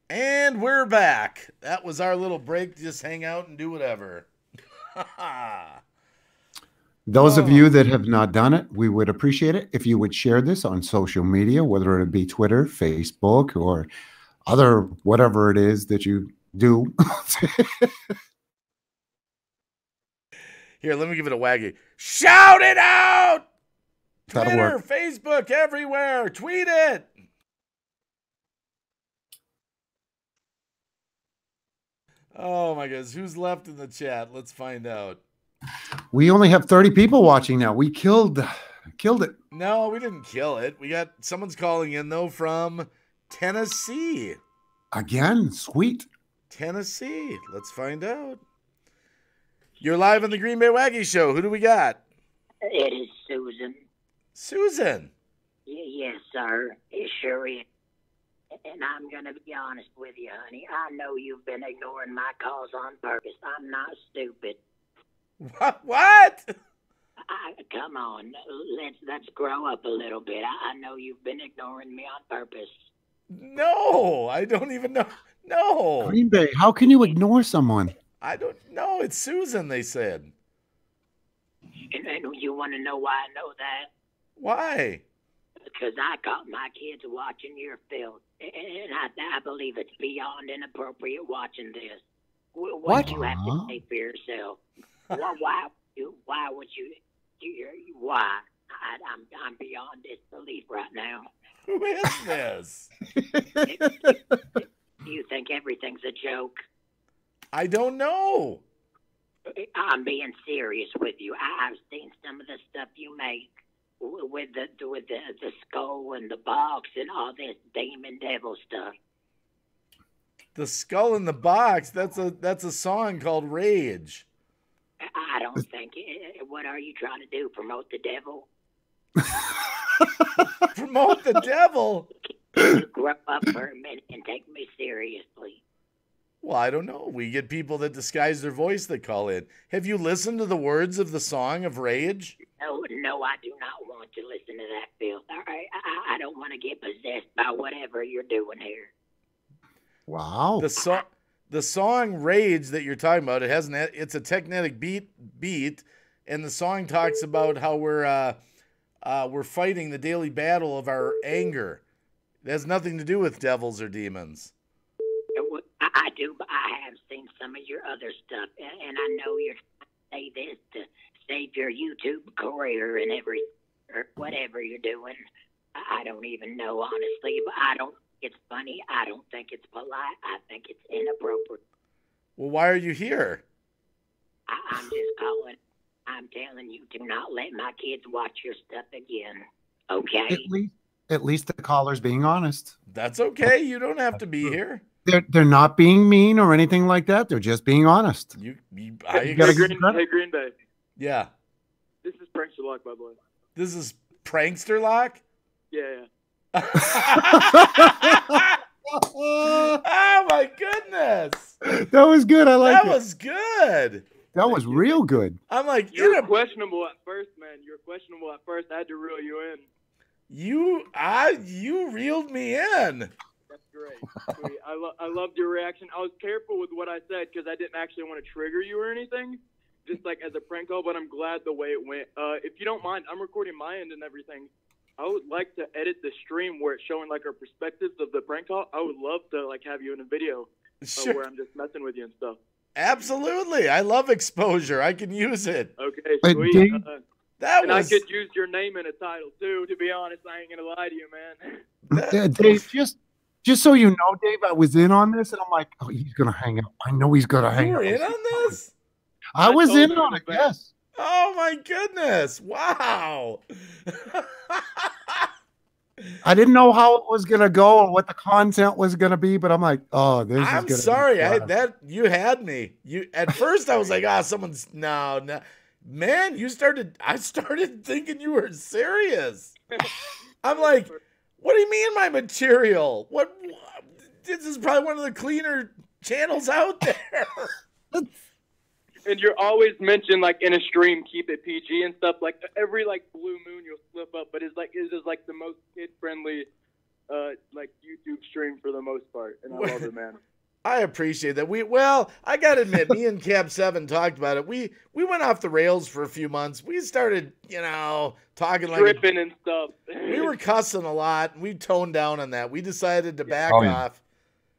And we're back. That was our little break to just hang out and do whatever. Those of you that have not done it, we would appreciate it if you would share this on social media, whether it be Twitter, Facebook, or other whatever it is that you do. Here, let me give it a waggy. Shout it out! That'll Twitter, work. Facebook, everywhere. Tweet it. Oh my goodness, who's left in the chat? Let's find out. We only have 30 people watching now. We killed it. No, we didn't kill it. We got someone's calling in though from Tennessee. Again, sweet. Tennessee. Let's find out. You're live on the Green Bay Wacky Show. Who do we got? It is Susan. Susan. Yes, sir. It sure is. And I'm going to be honest with you, honey. I know you've been ignoring my calls on purpose. I'm not stupid. What? Come on. Let's grow up a little bit. I know you've been ignoring me on purpose. No, I don't even know. No. Green Bay, how can you ignore someone? I don't know. It's Susan, they said. And you want to know why I know that? Why? Because I caught my kids watching your film, and I believe it's beyond inappropriate watching this. What do you have to say for yourself? Why would you? Why? I'm beyond disbelief right now. Who is this? You think everything's a joke? I don't know. I'm being serious with you. I've seen some of the stuff you make. With the skull and the box and all this demon devil stuff. The Skull in the Box. That's a song called Rage. I don't think it. What are you trying to do? Promote the devil? Promote the devil? Can you grow up for a minute and take me seriously? Well, I don't know. We get people that disguise their voice that call in. Have you listened to the words of the song of Rage? No, I do not want to listen to that filth. All right, I don't want to get possessed by whatever you're doing here. Wow. The song Rage that you're talking about, it's a technetic beat, and the song talks about how we're fighting the daily battle of our anger. It has nothing to do with devils or demons. I do, but I have seen some of your other stuff, and I know you're trying to say this to save your YouTube career and everything. or whatever you're doing. I don't even know, honestly, but I don't think it's funny. I don't think it's polite. I think it's inappropriate. Well, why are you here? I'm just calling. I'm telling you, do not let my kids watch your stuff again. Okay? At least the caller's being honest. That's okay. You don't have to be here. They're not being mean or anything like that. They're just being honest. You Hey, Green Bay. Yeah. This is Prankster Lock, by the way. This is Prankster Lock? Yeah. Oh my goodness. That was good. I like it. That was good. That was real good. I'm like, you were questionable at first, man. You were questionable at first. I had to reel you in. You reeled me in. That's great. Sweet. I loved your reaction. I was careful with what I said because I didn't actually want to trigger you or anything, just like as a prank call. But I'm glad the way it went. If you don't mind, I'm recording my end and everything. I would like to edit the stream where it's showing like our perspectives of the prank call. I would love to like have you in a video where I'm just messing with you and stuff. Absolutely. I love exposure. I can use it. Okay, sweet. I could use your name in a title too. To be honest, I ain't gonna lie to you, man. Dave, just so you know, Dave, I was in on this, and I'm like, oh, he's gonna hang out. I know he's gonna hang You out. were in on this? I was in on it. Yes. Oh my goodness! Wow. I didn't know how it was gonna go or what the content was gonna be, but I'm like, oh, this is gonna I'm sorry. be fun. You had me. You at first I was like, someone's no. Man, I started thinking you were serious. I'm like, what do you mean my material? What this is probably one of the cleaner channels out there. And you're always mentioned like in a stream, keep it PG and stuff. Like every like blue moon, you'll slip up, but it's like the most kid friendly, like YouTube stream for the most part. And I love it, man. I appreciate that. I gotta admit, me and Cab7 talked about it. We went off the rails for a few months. We started, talking like tripping and stuff. We were cussing a lot. We toned down on that. We decided to back off.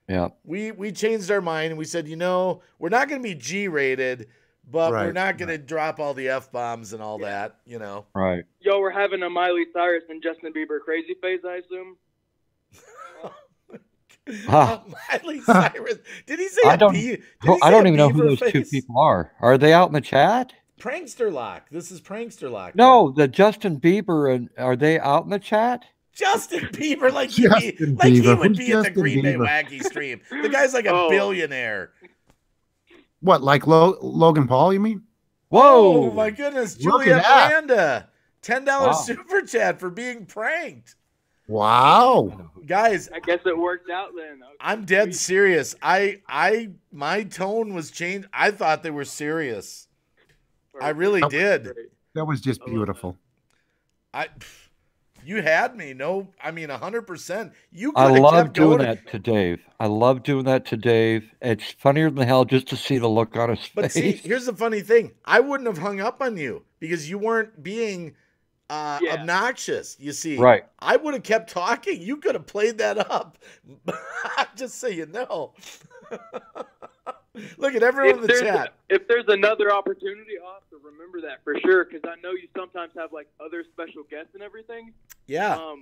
Yeah. We changed our mind and we said, we're not going to be G-rated, but we're not going to drop all the F-bombs and all that, Right. Yo, we're having a Miley Cyrus and Justin Bieber crazy phase, I assume. Miley Cyrus. Did he say I don't even know who those two people are. Are they out in the chat? Prankster Lock. This is Prankster Lock. No, the Justin Bieber are they out in the chat? Justin Bieber, like he would be at the Green Bay Wacky stream. The guy's like a billionaire. What, like Logan Paul, you mean? Whoa! Oh my goodness, Juliet Miranda, $10 super chat for being pranked. Wow, guys! I guess it worked out then. Okay. I'm dead serious. My tone was changed. I thought they were serious. I really did. That was just beautiful. You had me. No, I mean 100%. I love doing that to Dave. I love doing that to Dave. It's funnier than hell just to see the look on his face. But see, here's the funny thing. I wouldn't have hung up on you because you weren't being obnoxious. You see, right? I would have kept talking. You could have played that up. Just so you know. Look at everyone in the chat. If there's another opportunity, I'll have to remember that for sure, because I know you sometimes have like other special guests and everything. Yeah.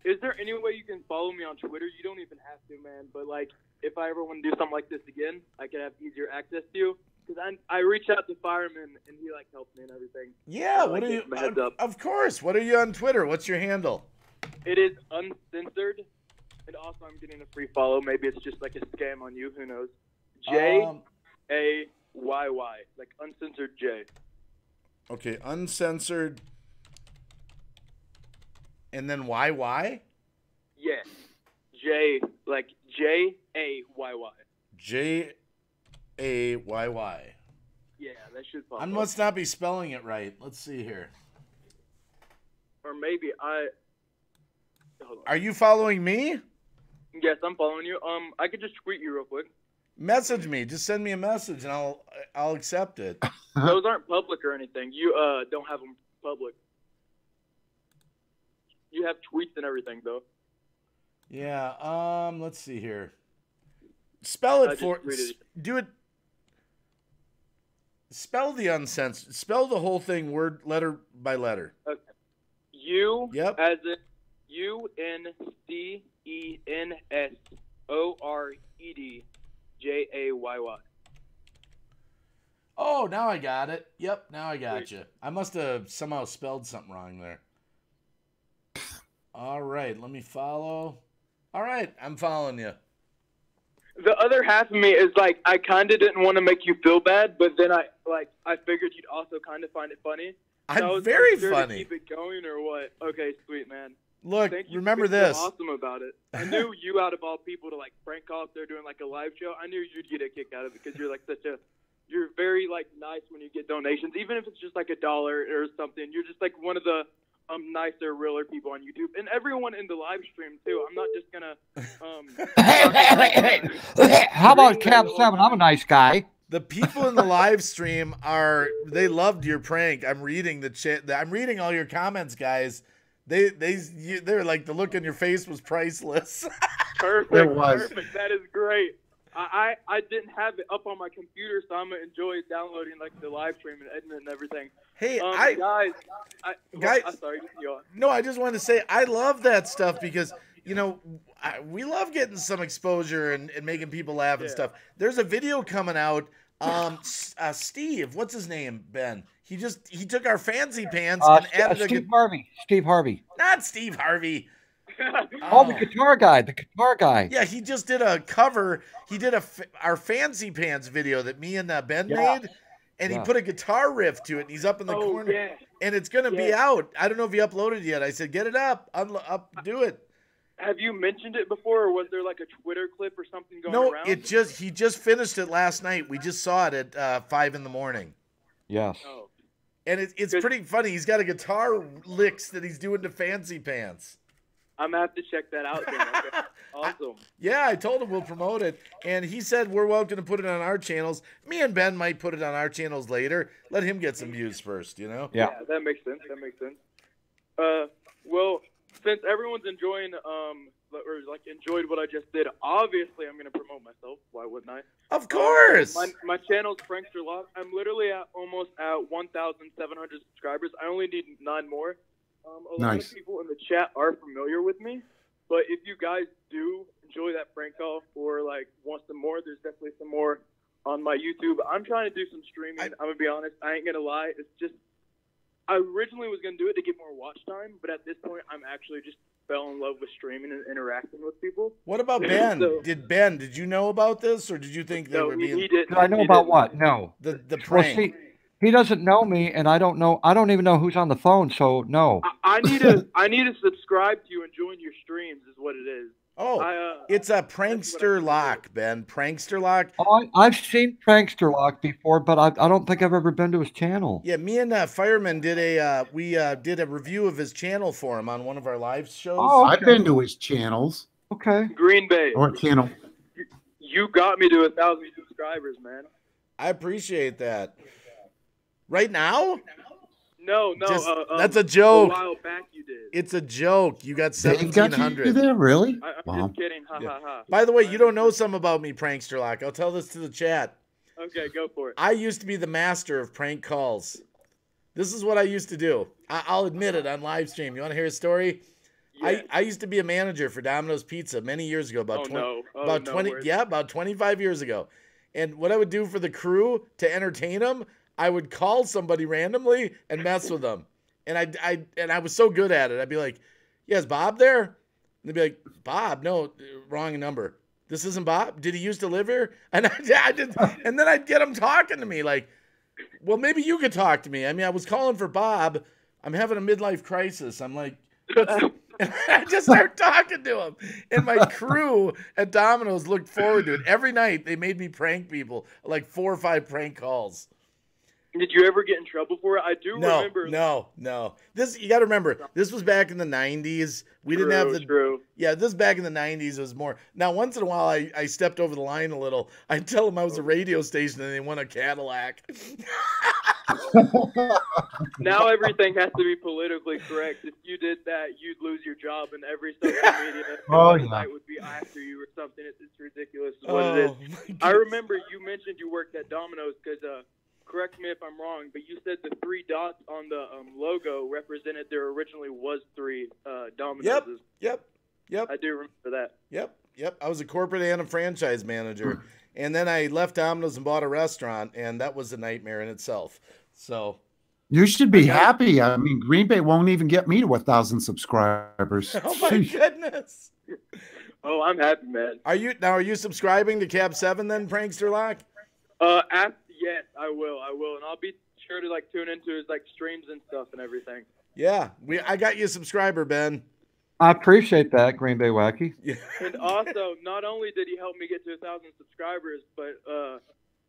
Is there any way you can follow me on Twitter? You don't even have to, man. But like, if I ever want to do something like this again, I could have easier access to you. Because I reached out to Fireman and he like helped me and everything. Yeah. So, what are you? Of course. What are you on Twitter? What's your handle? It is uncensored, and also I'm getting a free follow. Maybe it's just like a scam on you. Who knows? Jayy, like uncensored J. Okay, uncensored. And then YY? Yes. J, like Jayy. Jayy. Yeah, that should pop I up. must not be spelling it right. Let's see here. Or maybe Hold on. Are you following me? Yes, I'm following you. I could just tweet you real quick. Message me. Just send me a message and I'll accept it. Those aren't public or anything. You don't have them public. You have tweets and everything though. Yeah. Let's see here. Spell it for. Do it. Spell the uncensored. Spell the whole thing letter by letter. Okay. U. Yep. As in UNCENSOREDJAYY. Oh, now I got it. Yep, now I got you. I must have somehow spelled something wrong there. All right, let me follow. All right, I'm following you. The other half of me is like, I kind of didn't want to make you feel bad, but then I figured you'd also kind of find it funny. So I'm very sure funny. To keep it going or what? Okay, sweet, man. Look, Thank you remember for being this. so awesome about it. I knew you, out of all people, to like prank call if they're doing like a live show. I knew you'd get a kick out of it because you're like you're very like nice when you get donations, even if it's just like $1 or something. You're just like one of the nicer, realer people on YouTube, and everyone in the live stream too. I'm not just gonna. How about Cab7? I'm a nice guy. The people in the live stream they loved your prank. I'm reading the chat. I'm reading all your comments, guys. They're like, the look on your face was priceless. Perfect. It was. Perfect. That is great. I didn't have it up on my computer, so I'm gonna enjoy downloading like the live stream and editing and everything. Hey, guys, guys. Sorry, you on. No, I just wanted to say I love that stuff because we love getting some exposure and making people laugh and stuff. There's a video coming out. Steve, what's his name? Ben. He took our fancy pants and added Steve Harvey. Steve Harvey. Not Steve Harvey. Oh, the guitar guy. The guitar guy. Yeah, he just did a cover. He did our fancy pants video that me and Ben made, and he put a guitar riff to it. And he's up in the corner, and it's gonna be out. I don't know if he uploaded it yet. I said, get it up, do it. Have you mentioned it before, or was there like a Twitter clip or something going around? No, he just finished it last night. We just saw it at 5 in the morning. Yes. Oh. And it's pretty funny. He's got a guitar licks that he's doing to fancy pants. I'm gonna have to check that out then. Okay. Awesome. Yeah, I told him we'll promote it, and he said we're welcome to put it on our channels. Me and Ben might put it on our channels later. Let him get some views first, Yeah, that makes sense. That makes sense. Well, since everyone's enjoying enjoyed what I just did, obviously I'm gonna promote myself. Why wouldn't I? Of course. My channel's Prankster Lock. I'm literally almost at 1,700 subscribers. I only need 9 more. A lot of people in the chat are familiar with me, but if you guys do enjoy that prank call or like want some more, there's definitely some more on my YouTube. I'm trying to do some streaming. I'm gonna be honest. I ain't gonna lie. It's just I originally was gonna do it to get more watch time, but at this point, I'm actually just fell in love with streaming and interacting with people. What about Ben? Did you know about this, or did you think they were being? He didn't. Did I know about what? No. The prank. Well, see, he doesn't know me, and I don't know. I don't even know who's on the phone. So no. I need to subscribe to you and join your streams. Is what it is. Oh, it's a Prankster Lock, Ben. Prankster Lock. Oh, I've seen Prankster Lock before, but I don't think I've ever been to his channel. Yeah, me and Fireman did a review of his channel for him on one of our live shows. Oh, okay. I've been to his channels. Okay. Green Bay. Or channel. You got me to 1,000 subscribers, man. I appreciate that. Right now? No. That's a joke. A while back you did. It's a joke. You got They got 1,700. you there, really? I'm just kidding. Ha ha ha. By the way, you don't know something about me, Prankster Lock. I'll tell this to the chat. Okay, go for it. I used to be the master of prank calls. This is what I used to do. I'll admit it on live stream. You want to hear a story? Yes. I used to be a manager for Domino's Pizza many years ago. About 25 years ago. And what I would do for the crew to entertain them, I would call somebody randomly and mess with them. And I was so good at it. I'd be like, yeah, is Bob there? And they'd be like, Bob? No, wrong number. This isn't Bob? Did he used to live here? And and then I'd get them talking to me like, well, maybe you could talk to me. I mean, I was calling for Bob. I'm having a midlife crisis. I'm like, and I just start talking to him. And my crew at Domino's looked forward to it. Every night they made me prank people, like 4 or 5 prank calls. Did you ever get in trouble for it? I do remember. No. This you got to remember. This was back in the 90s. We didn't have the. True. Yeah, this back in the 90s was more. Now, once in a while, I stepped over the line a little. I'd tell them I was a radio station and they won a Cadillac. Now everything has to be politically correct. If you did that, you'd lose your job, and every social media website would be after you or something. It's ridiculous. Is what it is. I remember you mentioned you worked at Domino's because. correct me if I'm wrong, but you said the 3 dots on the logo represented there originally was 3 Domino's. Yep. I do remember that. Yep. I was a corporate and a franchise manager. And then I left Domino's and bought a restaurant, and that was a nightmare in itself. So you should be happy. I mean, Green Bay won't even get me to 1,000 subscribers. Oh my goodness. Oh, I'm happy, man. Are you subscribing to Cab7 then, Prankster Lock? Yes, I will, and I'll be sure to like tune into his like streams and stuff and everything. Yeah, I got you a subscriber, Ben. I appreciate that, Green Bay Wacky. Yeah. And also, not only did he help me get to 1,000 subscribers, but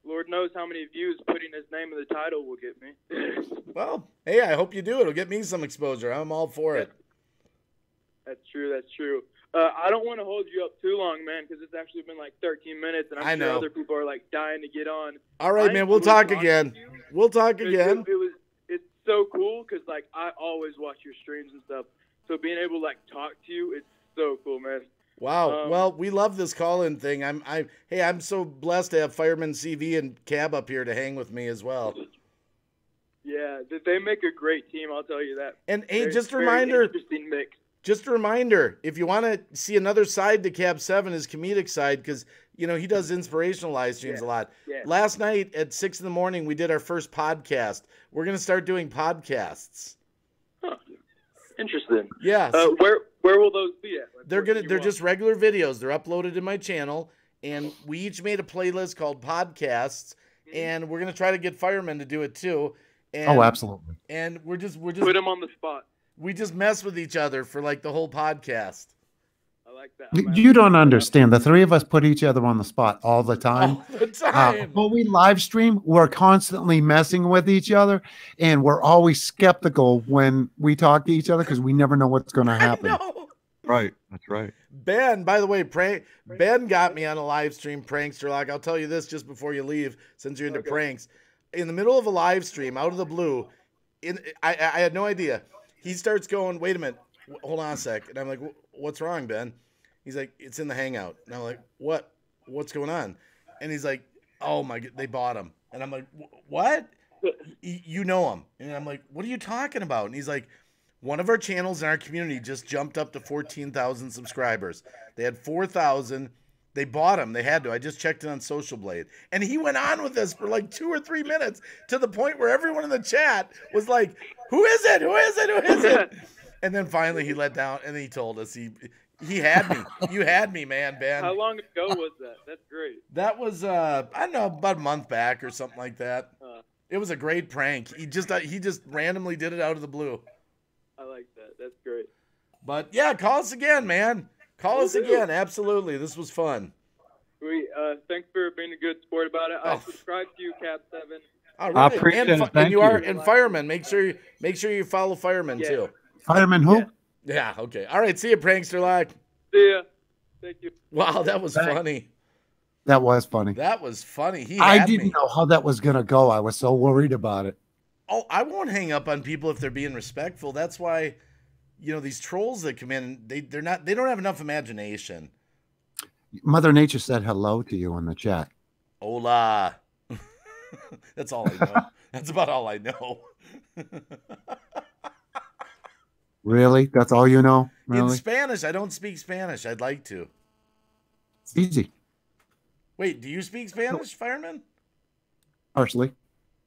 Lord knows how many views putting his name in the title will get me. Well, hey, I hope you do. It'll get me some exposure. I'm all for it. That's true. I don't want to hold you up too long, man, because it's actually been like 13 minutes, and I'm sure other people are like dying to get on. All right, man. We'll talk again. We'll talk again. It's so cool because like I always watch your streams and stuff. So being able to like talk to you, it's so cool, man. Wow. Well, we love this call-in thing. I'm so blessed to have Fireman CV and Cab up here to hang with me as well. Yeah, they make a great team. I'll tell you that. And hey, just a reminder. Interesting mix. Just a reminder, if you want to see another side to Cab7, his comedic side, because, you know, he does inspirational live streams a lot. Yeah. Last night at 6 in the morning, we did our first podcast. We're going to start doing podcasts. Huh. Interesting. Yeah. Where will those be at? Like, they're just regular videos. They're uploaded in my channel, and we each made a playlist called podcasts, and we're going to try to get Fireman to do it too. And, absolutely. And we're just put him on the spot. We just mess with each other for like the whole podcast. I like that. You don't understand. The 3 of us put each other on the spot all the time. All the time. When we live stream, we're constantly messing with each other, and we're always skeptical when we talk to each other because we never know what's going to happen. Right. That's right. Ben, by the way, Ben got me on a live stream, Prankster Lock. I'll tell you this just before you leave, since you're into pranks. In the middle of a live stream, out of the blue, I had no idea. He starts going, wait a minute, hold on a sec. And I'm like, what's wrong, Ben? He's like, it's in the Hangout. And I'm like, what's going on? And he's like, oh my God, they bought him. And I'm like, what? You know him. And I'm like, what are you talking about? And he's like, one of our channels in our community just jumped up to 14,000 subscribers. They had 4,000. They bought him. They had to. I just checked it on Social Blade. And he went on with this for like 2 or 3 minutes to the point where everyone in the chat was like, who is it? Who is it? Who is it? And then finally he let down and he told us he had me. You had me, man, Ben. How long ago was that? That's great. That was, I don't know, about a month back or something like that. It was a great prank. He just randomly did it out of the blue. I like that. That's great. But yeah, call us again, man. Call us again. Absolutely. This was fun. Thanks for being a good sport about it. I subscribe to you, Cab7. All right. I appreciate it. Thank you. And Fireman. Make sure you follow Fireman too. Fireman who? Yeah. Okay. All right. See you, Prankster Lock. See ya. Thank you. Wow, that was funny. That was funny. That was funny. I didn't know how that was going to go. I was so worried about it. Oh, I won't hang up on people if they're being respectful. That's why, you know, these trolls that come in, they don't have enough imagination. Mother Nature said hello to you in the chat. Hola. That's all I know. That's about all I know. Really? That's all you know? Really? In Spanish, I don't speak Spanish. I'd like to. It's easy. Wait, do you speak Spanish, Fireman? Partially.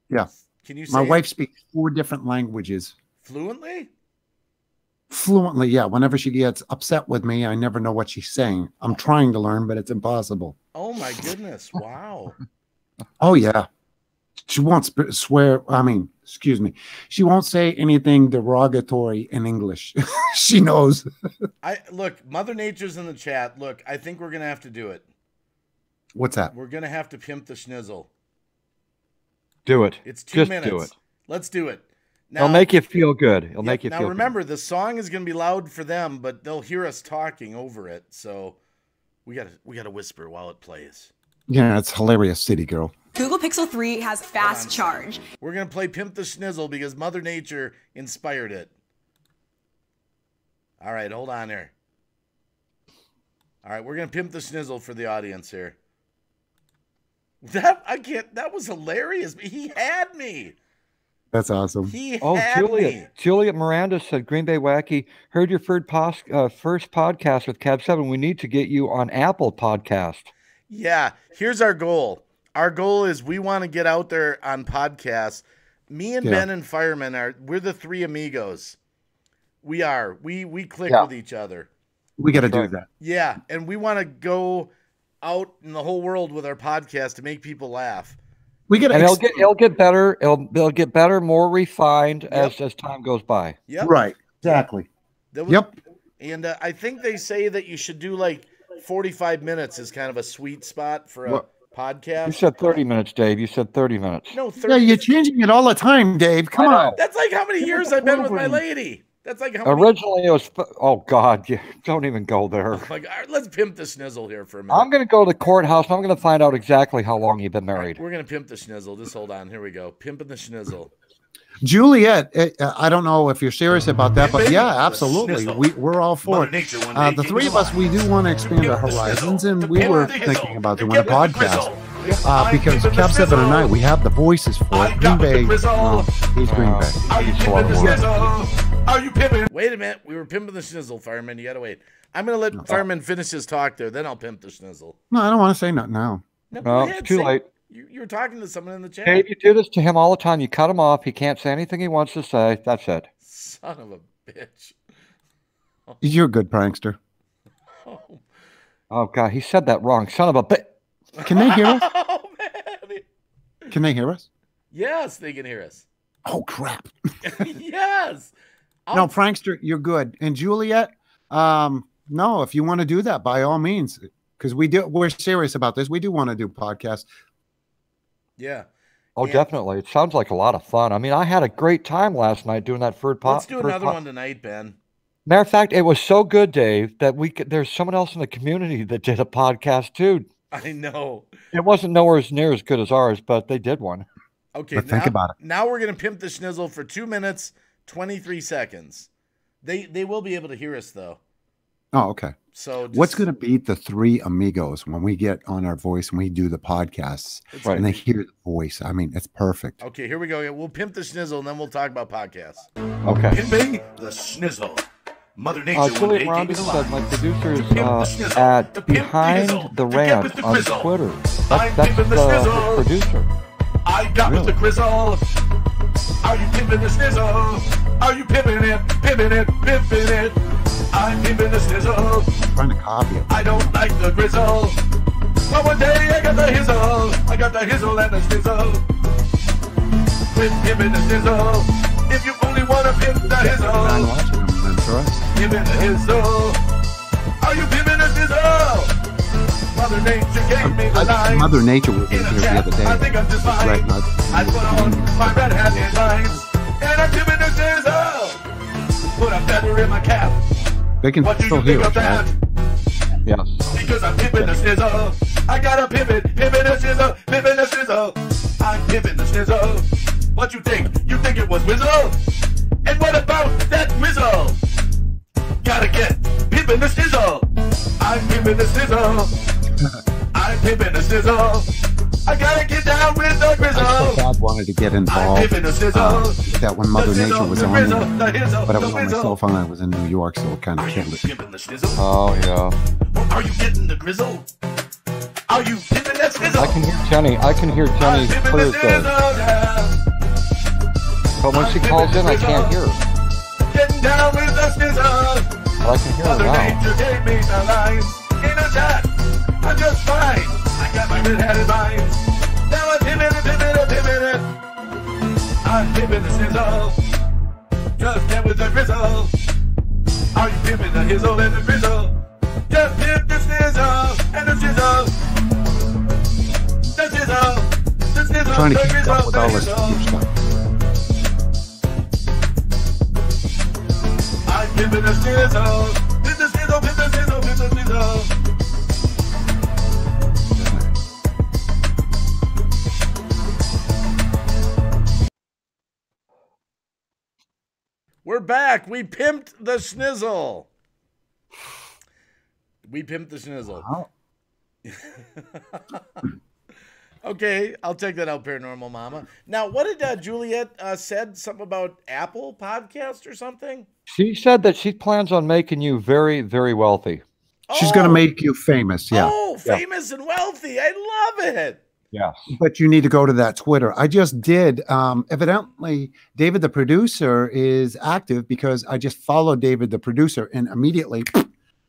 Yeah. Can you say My wife speaks 4 different languages. Fluently? Fluently, yeah. Whenever she gets upset with me, I never know what she's saying. I'm trying to learn, but it's impossible. Oh, my goodness. Wow. Oh, yeah. She won't swear. I mean, excuse me. She won't say anything derogatory in English. She knows. Look, Mother Nature's in the chat. Look, I think we're going to have to do it. What's that? We're going to have to pimp the schnizzle. Do it. It's 2 Just minutes. do it. Let's do it. Now, It'll make you feel good. It'll make you now feel remember, the song is going to be loud for them, but they'll hear us talking over it. So we gotta whisper while it plays. Yeah, it's hilarious, City Girl. Google Pixel 3 has fast charge. We're going to play Pimp the Schnizzle because Mother Nature inspired it. All right, hold on here. All right, we're going to Pimp the Schnizzle for the audience here. That was hilarious. He had me. That's awesome. He Oh, had me. Juliet Miranda said, Green Bay Wacky, heard your first podcast with Cab7. We need to get you on Apple Podcast. Yeah, here's our goal. Our goal is we want to get out there on podcasts. Me and Ben and Fireman we're the three amigos. We are. We click with each other. We got to do that. Yeah, and we want to go out in the whole world with our podcast to make people laugh. We got. And it'll get better. They'll get better, more refined as time goes by. Yep. Right. Exactly. Yep. And I think they say that you should do like 45 minutes is kind of a sweet spot for a podcast. You said 30 minutes, Dave. You said 30 minutes. No, 30. Yeah, you're changing it all the time, Dave. Come on. That's like how many years I've been with my lady. That's like how many... Originally it was. Oh God, don't even go there. Oh my God, let's pimp the schnizzle here for a minute. I'm going to go to the courthouse. And I'm going to find out exactly how long you've been married. We're going to pimp the schnizzle. Just hold on. Here we go. Pimping the schnizzle. Juliet, I don't know if you're serious about that, but yeah, absolutely. We're all for it. The three of us, we do want to expand our horizons, and we were thinking about doing a podcast. Because Cab7 and I, we have the voices for it. Green Bay, he's Green Bay. Are you pimping? Wait a minute. We were pimping the schnizzle, Fireman. You got to wait. I'm going to let Fireman finish his talk there. Then I'll pimp the schnizzle. No, I don't want to say nothing now. No, it's too late. You were talking to someone in the chat. Dave, you do this to him all the time. You cut him off. He can't say anything he wants to say. That's it. Son of a bitch. You're a good prankster. Oh, God. He said that wrong. Son of a bitch. Can they hear us? Oh, man. Can they hear us? Yes, they can hear us. Oh, crap. Yes. No, prankster, you're good. And Juliet, no, if you want to do that, by all means, because we're serious about this. We do want to do podcasts. Yeah. Oh, definitely. It sounds like a lot of fun. I mean, I had a great time last night doing that first podcast. Let's do another one tonight, Ben. Matter of fact, it was so good, Dave, that there's someone else in the community that did a podcast too. I know. It wasn't nowhere near as good as ours, but they did one. Okay, but think about it. Now we're going to pimp the schnizzle for 2 minutes, 23 seconds. They will be able to hear us, though. Oh, okay. So what's going to beat the three amigos when we get on our voice and we do the podcasts and they hear the voice? I mean, it's perfect. Okay, here we go. We'll pimp the schnizzle, and then we'll talk about podcasts. Okay. Pimping the schnizzle. Mother Nature Juliet Miranda said my producer is at Behind the Rant on Twitter. That's the producer. I got with the grizzle. Are you pimping the schnizzle? Are you pimping it, pimping it, pimping it? I'm pimping the schnizzle. I'm trying to copy it. I don't like the grizzle. But one day I got the hizzle. I got the hizzle and the schnizzle. Quit pimping the schnizzle. If you only want to pimp the hizzle. Pimping the hizzle. Are you pimping the schnizzle? Mother Nature gave me the line. Mother Nature was here the other day. I think I'm just fine. I put on my red hat headlines, and I'm pimping the schnizzle. Put a feather in my cap. They can still hear us, right? Yes. Because I'm pimping the schnizzle. I gotta pimp it, pimping the schnizzle, pimping the schnizzle. I'm pimping the schnizzle. What you think? You think it was Whizzle? And what about that Whizzle? Gotta get pimping the schnizzle. I'm pimping the schnizzle. I'm pimping the schnizzle. I gotta get down with the grizzle. I so bad wanted to get involved with that when Mother Nature was on it. But I was on my cell phone. I was in New York, so it kind of killed it. Oh, yeah. Or are you getting the grizzle? Are you pimping that schnizzle? I can hear Jenny. I can hear Jenny clear as day. But when she calls in, I can't hear her. Getting down with the schnizzle. But I can hear her Mother now. Nature gave me the line in a chat. I'm just fine. I got my red-hatted vines. Now I'm pimping it, pimping it, pimping it. I'm pimping the schnizzle. Just get with the grizzle. Are you pimping the hizzle and the grizzle? Just pimp the schnizzle and the shizzle. The shizzle, the schnizzle, Trying to the keep grizzle, up with the all this hizzle. stuff. I'm pimping the schnizzle. Pimp the schnizzle, pimp the schnizzle, pimp the schnizzle. We're back. We pimped the schnizzle. We pimped the schnizzle. Wow. Okay, I'll take that out, Paranormal Mama. Now, what did Juliet said? Something about Apple Podcast or something? She said that she plans on making you very, very wealthy. She's going to make you famous, yeah. Oh, famous and wealthy. I love it. Yes. But you need to go to that Twitter. I just did. Evidently, David, the producer, is active because I just followed David, the producer, and immediately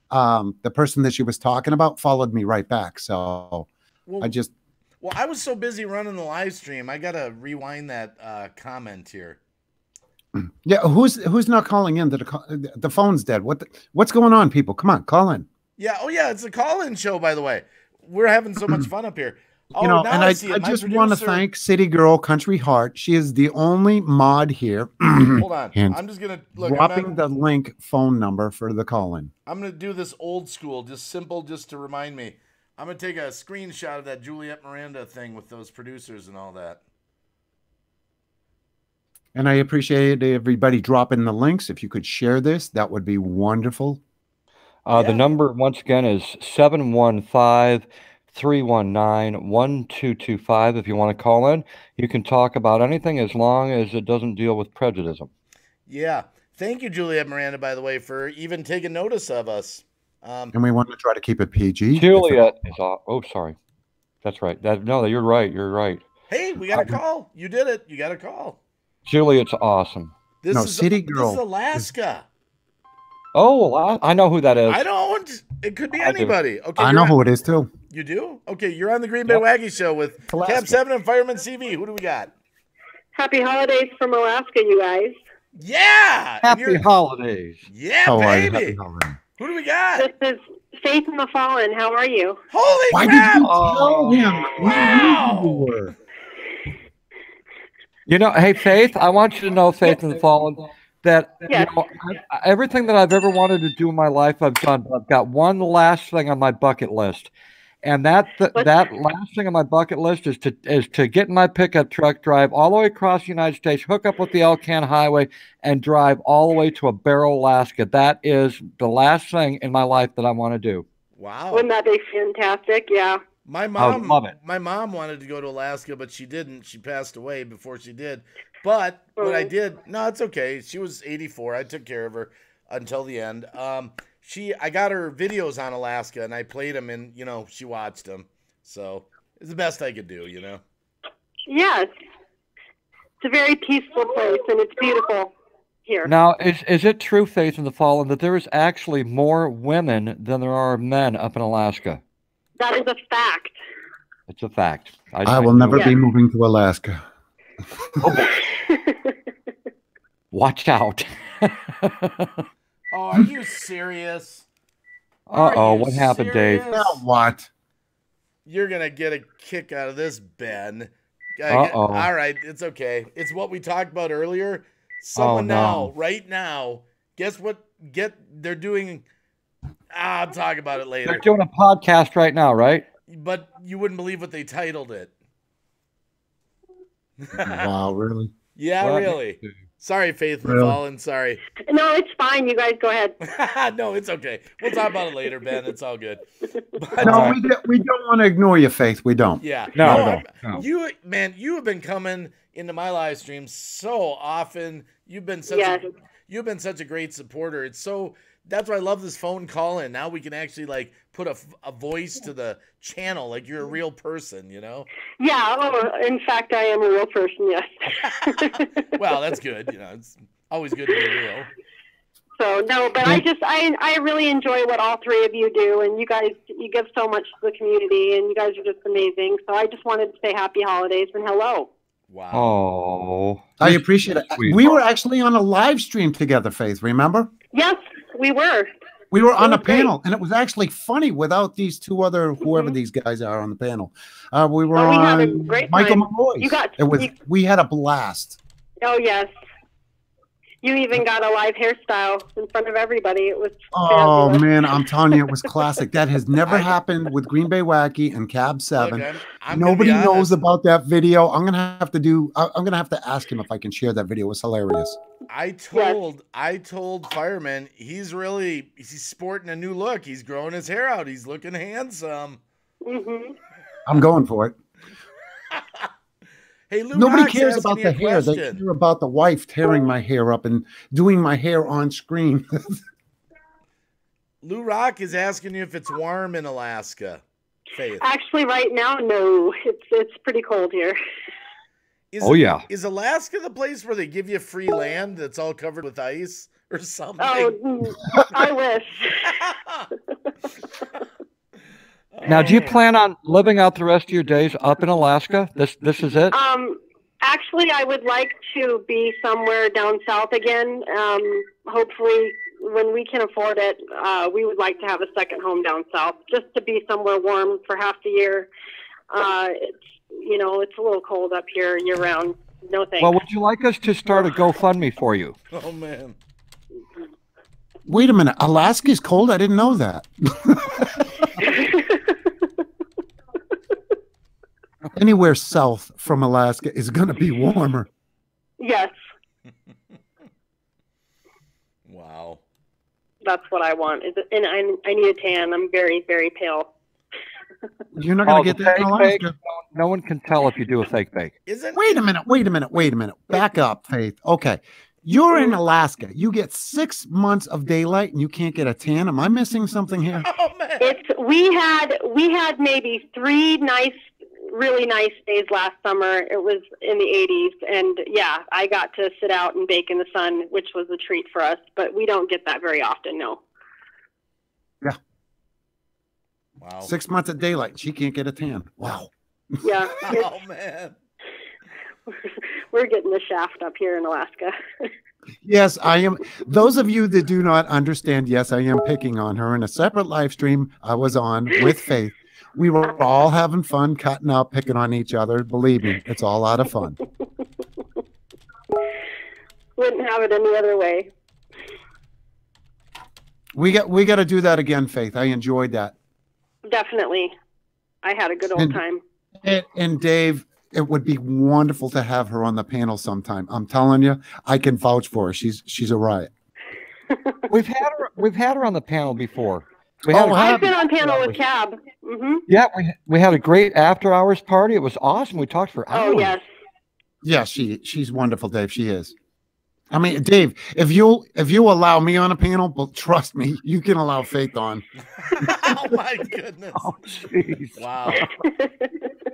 the person that she was talking about followed me right back. So I just... Well, I was so busy running the live stream, I got to rewind that comment here. Yeah, who's not calling in? The phone's dead. What's going on, people? Come on, call in. Yeah, oh yeah, it's a call-in show, by the way. We're having so much fun up here. Oh, You know, now and I I see it. My just want to producer- thank City Girl Country Heart. She is the only mod here. Hold on. And I'm just going to look. dropping the link phone number for the call-in. I'm going to do this old school, just simple, just to remind me. I'm going to take a screenshot of that Juliet Miranda thing with those producers and all that. And I appreciate everybody dropping the links. If you could share this, that would be wonderful. The number, once again, is 715-319-1225. If you want to call in, you can talk about anything as long as it doesn't deal with prejudice. Yeah. Thank you, Juliet Miranda, by the way, for even taking notice of us. And we want to try to keep it PG. Juliet is oh, sorry. That's right. No, you're right. You're right. Hey, we got a call. You did it. You got a call. Juliet's awesome. This is City This Girl is Alaska. Oh, I know who that is. I don't. It could be I do. anybody. Okay, I know who it is, too. You do? Okay, you're on the Green Bay Wacky Show with Cab7 and Fireman CV. Who do we got? Happy holidays from Alaska, you guys. Yeah. Happy holidays. Yeah, How are you? baby. Happy holiday. Who do we got? This is Faith in the Fallen. How are you? Holy Why crap! did you tell him? Wow. You know, hey, Faith, I want you to know, Faith in the Fallen, that Yes. you know, everything that I've ever wanted to do in my life, I've done. But I've got one last thing on my bucket list. And that last thing on my bucket list is to get in my pickup truck, drive all the way across the United States, hook up with the Elkhorn Highway, and drive all the way to Barrow, Alaska. That is the last thing in my life that I want to do. Wow. Wouldn't that be fantastic? Yeah. My love it. My mom wanted to go to Alaska, but she didn't. She passed away before she did. But what I did, no, it's okay. She was 84. I took care of her until the end. I got her videos on Alaska, and I played them, and she watched them. So it's the best I could do, Yes. It's a very peaceful place, and it's beautiful here. Now, is it true, Faith in the Fallen, that there is actually more women than there are men up in Alaska? That is a fact. It's a fact. I will never be moving to Alaska. Watch out. Oh, are you serious? Uh-oh, what happened, Dave? Now what? You're going to get a kick out of this, Ben. Uh-oh. All right, it's okay. It's what we talked about earlier. Someone right now, guess what? They're doing... I'll talk about it later. They're doing a podcast right now, right? But you wouldn't believe what they titled it. Wow, really? Yeah, really. Sorry, Faith in the Fallen. Sorry. No, it's fine. You guys go ahead. No, it's okay. We'll talk about it later, Ben. It's all good. But, No, we don't want to ignore you, Faith. We don't. Yeah. No. You have been coming into my live stream so often. You've been such a great supporter. That's why I love this phone call in. Now we can actually put a voice to the channel, like you're a real person, Yeah. Oh, in fact, I am a real person. Yes. Well, that's good. It's always good to be real. So no, but I really enjoy what all three of you do, and you give so much to the community, and you guys are just amazing. So I just wanted to say happy holidays and hello. Wow. Oh, I appreciate it. We were actually on a live stream together, Faith. Remember? Yes, we were. We were on a panel, and it was actually funny without these two other whoever these guys are on the panel. We were had a on great Michael time. Malloy's. We had a blast. Oh yes. You even got a live hairstyle in front of everybody. It was Oh fabulous. man, I'm telling you, it was classic. That has never happened with Green Bay Wacky and Cab7. Look, I'm gonna Nobody be knows honest. about that video. I'm gonna have to ask him if I can share that video. It was hilarious. I told Fireman he's sporting a new look. He's growing his hair out. He's looking handsome. Mm-hmm. I'm going for it. Hey, Lou Nobody Rock's cares asking about you the a hair. They question. care about the wife tearing my hair up and doing my hair on screen. Lou Rock is asking you if it's warm in Alaska. Faith. Actually, right now, no. It's pretty cold here. Is Alaska the place where they give you free land that's all covered with ice or something? Oh, I wish. Now, do you plan on living out the rest of your days up in Alaska? This is it? Actually, I would like to be somewhere down south again. Hopefully, when we can afford it, we would like to have a second home down south, just to be somewhere warm for half the year. It's a little cold up here year round. No thanks. Well, would you like us to start a GoFundMe for you? Oh, man. Wait a minute. Alaska's cold? I didn't know that. Anywhere south from Alaska is going to be warmer. Yes. Wow. That's what I want. And I need a tan. I'm very, very pale. You're not going to get that in fake Alaska. No one can tell if you do a fake bake. Wait a minute. Back up, Faith. Okay. You're in Alaska. You get 6 months of daylight and you can't get a tan. Am I missing something here? Oh, man. We had maybe 3 really nice days last summer. It was in the 80s, and yeah, I got to sit out and bake in the sun, which was a treat for us, but we don't get that very often, no. Yeah. Wow. 6 months of daylight. She can't get a tan. Wow. Yeah. Oh, man. We're getting the shaft up here in Alaska. Yes, I am. Those of you that do not understand, yes, I am picking on her. In a separate live stream I was on with Faith, we were all having fun, cutting up, picking on each other. Believe me, it's all out of fun. Wouldn't have it any other way. We got to do that again, Faith. I enjoyed that. Definitely. I had a good old time. And Dave, it would be wonderful to have her on the panel sometime. I'm telling you, I can vouch for her. She's a riot. We've had her on the panel before. I've been on panel with Cab. Mm-hmm. Yeah, we had a great after hours party. It was awesome. We talked for hours. Oh yes. Yeah, she's wonderful, Dave. She is. I mean, Dave, if you allow me on a panel, but trust me, you can allow Faith on. Oh my goodness! Oh jeez! Wow.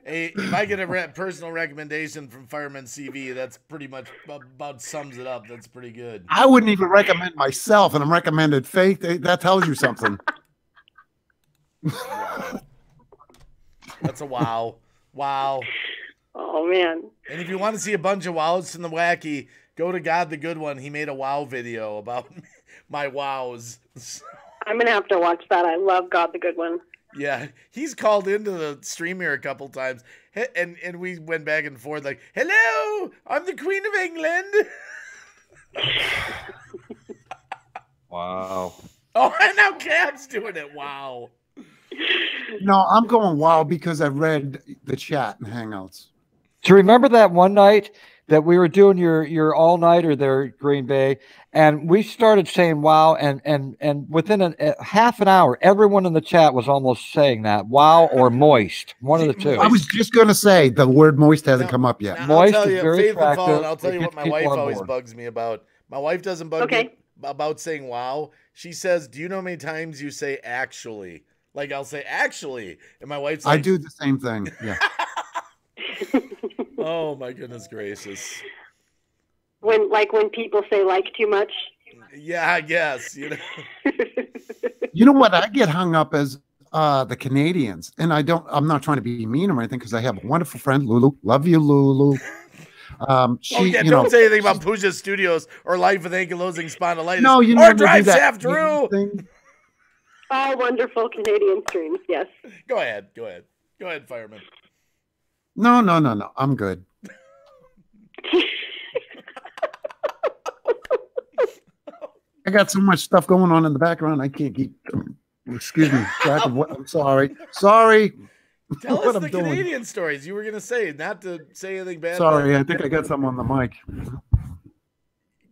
Hey, if I get a personal recommendation from Fireman CV, that's pretty much about sums it up. That's pretty good. I wouldn't even recommend myself, and I'm recommended Faith. That tells you something. Wow. That's a wow. Wow. Oh man. And if you want to see a bunch of wows from the wacky, go to God the Good One. He made a wow video about my wows. I'm going to have to watch that. I love God the Good One. Yeah, he's called into the stream here a couple times, and we went back and forth like, "Hello, I'm the Queen of England." Wow. Oh, and now Cab's doing it. Wow. No, I'm going wow because I read the chat and Hangouts. So remember that one night that we were doing your all nighter there, Green Bay, and we started saying wow, and within a half an hour, everyone in the chat was almost saying that wow or moist, one of the two. I was just going to say the word moist hasn't come up yet. Moist I'll tell is you, very attractive. I'll tell you what my wife always bugs me about. My wife doesn't bug me about saying wow. She says, "Do you know how many times you say actually?" Like I'll say actually, and my wife's like, I do the same thing. Yeah. Oh my goodness gracious! When people say like too much. Yeah, I guess you know. You know what? I get hung up as the Canadians, and I'm not trying to be mean or anything because I have a wonderful friend, Lulu. Love you, Lulu. Don't say anything about Pooja Studios or Life with Ankylosing Spondylitis. No, you or never Drive do that Shaft Drew. All wonderful Canadian streams, yes. Go ahead, Fireman. No. I'm good. I got so much stuff going on in the background. I can't keep, excuse me, track of what. I'm sorry. Tell us what the I'm doing. Canadian stories you were going to say, not to say anything bad. Sorry, I think I got something on the mic.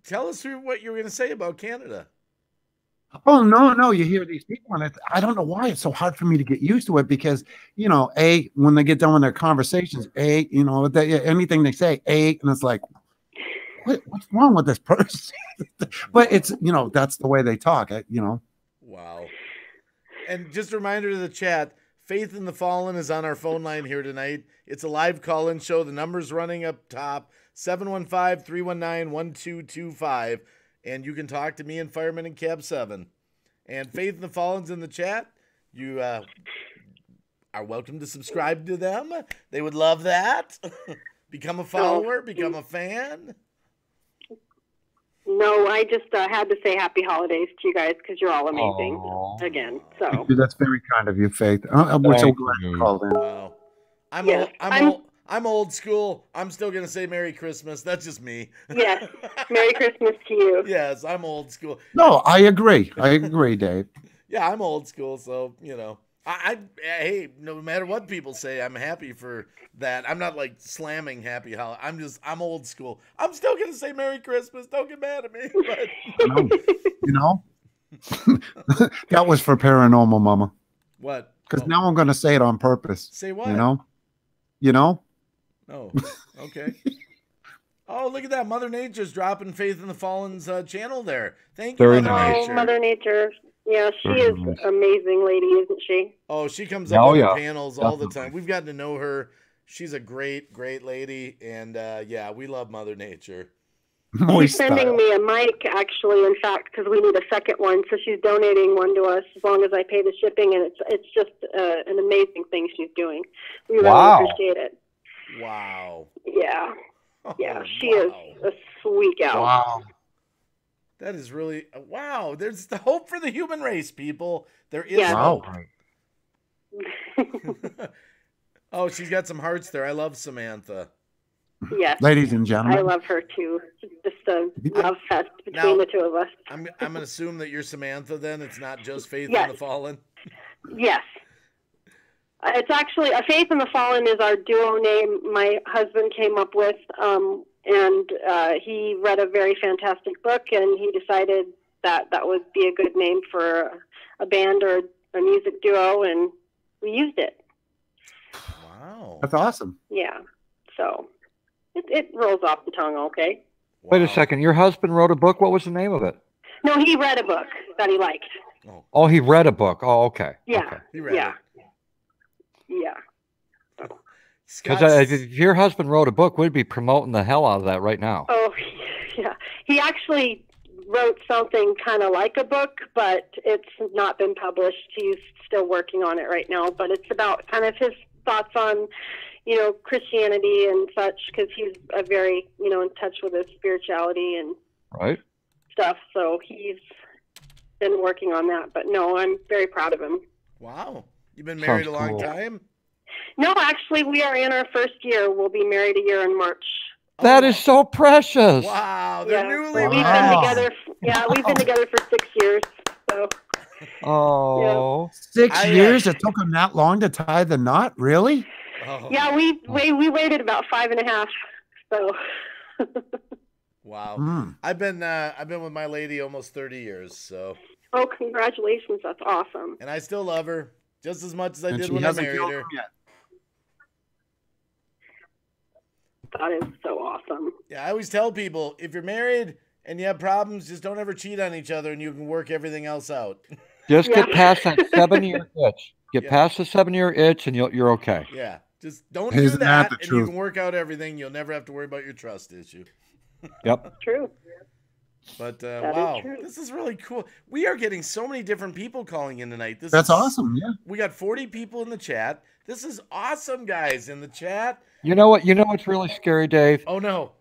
Tell us what you were going to say about Canada. Oh no! You hear these people, and I don't know why it's so hard for me to get used to it because when they get done with their conversations, anything they say, and it's like, what's wrong with this person? But it's that's the way they talk. Wow. And just a reminder to the chat, Faith in the Fallen is on our phone line here tonight. It's a live call-in show. The number's running up top, 715-319-1225. And you can talk to me and Fireman and Cab7. And Faith in the Fallen's in the chat. You are welcome to subscribe to them. They would love that. Become a follower, become a fan. No, I just had to say happy holidays to you guys because you're all amazing again. So That's very kind of you, Faith. We're so glad you called in. Wow. I'm old school. I'm still going to say Merry Christmas. That's just me. Yes. Merry Christmas to you. Yes, I'm old school. No, I agree, Dave. Yeah, I'm old school, so, hey, no matter what people say, I'm happy for that. I'm not like slamming happy holiday. I'm old school. I'm still going to say Merry Christmas. Don't get mad at me. But... that was for paranormal, Mama. What? Because now I'm going to say it on purpose. Say what? Oh, okay. Oh, look at that. Mother Nature's dropping Faith in the Fallen's channel there. Thank you, Mother Nature. Oh, Mother Nature. Yeah, she is an amazing lady, isn't she? Oh, she comes up on the panels all the time. We've gotten to know her. She's a great, great lady. And, we love Mother Nature. She's sending me a mic, actually, in fact, because we need a second one. So she's donating one to us as long as I pay the shipping. And it's just an amazing thing she's doing. We really appreciate it. Wow. Yeah. Yeah, she is a sweet gal. Wow. That is really, wow. There's the hope for the human race, people. There is hope. Oh, she's got some hearts there. I love Samantha. Yes. Ladies and gentlemen. I love her, too. It's just a love fest between the two of us. I'm going to assume that you're Samantha, then. It's not just Faith in the Fallen. Yes. It's actually, Faith in the Fallen is our duo name my husband came up with, and he read a very fantastic book, and he decided that would be a good name for a band or a music duo, and we used it. Wow. That's awesome. Yeah. So it rolls off the tongue okay. Wow. Wait a second. Your husband wrote a book. What was the name of it? No, he read a book that he liked. Oh, he read a book. Oh, okay. Yeah. Okay. He read it. Yeah. Because if your husband wrote a book, we'd be promoting the hell out of that right now. Oh, yeah. He actually wrote something kind of like a book, but it's not been published. He's still working on it right now, but it's about kind of his thoughts on, Christianity and such, because he's a very, in touch with his spirituality and stuff. So he's been working on that, but no, I'm very proud of him. Wow. You've been married a long time? No, actually, we are in our first year. We'll be married a year in March. That is so precious. Wow, they're newly we've been together. We've been together for 6 years. So. Oh. 6 years? It took them that long to tie the knot? Really? Oh. Yeah, we waited about 5.5. So. Wow. I've been with my lady almost 30 years. So. Oh, congratulations! That's awesome. And I still love her just as much as I did when I married her. That is so awesome. Yeah, I always tell people, if you're married and you have problems, just don't ever cheat on each other, and you can work everything else out. Just get past that 7-year itch. Get past the 7-year itch, and you're okay. Yeah, just don't do that, and you can work out everything. You'll never have to worry about your trust issue. Yep. True. But wow, this is really cool. We are getting so many different people calling in tonight. That's awesome. Yeah, we got 40 people in the chat. This is awesome, guys, in the chat. You know what? You know what's really scary, Dave? Oh no.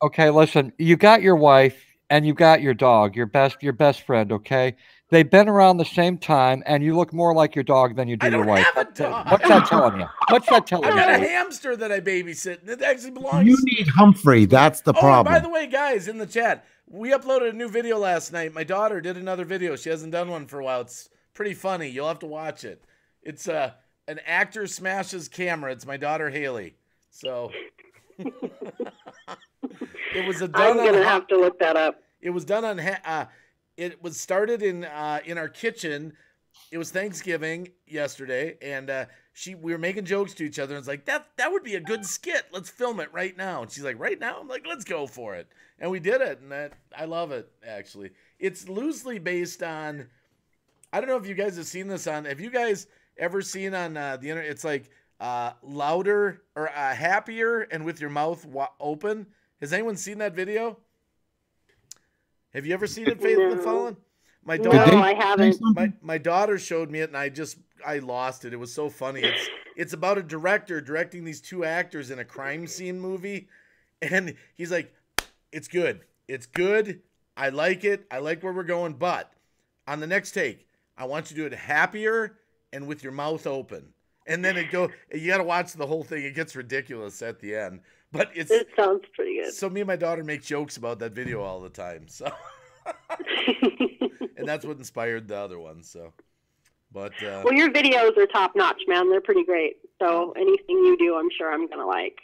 Okay, listen. You got your wife and you got your dog, your best friend. Okay, they've been around the same time, and you look more like your dog than you do your wife. What's that telling you? What's that telling you? I got a hamster that I babysit, and it actually belongs. You need Humphrey. That's the problem. By the way, guys, in the chat, we uploaded a new video last night. My daughter did another video. She hasn't done one for a while. It's pretty funny. You'll have to watch it. It's an actor smashes camera. It's my daughter Haley. So it was a done. I'm gonna have to look that up. It was done on it was started in our kitchen. It was Thanksgiving yesterday, and we were making jokes to each other. And it's like, that would be a good skit. Let's film it right now. And she's like, right now? I'm like, let's go for it. And we did it, and I love it, actually. It's loosely based on, I don't know if you guys have seen this have you guys ever seen on the internet, it's like louder or happier and with your mouth open. Has anyone seen that video? Have you ever seen it, Faith and Fallen? My daughter, no, I haven't. My daughter showed me it, and I lost it. It was so funny. It's about a director directing these two actors in a crime scene movie, and he's like, "It's good. It's good. I like it. I like where we're going. But on the next take, I want you to do it happier and with your mouth open." And then you got to watch the whole thing. It gets ridiculous at the end, but it sounds pretty good. So me and my daughter make jokes about that video all the time. So. And that's what inspired the other one. So, but well, your videos are top notch, man. They're pretty great. So anything you do, I'm sure I'm gonna like.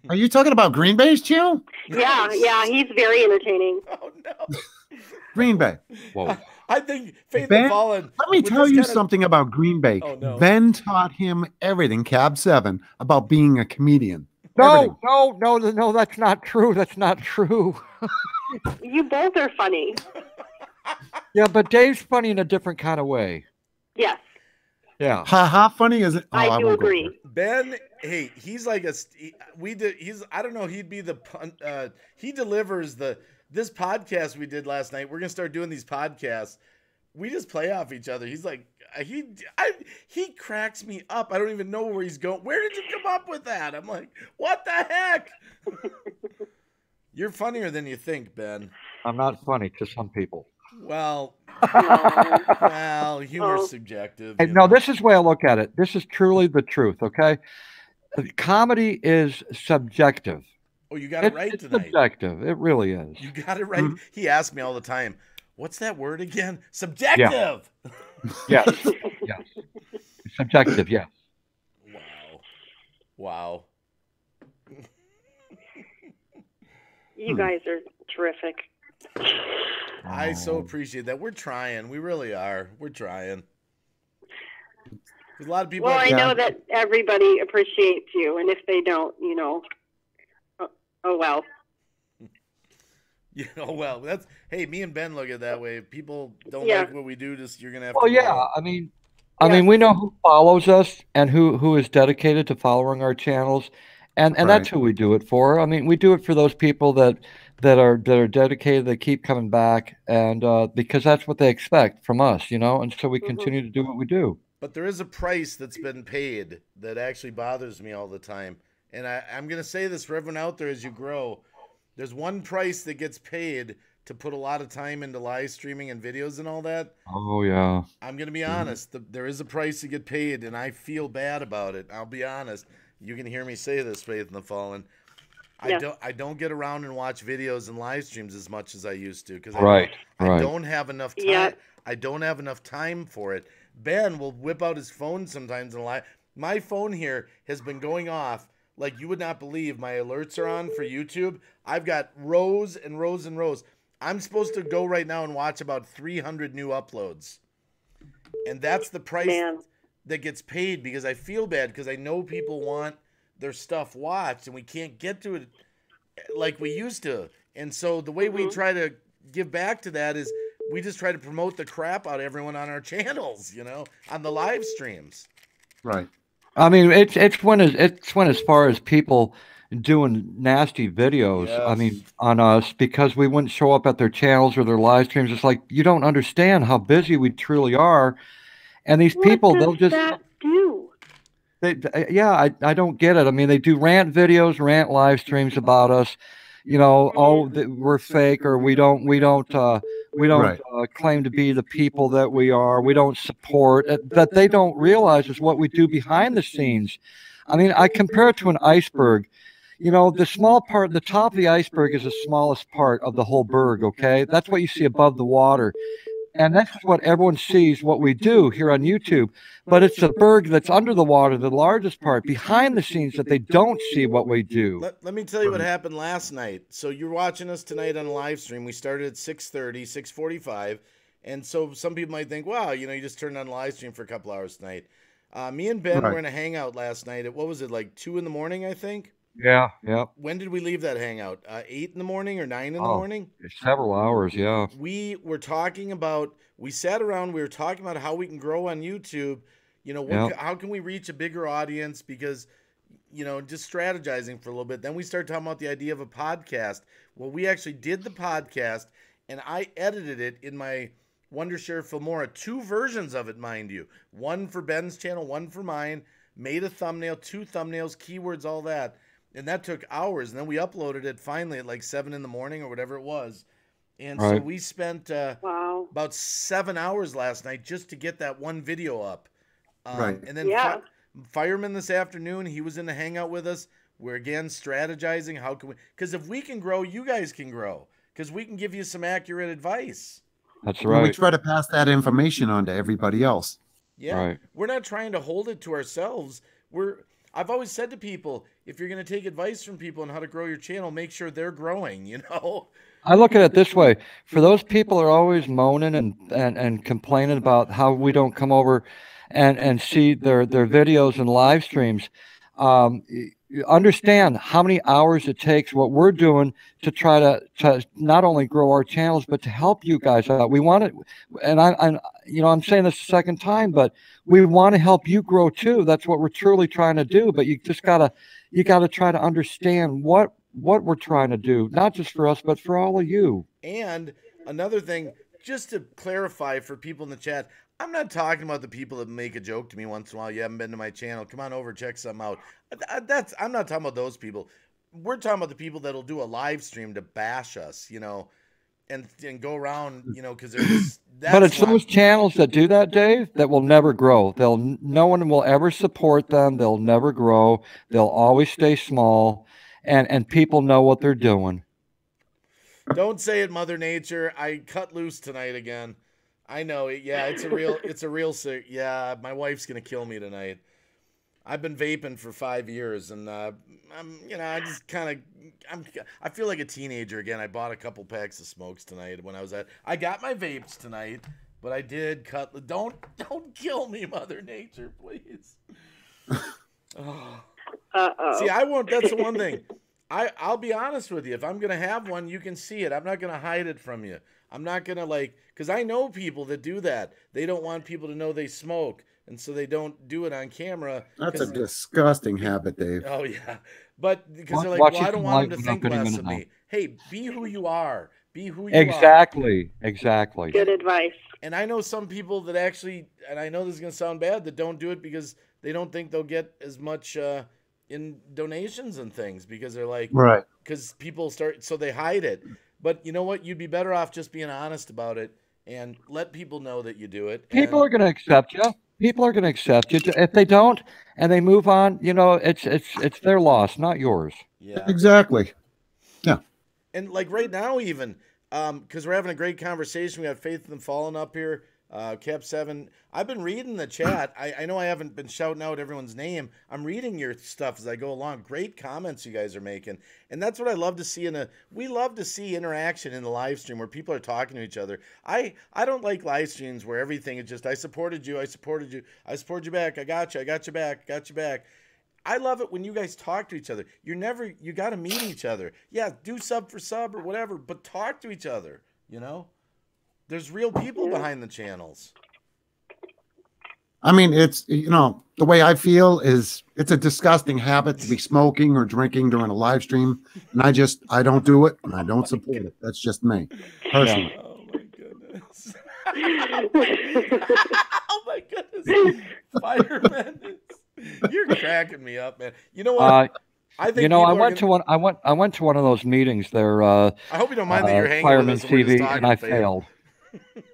Are you talking about Green Bay's chill? Yeah, he's very entertaining. Oh no, Green Bay. Whoa. I think Faith Ben, and Fallen. let me tell you something about Green Bay. Oh, no. Ben taught him everything, Cab7, about being a comedian. No, that's not true. That's not true. You both are funny. Yeah, but Dave's funny in a different kind of way. Yes. Yeah. Ha funny is it? Oh, I do won't go agree. there. Ben, hey, he's like I don't know, he'd be he delivers this podcast we did last night. We're going to start doing these podcasts. We just play off each other. He's like, he cracks me up. I don't even know where he's going. Where did you come up with that? I'm like, what the heck? You're funnier than you think, Ben. I'm not funny to some people. Well, humor's subjective. Hey, no, this is the way I look at it. This is truly the truth, okay? Comedy is subjective. Oh, you got it right it's tonight. Subjective. It really is. You got it right. Mm-hmm. He asks me all the time, what's that word again? Subjective. Yeah. Yes. Subjective, yes. Wow. You guys are terrific. I so appreciate that. We're trying. We really are. We're trying. There's a lot of people. Well, I know that everybody appreciates you, and if they don't, oh well. Yeah, oh well. Hey, me and Ben look at it that way. If people don't like what we do, you're gonna have to. Well, yeah. I mean, we know who follows us and who is dedicated to following our channels, and that's who we do it for. I mean, we do it for those people that are dedicated, that keep coming back, and because that's what they expect from us, and so we continue to do what we do. But there is a price that's been paid that actually bothers me all the time, and I'm going to say this for everyone out there as you grow. There's one price that gets paid to put a lot of time into live streaming and videos and all that. Oh, yeah. I'm going to be honest. There is a price to get paid, and I feel bad about it. I'll be honest. You can hear me say this, Faith in the Fallen. I don't get around and watch videos and live streams as much as I used to because I don't have enough time. Yeah. I don't have enough time for it. Ben will whip out his phone sometimes and live. My phone here has been going off like you would not believe. My alerts are on for YouTube. I've got rows and rows and rows. I'm supposed to go right now and watch about 300 new uploads. And that's the price that gets paid because I feel bad because I know people want their stuff watched and we can't get to it like we used to. And so the way we try to give back to that is we just try to promote the crap out of everyone on our channels, on the live streams. Right. I mean, it's when as far as people doing nasty videos, I mean, on us because we wouldn't show up at their channels or their live streams. It's like, you don't understand how busy we truly are. And these people, they'll just do. I don't get it. I mean, they do rant videos, rant live streams about us. We're fake, or we don't claim to be the people that we are. We don't support. That they don't realize is what we do behind the scenes. I mean, I compare it to an iceberg. The small part, the top of the iceberg is the smallest part of the whole berg. Okay, that's what you see above the water. And that's what everyone sees what we do here on YouTube. But it's the berg that's under the water, the largest part, behind the scenes that they don't see what we do. Let me tell you what happened last night. So you're watching us tonight on a live stream. We started at 6:30, 6:45. And so some people might think, wow, you know, you just turned on the live stream for a couple hours tonight. Me and Ben were in a hangout last night at, what was it, like 2 in the morning, I think? Yeah, yeah. When did we leave that hangout? 8 in the morning or 9 in the morning? Several hours, yeah. We were talking about, we sat around, we were talking about how we can grow on YouTube. You know, how can we reach a bigger audience? Because, you know, just strategizing for a little bit. Then we started talking about the idea of a podcast. Well, we actually did the podcast, and I edited it in my Wondershare Filmora, 2 versions of it, mind you. One for Ben's channel, one for mine. Made a thumbnail, 2 thumbnails, keywords, all that. And that took hours. And then we uploaded it finally at like 7 in the morning or whatever it was. And so we spent about 7 hours last night just to get that one video up. And then Fireman this afternoon, he was in the hangout with us. We're again strategizing. How can we? Because if we can grow, you guys can grow. Because we can give you some accurate advice. That's right. We try to pass that information on to everybody else. Yeah, we're not trying to hold it to ourselves. I've always said to people, if you're going to take advice from people on how to grow your channel, make sure they're growing, you know? I look at it this way. For those people who are always moaning and complaining about how we don't come over and see their videos and live streams, understand how many hours it takes, what we're doing to try to not only grow our channels, but to help you guys out. We want it, and I'm saying this a second time, but we want to help you grow too. That's what we're truly trying to do. But you just gotta try to understand what we're trying to do, not just for us, but for all of you. And another thing, just to clarify for people in the chat, I'm not talking about the people that make a joke to me once in a while. You haven't been to my channel. Come on over, check something out. I'm not talking about those people. We're talking about the people that'll do a live stream to bash us, you know, and go around, you know, because there's. But it's those channels that do that, Dave, that will never grow. No one will ever support them. They'll never grow. They'll always stay small, and people know what they're doing. Don't say it, Mother Nature. I cut loose tonight again. I know it. Yeah, it's a real sick. Yeah, my wife's gonna kill me tonight. I've been vaping for 5 years, and I feel like a teenager again. I bought a couple packs of smokes tonight when I got my vapes tonight, but I did cut. Don't kill me, Mother Nature, please. See, I won't. That's the one thing. I'll be honest with you. If I'm gonna have one, you can see it. I'm not gonna hide it from you. I'm not gonna because I know people that do that. They don't want people to know they smoke, and so they don't do it on camera. That's a disgusting habit, Dave. Oh yeah, but because they're like, well, I don't want them to think less of me. Hey, be who you are. Be who you are. Exactly. Good advice. And I know some people that actually, and I know this is gonna sound bad, that don't do it because they don't think they'll get as much in donations and things because they're like, because people start, so they hide it. But you know what? You'd be better off just being honest about it and let people know that you do it. People are going to accept you. People are going to accept you. If they don't and they move on, you know, it's their loss, not yours. Yeah, exactly. Yeah. And like right now, even because we're having a great conversation, we got Faith and Fallen up here. Cab7, I've been reading the chat. I know I haven't been shouting out everyone's name. I'm reading your stuff as I go along. Great comments you guys are making. And that's what I love to see we love to see interaction in the live stream where people are talking to each other. I don't like live streams where everything is just, I supported you back, I got you back, got you back. I love it when you guys talk to each other. You got to meet each other. Yeah, do sub for sub or whatever, but talk to each other, you know? There's real people behind the channels. I mean, it's, you know, the way I feel is it's a disgusting habit to be smoking or drinking during a live stream. And I don't do it and I don't support it. That's just me. Personally. Oh my goodness. Oh my goodness. Fireman. You're cracking me up, man. You know what? I think I went to one of those meetings there. I hope you don't mind that you're hanging Fireman with us and CV, and I failed.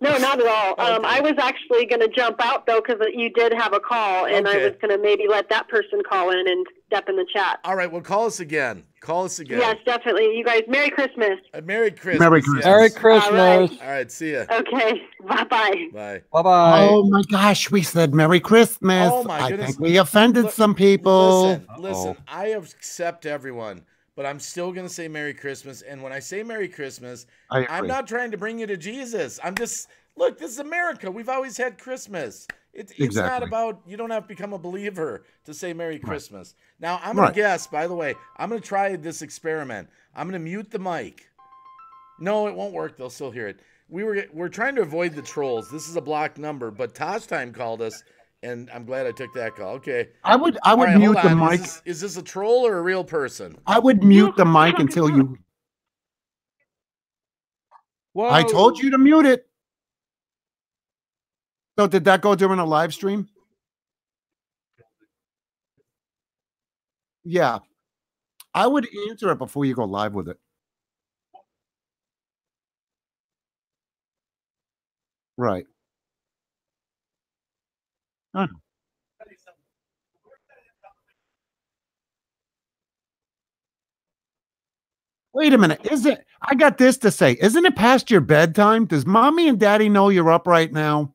No, not at all. I was actually going to jump out, though, because you did have a call, and I was going to maybe let that person call in and step in the chat. All right, well, call us again. Yes, definitely. You guys, Merry Christmas. Merry Christmas. Merry Christmas. Yes. Merry Christmas. All right, see ya. Okay, bye-bye. Bye. Bye-bye. Oh, my gosh, we said Merry Christmas. Oh, my goodness. I think we offended some people. Listen, I accept everyone. but I'm still going to say Merry Christmas. And when I say Merry Christmas, I agree. I'm not trying to bring you to Jesus. I'm just, look, this is America. We've always had Christmas. It's not Exactly. about, you don't have to become a believer to say Merry Christmas. Now, I'm going Right. to guess, by the way, I'm going to try this experiment. I'm going to mute the mic. No, it won't work. They'll still hear it. We're trying to avoid the trolls. This is a blocked number, but Tosh Time called us, and I'm glad I took that call. Okay. I would All right, mute hold the on. mic. Is this a troll or a real person? I would mute the mic until you. Whoa. I told you to mute it. So did that go during a live stream? Yeah. I would answer it before you go live with it. Right. I know. Wait a minute. I got this to say. Isn't it past your bedtime? Does mommy and daddy know you're up right now?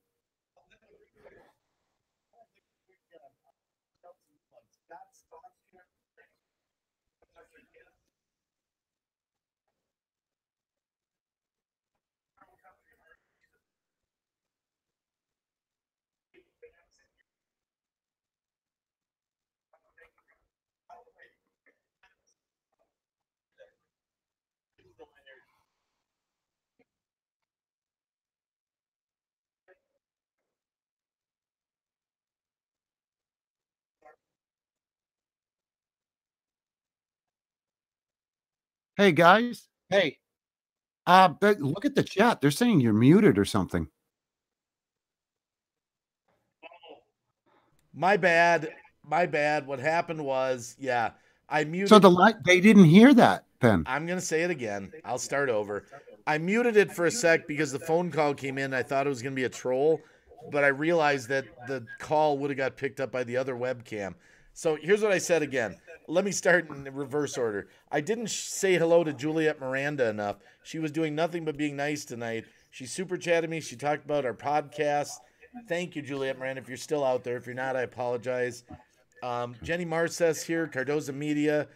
Hey guys. Hey. Look at the chat. They're saying you're muted or something. My bad. My bad. What happened was, yeah, I muted. So they didn't hear that then. I'm going to say it again. I'll start over. I muted it for a sec because the phone call came in. I thought it was going to be a troll, but I realized that the call would have got picked up by the other webcam. So here's what I said again. Let me start in reverse order. I didn't say hello to Juliet Miranda enough. She was doing nothing but being nice tonight. She super chatted me. She talked about our podcast. Thank you, Juliet Miranda, if you're still out there. If you're not, I apologize. Jenny Marcess here, Cardoza Media,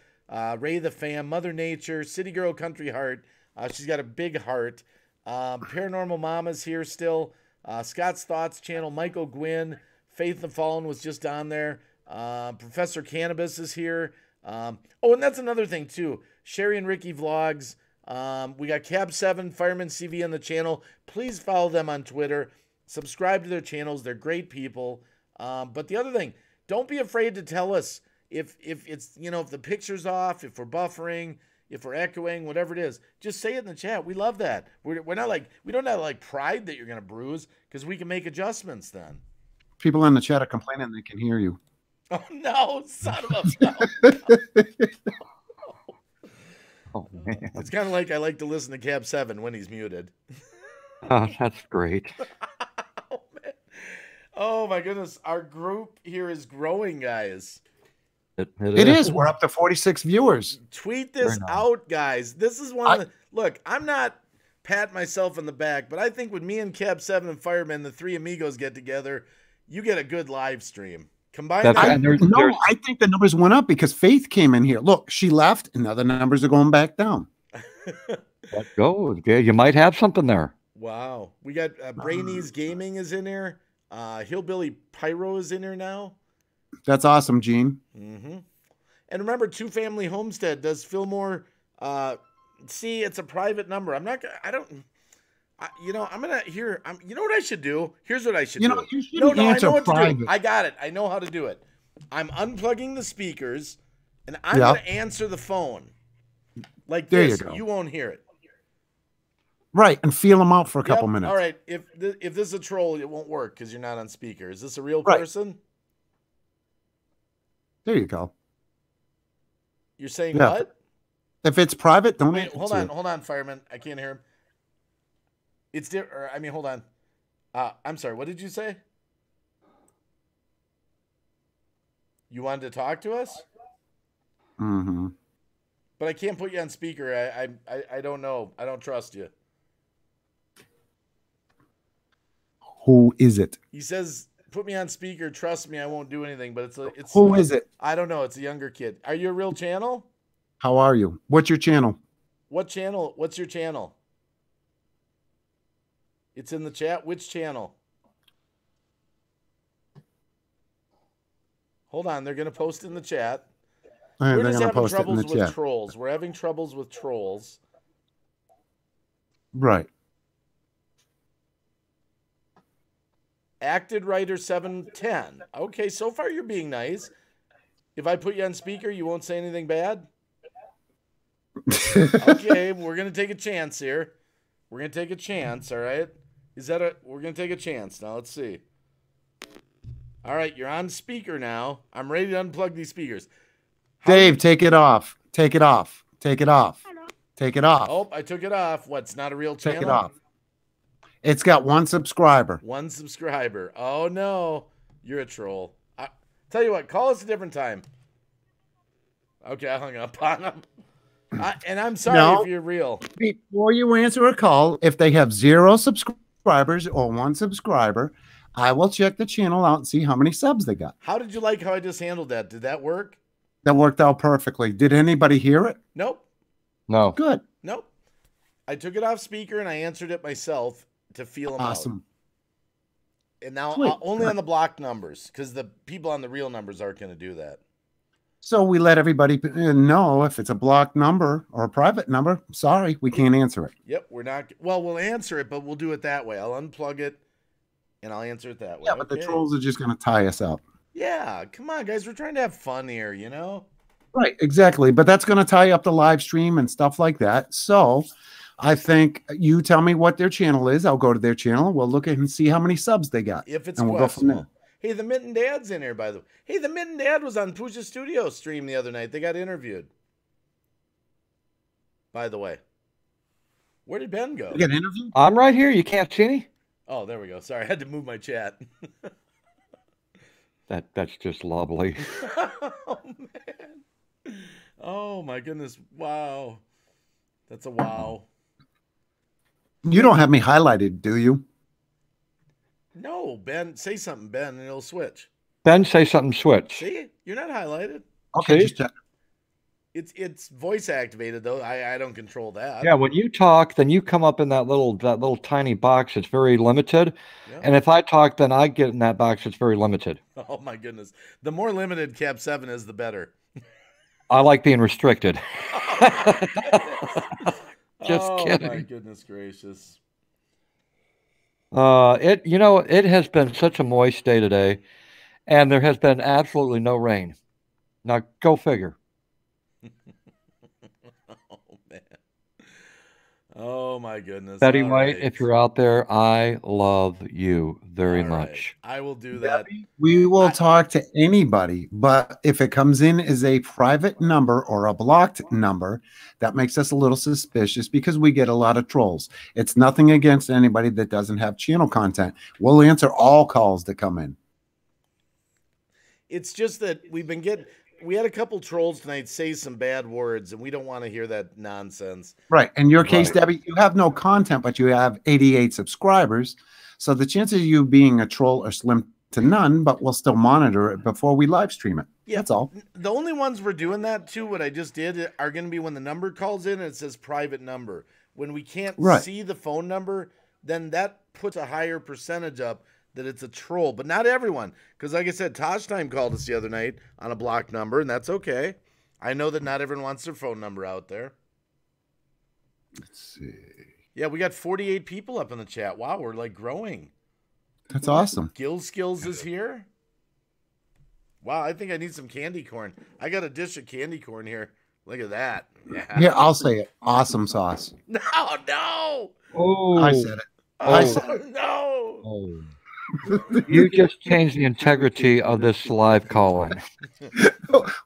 Ray the Fam, Mother Nature, City Girl Country Heart. She's got a big heart. Paranormal Mama's here still. Scott's Thoughts channel, Michael Gwynn. Faith the Fallen was just on there. Professor Cannabis is here. And that's another thing, too. Sherry and Ricky Vlogs. We got Cab7, Fireman CV on the channel. Please follow them on Twitter. Subscribe to their channels. They're great people. But the other thing, don't be afraid to tell us if it's, if the picture's off, if we're buffering, if we're echoing, whatever it is. Just say it in the chat. We love that. We're not like, we don't have like pride that you're going to bruise because we can make adjustments then. People in the chat are complaining they can hear you. Oh, no, son of a Oh, man. It's kind of like I like to listen to Cab7 when he's muted. Oh, that's great. Oh, my goodness. Our group here is growing, guys. It is. We're up to 46 viewers. Tweet this out, guys. This is one of the... Look, I'm not patting myself on the back, but I think when me and Cab7 and Fireman, the three amigos, get together, you get a good live stream. Combine that. I think the numbers went up because Faith came in here. Look, she left, and now the numbers are going back down. Let's go. Yeah, you might have something there. Wow. We got Brainy's Gaming is in here. Hillbilly Pyro is in here now. That's awesome, Gene. Mm-hmm. And remember, Two Family Homestead does Fillmore. See, it's a private number. I'm not. I don't. I'm gonna hear. You know what I should do? Here's what I should do. You shouldn't answer I know what private. to do. I got it. I know how to do it. I'm unplugging the speakers, and I'm gonna answer the phone like There this. you go. You won't hear it. Right, and feel them out for a couple minutes. All right. If this is a troll, it won't work because you're not on speaker. Is this a real person? There you go. You're saying what? If it's private, don't Wait, answer hold it. on, Fireman. I can't hear him. It's different. I mean, hold on. I'm sorry. What did you say? You wanted to talk to us? Mm-hmm. But I can't put you on speaker. I don't know. I don't trust you. Who is it? He says, "Put me on speaker. Trust me, I won't do anything." But it's Who is it? I don't know. It's a younger kid. Are you a real channel? How are you? What's your channel? What channel? What's your channel? It's in the chat. Which channel? Hold on. They're going to post in the chat. They're We're going just to having post it in troubles the with chat. trolls. We're having troubles with trolls. Right. Acted Writer 710. Okay, so far you're being nice. If I put you on speaker, you won't say anything bad? Okay, we're going to take a chance here. We're going to take a chance, all right? We're going to take a chance. Now, let's see. All right, you're on speaker now. I'm ready to unplug these speakers. Dave, take it off. Take it off. Take it off. Take it off. Oh, I took it off. What's not a real channel? Take it off. It's got 1 subscriber. 1 subscriber. Oh, no. You're a troll. Tell you what, call us a different time. Okay, I hung up on them. And I'm sorry if you're real. Before you answer a call, if they have 0 subscribers or 1 subscriber, I will check the channel out and see how many subs they got. How did you like how I just handled that? Did that work? That worked out perfectly. Did anybody hear it? Nope. No. Good. Nope. I took it off speaker and I answered it myself to feel them out. Awesome. And now Sweet. only on the blocked numbers, because the people on the real numbers aren't going to do that. So we let everybody know if it's a blocked number or a private number. Sorry, we can't answer it. Yep, we're not. Well, we'll answer it, but we'll do it that way. I'll unplug it and I'll answer it that way. Yeah, but the trolls are just going to tie us up. Yeah, come on, guys. We're trying to have fun here, you know? Right, exactly. But that's going to tie up the live stream and stuff like that. So I think you tell me what their channel is. I'll go to their channel. We'll look at and see how many subs they got. If it's and we'll go from there. Hey, the Mitten Dad's in here, by the way. Hey, the Mitten Dad was on Pooja Studio stream the other night. They got interviewed. By the way. Where did Ben go? You get interviewed? I'm right here. You can't see me? Oh, there we go. Sorry, I had to move my chat. That's just lovely. Oh, man. Oh, my goodness. Wow. That's a wow. You don't have me highlighted, do you? No, Ben. Say something, Ben, and it'll switch. Ben, say something, switch. See? You're not highlighted. Okay, just check. It's voice activated, though. I don't control that. Yeah, when you talk, then you come up in that little tiny box. It's very limited. Yeah. And if I talk, then I get in that box. It's very limited. Oh, my goodness. The more limited Cab7 is, the better. I like being restricted. Just kidding. Oh, my goodness gracious. It has been such a moist day today, and there has been absolutely no rain. Now, go figure. Oh, man. Oh, my goodness. Betty All White, right. if you're out there, I love you very All right. much. I will do that. We will talk to anybody, but if it comes in as a private number or a blocked number, that makes us a little suspicious because we get a lot of trolls. It's nothing against anybody that doesn't have channel content. We'll answer all calls that come in. It's just that we had a couple trolls tonight say some bad words, and we don't want to hear that nonsense. Right. In your case, Debbie, you have no content, but you have 88 subscribers. So the chances of you being a troll are slim to none, but we'll still monitor it before we live stream it. Yeah, that's all. The only ones we're doing that to, what I just did, are going to be when the number calls in and it says private number. When we can't see the phone number, then that puts a higher percentage up that it's a troll, but not everyone. Because like I said, Tosh Time called us the other night on a blocked number, and that's okay. I know that not everyone wants their phone number out there. Let's see. Yeah, we got 48 people up in the chat. Wow, we're like growing. That's awesome. Gill Skills is here. Wow, I think I need some candy corn. I got a dish of candy corn here. Look at that. Yeah. Here, I'll say it. Awesome sauce. No. Oh, I said it. I said it. No. Oh. You just changed the integrity of this live calling.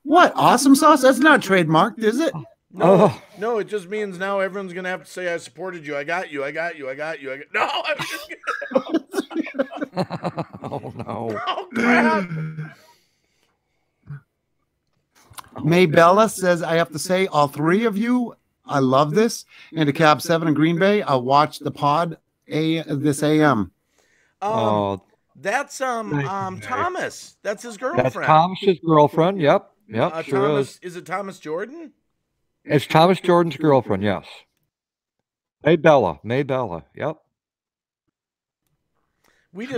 What? Awesome sauce? That's not trademarked, is it? No, no, it just means now everyone's going to have to say, I supported you. I got you. No, I'm just kidding. Oh, no. Oh, crap. Maybella says, I have to say, all three of you, I love this. And to Cab7 in Green Bay, I watched the pod this AM. That's Thomas. That's his girlfriend. That's Thomas's girlfriend. Yep. Sure Thomas, is. Is it Thomas Jordan? It's Thomas Jordan's girlfriend, yes. Maybella. Yep.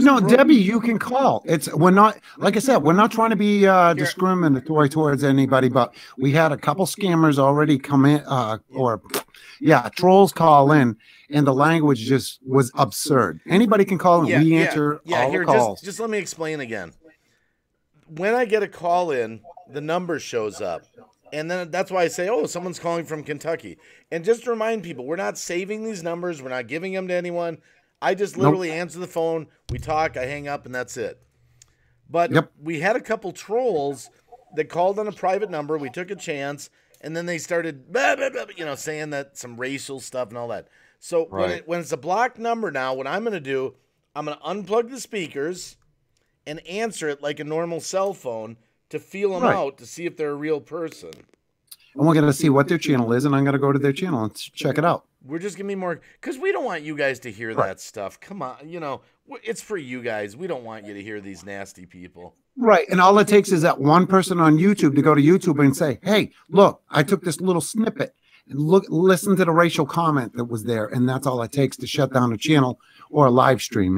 No, Debbie, you can call. We're not, like I said, we're not trying to be discriminatory towards anybody, but we had a couple scammers already come in, trolls call in, and the language just was absurd. Anybody can call in. We answer all the calls. Just let me explain again. When I get a call in, the number shows up. And then that's why I say, oh, someone's calling from Kentucky. And just to remind people, we're not saving these numbers. We're not giving them to anyone. I just literally answer the phone. We talk. I hang up, and that's it. But we had a couple trolls that called on a private number. We took a chance, and then they started, saying that some racial stuff and all that. So when it's a blocked number now, what I'm going to do, I'm going to unplug the speakers and answer it like a normal cell phone to feel them out to see if they're a real person. And we're going to see what their channel is, and I'm going to go to their channel and check it out. We're just going to be more, because we don't want you guys to hear that stuff. Come on, it's for you guys. We don't want you to hear these nasty people. Right, and all it takes is that one person on YouTube to go to YouTube and say, hey, look, I took this little snippet, and listen to the racial comment that was there, and that's all it takes to shut down a channel or a live stream,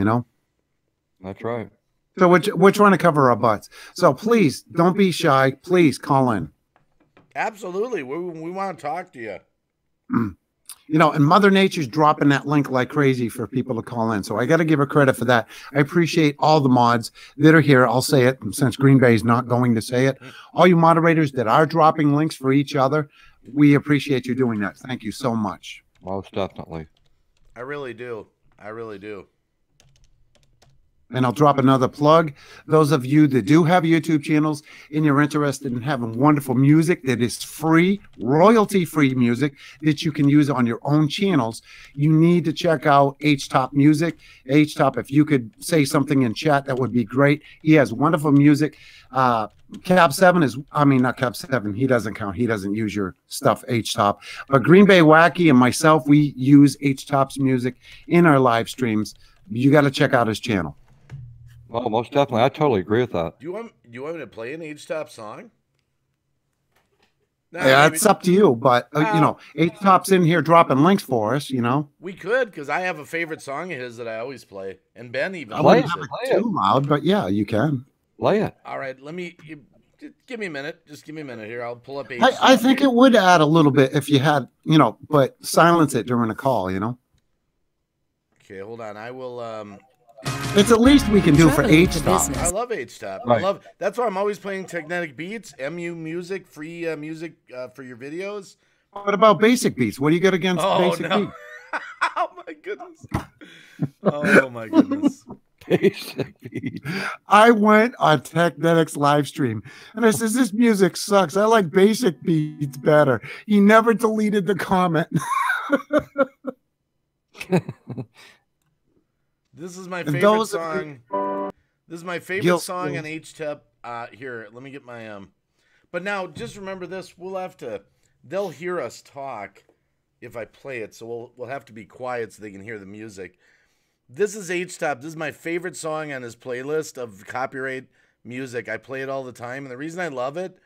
That's right. So we're trying to cover our butts. So please, don't be shy. Please call in. Absolutely. We want to talk to you. And Mother Nature's dropping that link like crazy for people to call in. So I got to give her credit for that. I appreciate all the mods that are here. I'll say it since Green Bay is not going to say it. All you moderators that are dropping links for each other, we appreciate you doing that. Thank you so much. Most definitely. I really do. I really do. And I'll drop another plug. Those of you that do have YouTube channels and you're interested in having wonderful music that is free, royalty-free music that you can use on your own channels, you need to check out H-Top Music. H-Top, if you could say something in chat, that would be great. He has wonderful music. Cab7 is, not Cab7. He doesn't count. He doesn't use your stuff, H-Top. But Green Bay Wacky and myself, we use H-Top's music in our live streams. You got to check out his channel. Oh, most definitely. I totally agree with that. Do you want me to play an H-Top song? No, yeah, it's up to you, but H-Top's in here dropping links for us, We could, because I have a favorite song of his that I always play, and Ben even plays it. Too loud, but yeah, you can play it. All right, give me a minute. Just give me a minute here. I'll pull up H-Top. I think it would add a little bit if you had, but silence it during a call, Okay, hold on. I will. It's the least we can do for H-Top. I love H-Top. Right. That's why I'm always playing Technetic Beats, MU Music, free music for your videos. What about Basic Beats? What do you got against Basic Beats? Oh my goodness. Oh my goodness. Basic Beats. I went on Technetic's live stream and I says, this music sucks. I like Basic Beats better. He never deleted the comment. This is my favorite song. This is my favorite song on H-Top. Here, let me get my But now, just remember this: they'll hear us talk if I play it, so we'll have to be quiet so they can hear the music. This is H-Top. This is my favorite song on his playlist of copyright music. I play it all the time, and the reason I love it,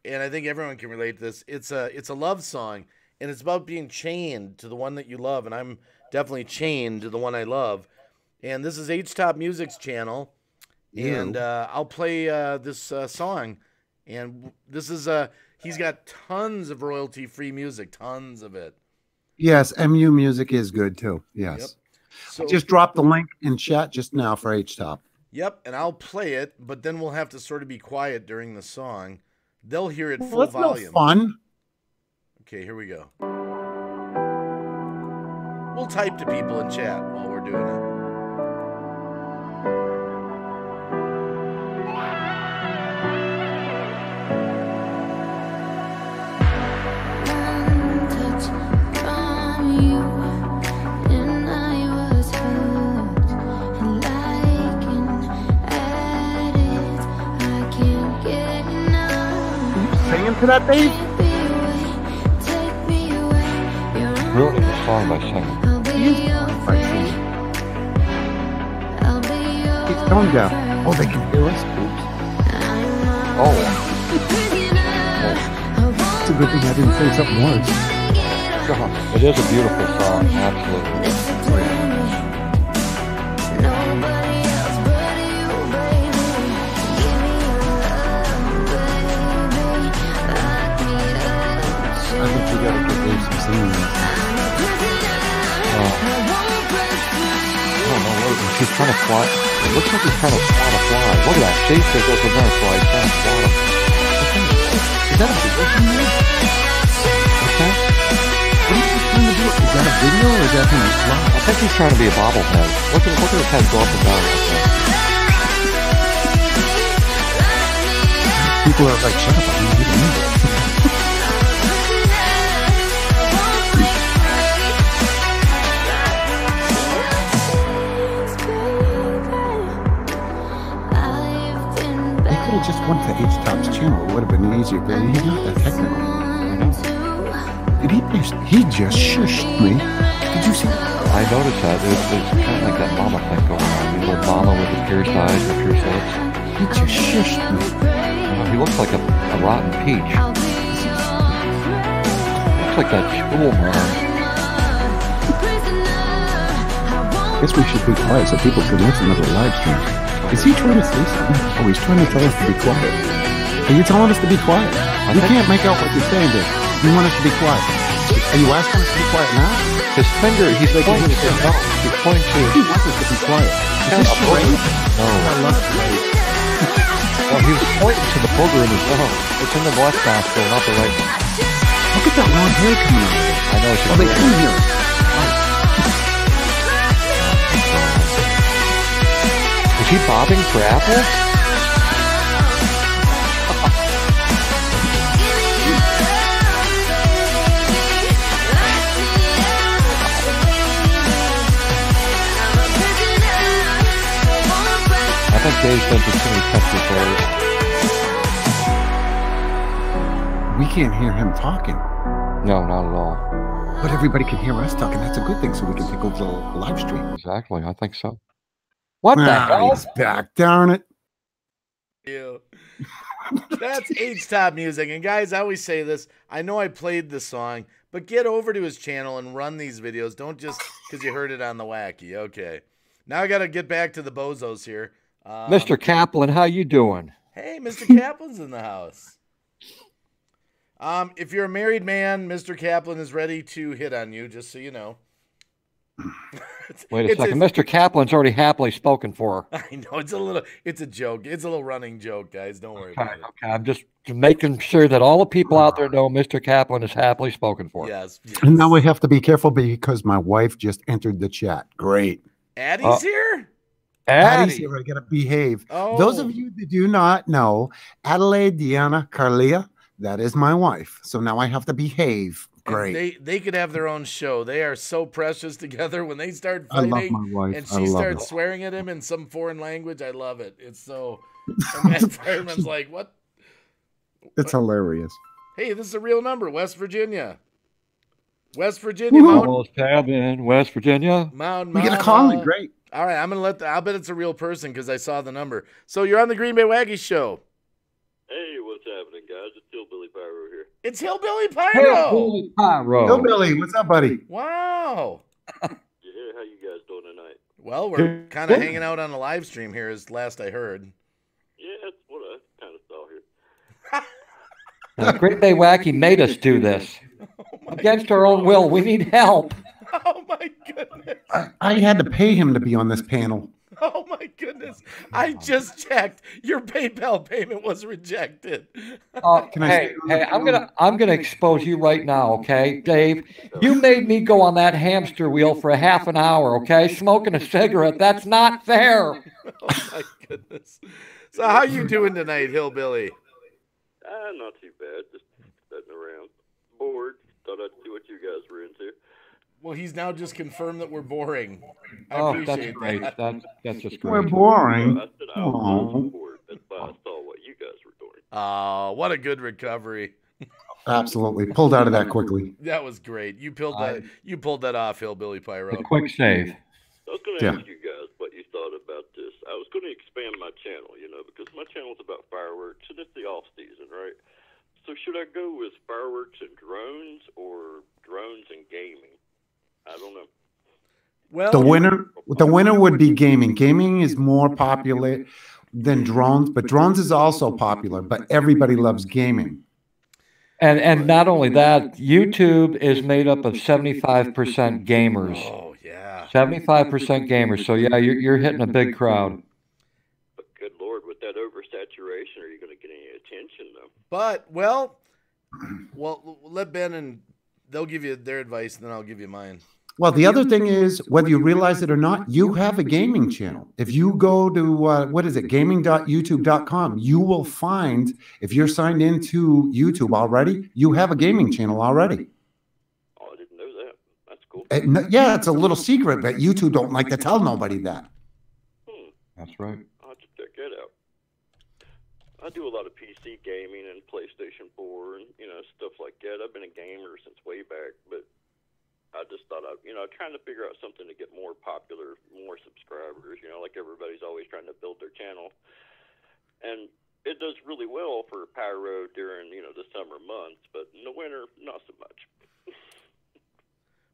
and I think everyone can relate to this, it's a love song, and it's about being chained to the one that you love, and I'm definitely chained to the one I love. And this is H-Top Music's channel, and I'll play this song. And this is he's got tons of royalty-free music, tons of it. Yes, MU Music is good too. Yes. Yep. So, I just dropped the link in chat just now for H-Top. Yep, and I'll play it, but then we'll have to sort of be quiet during the song. They'll hear it full volume. No fun. Okay, here we go. We'll type to people in chat while we're doing it. To that bass? Ruining the song by singing. It's going down. Oh, they can hear us. Oops. Oh. To a good thing I didn't say something worse. It is a beautiful song, absolutely. Oh, yeah. I think we gotta get Dave some singing. I don't know what he's trying to fly. It looks like he's trying to fly a fly. Look at that. See, there goes another fly. He's trying to fly. Is that a video from you? What's that? What are you trying to do? Is that a video or is that him fly? I think he's trying to be a bobblehead. Look at his head go up and down like that. People are like, shut up, I didn't even know it. They could have just went to H-Top's channel. It would have been easier, but he's not that technical. Did he just shushed me? Did you see that? I noticed that. It's kind of like that mama thing going on. You know, mama with the pierced eyes and pierced lips. He just shushed me. He looks like a rotten peach. Looks like that school mom. Guess we should be quiet so people can listen to the live stream. Is he trying to say something? Oh, he's trying to tell us to be quiet. Are you telling us to be quiet? We can't make out what you're saying, Dave. You want us to be quiet. Are you asking us to be quiet now? His finger, he's pointing to his mouth. He's pointing to He wants us to be quiet. Is this charade? No. I love charade. Well, he was pointing to the booger in his nose. It's in the left nostril, not the right one. Look at that long hair coming out of it. I know it's Oh, they come here. Is he bobbing for apples? I think Dave's been to too many country fairs. We can't hear him talking. No, not at all. But everybody can hear us talking. That's a good thing, so we can take over the live stream. Exactly, I think so. What the hell? He's back, darn it. You. That's H-Top music. And guys, I always say this. I know I played the song, but get over to his channel and run these videos. Don't just because you heard it on the wacky. Okay. Now I got to get back to the bozos here. Mr. Kaplan, how you doing? Hey, Mr. Kaplan's in the house. If you're a married man, Mr. Kaplan is ready to hit on you, just so you know. Wait a second. Mr. Kaplan's already happily spoken for. I know, it's a joke. It's a little running joke, guys. Don't worry about it. Okay, I'm just making sure that all the people out there know Mr. Kaplan is happily spoken for. Yes. And now we have to be careful because my wife just entered the chat. Great. Addie's here? Addie's here. I got to behave. Oh. Those of you that do not know, Adelaide Diana Carlia, that is my wife. So now I have to behave. Great. They could have their own show. They are so precious together. When they start I fighting love my wife. and I she love starts it. swearing at him in some foreign language, I love it. It's so. And that fireman's like, what? It's hilarious. Hey, this is a real number. West Virginia. West Virginia. Mount, cabin, West Virginia. Mount, We get a call. Great. All right, I'm gonna I'll bet it's a real person because I saw the number. So you're on the Green Bay Wacky Show. Hey, what's happening, guys? It's Hillbilly Pyro here. It's Hillbilly Pyro. Hillbilly Pyro. Hillbilly, what's up, buddy? Wow. Yeah, how you guys doing tonight? Well, we're kind of hanging out on a live stream here, as last I heard. Yeah, that's what I kind of saw here. The Great Bay Wacky made us do this. Against our own will, we need help. Oh my goodness. I had to pay him to be on this panel. Oh my goodness. I just checked. Your PayPal payment was rejected. Hey, I'm gonna expose you right now, okay, Dave? You made me go on that hamster wheel for a half an hour, okay, smoking a cigarette. That's not fair. Oh my goodness. So how you doing tonight, Hillbilly? Not too bad. Just sitting around, bored. Thought I'd see what you guys were into. Well, he's now just confirmed that we're boring. I Oh, appreciate that's great. that. That's just We're great. boring. I said I was bored. That's why I saw what you guys were doing. Oh, what a good recovery. Absolutely. Pulled out of that quickly. That was great. You pulled that off, Hillbilly Pyro. A quick save. I was going to ask you guys what you thought about this. I was going to expand my channel, because my channel's about fireworks, and it's the off season, right? So should I go with fireworks and drones or drones and gaming? I don't know. Well, the winner would be gaming. Gaming is more popular than drones, but drones is also popular, but everybody loves gaming. And not only that, YouTube is made up of 75% gamers. Oh, yeah. 75% gamers. So, yeah, you're hitting a big crowd. But good Lord, with that oversaturation, are you going to get any attention, though? But, well, let Ben and they'll give you their advice, and then I'll give you mine. Well, the other thing is, whether you realize it or not, you have a gaming channel. If you go to, gaming.youtube.com, you will find, if you're signed into YouTube already, you have a gaming channel already. Oh, I didn't know that. That's cool. Yeah, it's a little secret, but YouTube don't like to tell nobody that. That's right. I'll have to check that out. I do a lot of PC gaming and PlayStation 4 and, stuff like that. I've been a gamer since way back, but I just thought trying to figure out something to get more popular, more subscribers, like everybody's always trying to build their channel. And it does really well for pyro during, the summer months, but in the winter, not so much.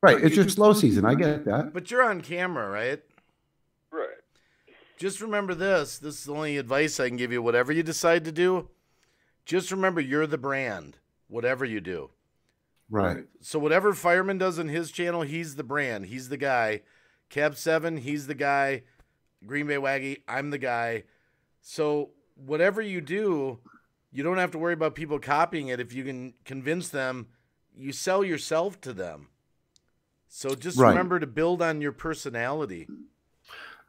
Right. It's your slow season. I get that. But you're on camera, right? Right. Just remember this. This is the only advice I can give you. Whatever you decide to do, just remember you're the brand, whatever you do. Right. So whatever Fireman does in his channel, he's the brand. He's the guy. Cab7, he's the guy. Green Bay Waggy, I'm the guy. So whatever you do, you don't have to worry about people copying it. If you can convince them, you sell yourself to them. So just remember to build on your personality.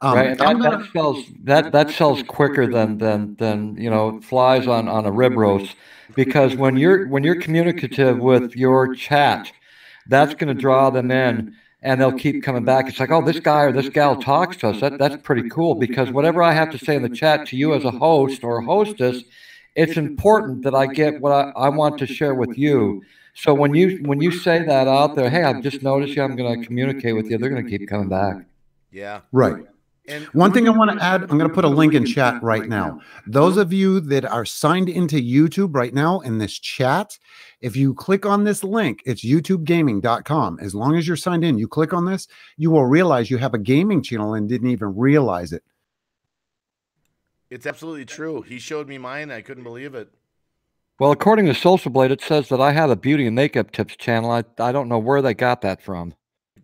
Right, that sells quicker than flies on a rib roast, because when you're communicative with your chat, that's going to draw them in, and they'll keep coming back. It's like, oh, this guy or this gal talks to us. That's pretty cool, because whatever I have to say in the chat to you as a host or a hostess, it's important that I get what I want to share with you. So when you say that out there, hey, I've just noticed you, I'm going to communicate with you, they're going to keep coming back. Yeah. Right. And one thing I want to add, I'm going to put a link in chat right now. Those of you that are signed into YouTube right now in this chat, if you click on this link, it's youtubegaming.com. As long as you're signed in, you click on this, you will realize you have a gaming channel and didn't even realize it. It's absolutely true. He showed me mine. I couldn't believe it. Well, according to Social Blade, it says that I have a beauty and makeup tips channel. I don't know where they got that from.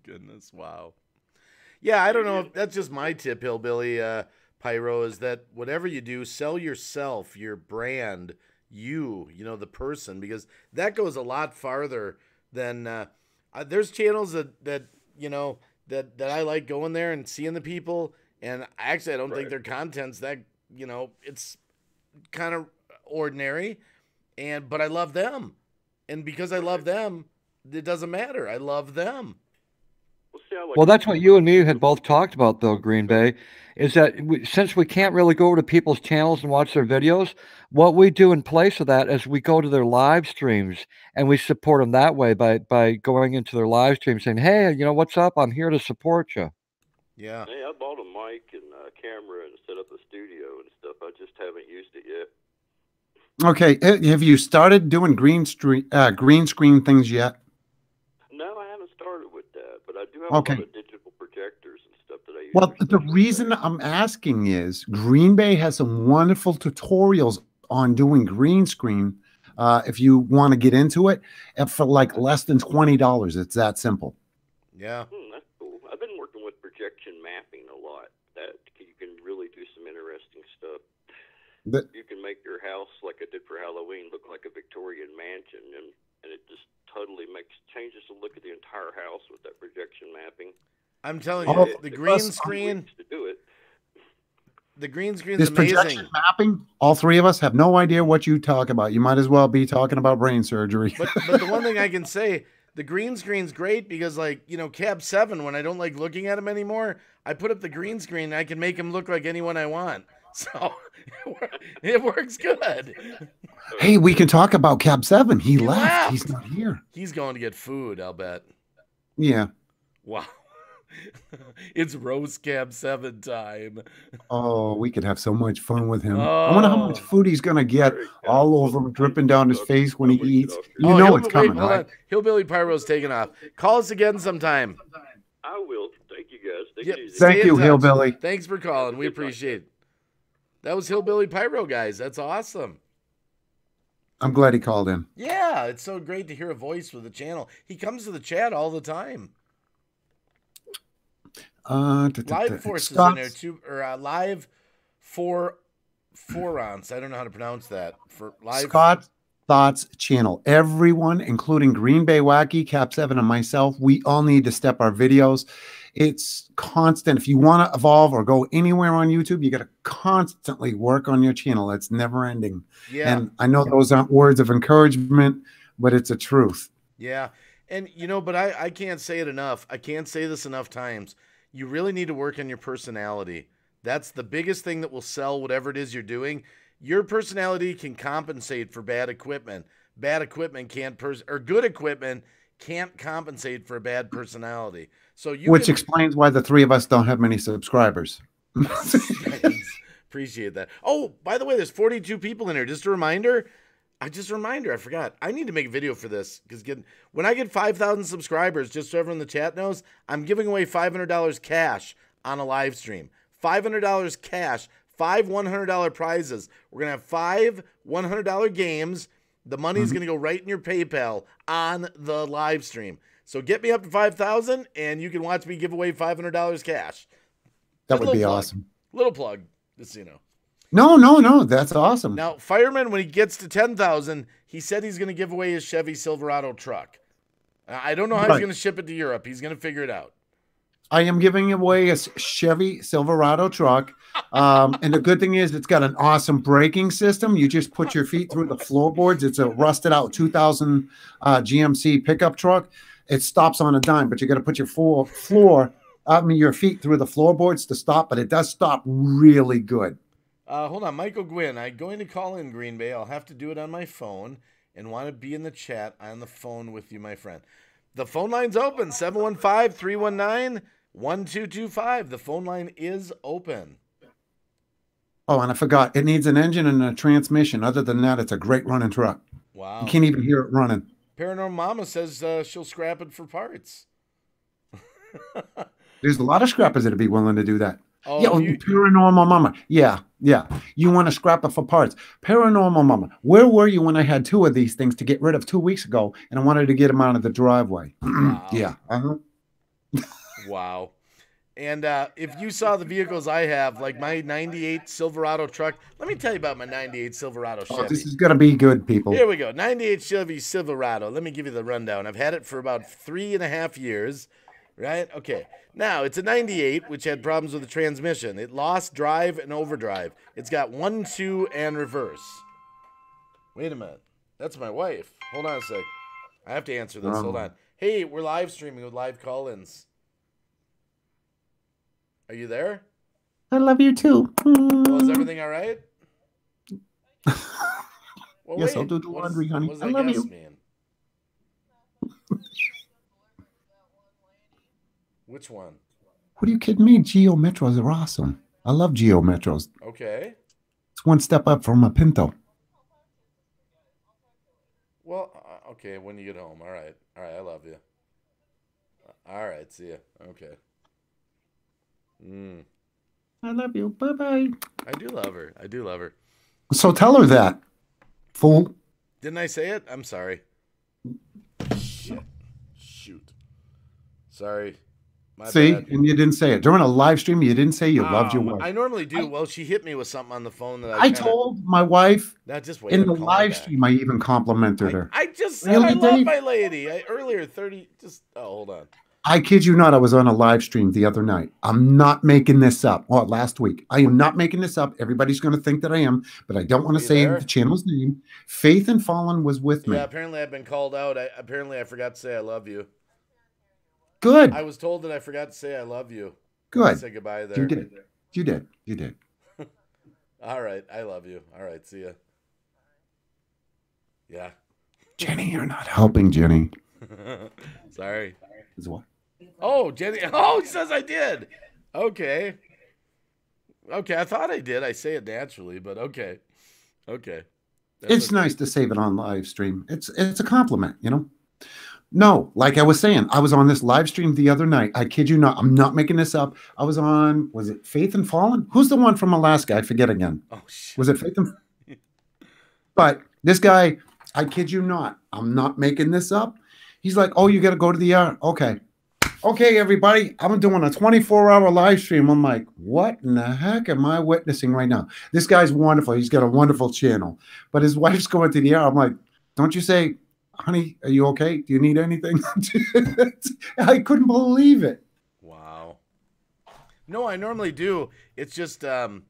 Goodness, wow. Yeah, I don't know if that's just my tip, Hillbilly Pyro, is that whatever you do, sell yourself, your brand, the person, because that goes a lot farther than there's channels that I like going there and seeing the people, and actually I don't think their content's that, it's kind of ordinary, but I love them, and because I love them, it doesn't matter. I love them. Well, that's what you and me had both talked about, though, Green Bay, is that since we can't really go over to people's channels and watch their videos, what we do in place of that is we go to their live streams and we support them that way by going into their live stream saying, hey, what's up? I'm here to support you. Yeah. Hey, I bought a mic and a camera and set up a studio and stuff. I just haven't used it yet. Okay. Have you started doing green screen things yet? No, I haven't started with that, but I do have a lot of digital projectors and stuff that I use. Well, the reason I'm asking is Green Bay has some wonderful tutorials on doing green screen. If you want to get into it, for like less than $20, it's that simple. Yeah. That's cool. I've been working with projection mapping a lot. That you can really do some interesting stuff. You can make your house, like I did for Halloween, look like a Victorian mansion, and it just totally changes the look of the entire house with that projection mapping. I'm telling you, the green screen to do it. The green screen's this amazing. Projection mapping, all three of us have no idea what you talk about. You might as well be talking about brain surgery. But the one thing I can say, the green screen's great because, like, Cab7, when I don't like looking at him anymore, I put up the green screen and I can make him look like anyone I want. So it works good. Hey, we can talk about Cab7. He left. He's not here. He's going to get food, I'll bet. Yeah. Wow. It's roast Cab7 time. Oh, we could have so much fun with him. I wonder how much food he's gonna get all over him, dripping down his face when he eats. You know it's coming, hold right? on. Hillbilly Pyro's taking off. Call us again sometime. I will. Thank you, guys. Take Yep. it easy. Thank you, Stay in touch. Hillbilly. Thanks for calling. We appreciate it. That was Hillbilly Pyro, guys. That's awesome. I'm glad he called in. Yeah, it's so great to hear a voice with the channel. He comes to the chat all the time. Live Force is in there too, or live for ounce. I don't know how to pronounce that. For live Scott Thoughts channel. Everyone, including Green Bay Wacky, Cab7, and myself, we all need to step our videos. It's constant. If you want to evolve or go anywhere on YouTube, you got to constantly work on your channel. It's never ending. Yeah. And I know those aren't words of encouragement, but it's a truth. Yeah. And, you know, but I can't say it enough. I can't say this enough times. You really need to work on your personality. That's the biggest thing that will sell whatever it is you're doing. Your personality can compensate for bad equipment. Bad equipment can't, or good equipment can't compensate for a bad personality. So you Which explains why the three of us don't have many subscribers. Appreciate that. Oh, by the way, there's 42 people in here. Just a reminder. I forgot. I need to make a video for this because when I get 5,000 subscribers, just so everyone in the chat knows, I'm giving away $500 cash on a live stream. $500 cash, 5 $100 prizes. We're going to have 5 $100 games. The money is going to go right in your PayPal on the live stream. So get me up to 5,000 and you can watch me give away $500 cash. That would be awesome. Little plug, just so you know. No. That's awesome. Now, Fireman, when he gets to 10,000, he said he's going to give away his Chevy Silverado truck. I don't know how he's going to ship it to Europe. He's going to figure it out. I am giving away a Chevy Silverado truck. And the good thing is it's got an awesome braking system. You just put your feet through the floorboards. It's a rusted out 2000 GMC pickup truck. It stops on a dime, but you got to put your your feet through the floorboards to stop, but it does stop really good. Hold on, Michael Gwynn. I'm going to call in Green Bay. I'll have to do it on my phone and want to be in the chat on the phone with you, my friend. The phone line's open, 715-319-1225. The phone line is open. Oh, and I forgot. It needs an engine and a transmission. Other than that, it's a great running truck. Wow. You can't even hear it running. Paranormal Mama says she'll scrap it for parts. There's a lot of scrappers that'd be willing to do that. Oh, yeah, Paranormal Mama. Yeah. You want to scrap it for parts. Paranormal Mama. Where were you when I had 2 of these things to get rid of 2 weeks ago and I wanted to get them out of the driveway? Wow. Yeah. Wow. And if you saw the vehicles I have, like my 98 Silverado truck, let me tell you about my 98 Silverado Chevy. Oh, this is going to be good, people. Here we go. 98 Chevy Silverado. Let me give you the rundown. I've had it for about 3.5 years, right? Okay. Now, it's a 98, which had problems with the transmission. It lost drive and overdrive. It's got 1, 2, and reverse. Wait a minute. That's my wife. Hold on a sec. I have to answer this. Hold on. Hey, we're live streaming with live call-ins. Are you there? I love you too. Well, is everything all right? Well, yes, wait. I'll do the laundry, honey. What does I that love guess you. mean? Which one? What are you kidding me? Geo Metros are awesome. I love Geo Metros. Okay. It's one step up from a Pinto. Well, okay, when you get home. All right, I love you. All right, see ya. Okay. I love you. Bye-bye. I do love her. So tell her that, fool. Didn't I say it? I'm sorry. Shit. Shoot. Sorry. My See, bad. and you didn't say it. During a live stream, you didn't say you loved your wife. I normally do. Well, she hit me with something on the phone that I told my wife just wait, in I'm the calling live back. stream, I even complimented her. I just said Really, I love Dave? my lady. Earlier, 30, hold on. I kid you not, I was on a live stream the other night. I'm not making this up. Well, last week. I am not making this up. Everybody's going to think that I am, but I don't want to say there? the channel's name. Faith and Fallen was with me. Yeah, apparently I've been called out. Apparently I forgot to say I love you. Good. I was told that I forgot to say I love you. Good. Say goodbye there. You did. All right. I love you. All right. See ya. Yeah. Jenny, you're not helping, Jenny. Sorry. Is what? Oh, Jenny. Oh, he says I did. Okay. Okay, I thought I did. I say it naturally, but okay. Okay. It's nice to save it on live stream. It's a compliment, you know? No, like I was saying, I was on this live stream the other night. I kid you not. I'm not making this up. I was on, was it Faith and Fallen? Who's the one from Alaska? I forget again. Oh, shit. Was it Faith and But this guy, I kid you not. I'm not making this up. He's like, oh, you got to go to the okay. Okay, everybody, I'm doing a 24-hour live stream. I'm like, what in the heck am I witnessing right now? This guy's wonderful. He's got a wonderful channel. But his wife's going to the I'm like, don't you say, honey, are you okay? Do you need anything? I couldn't believe it. Wow. No, I normally do. It's just something.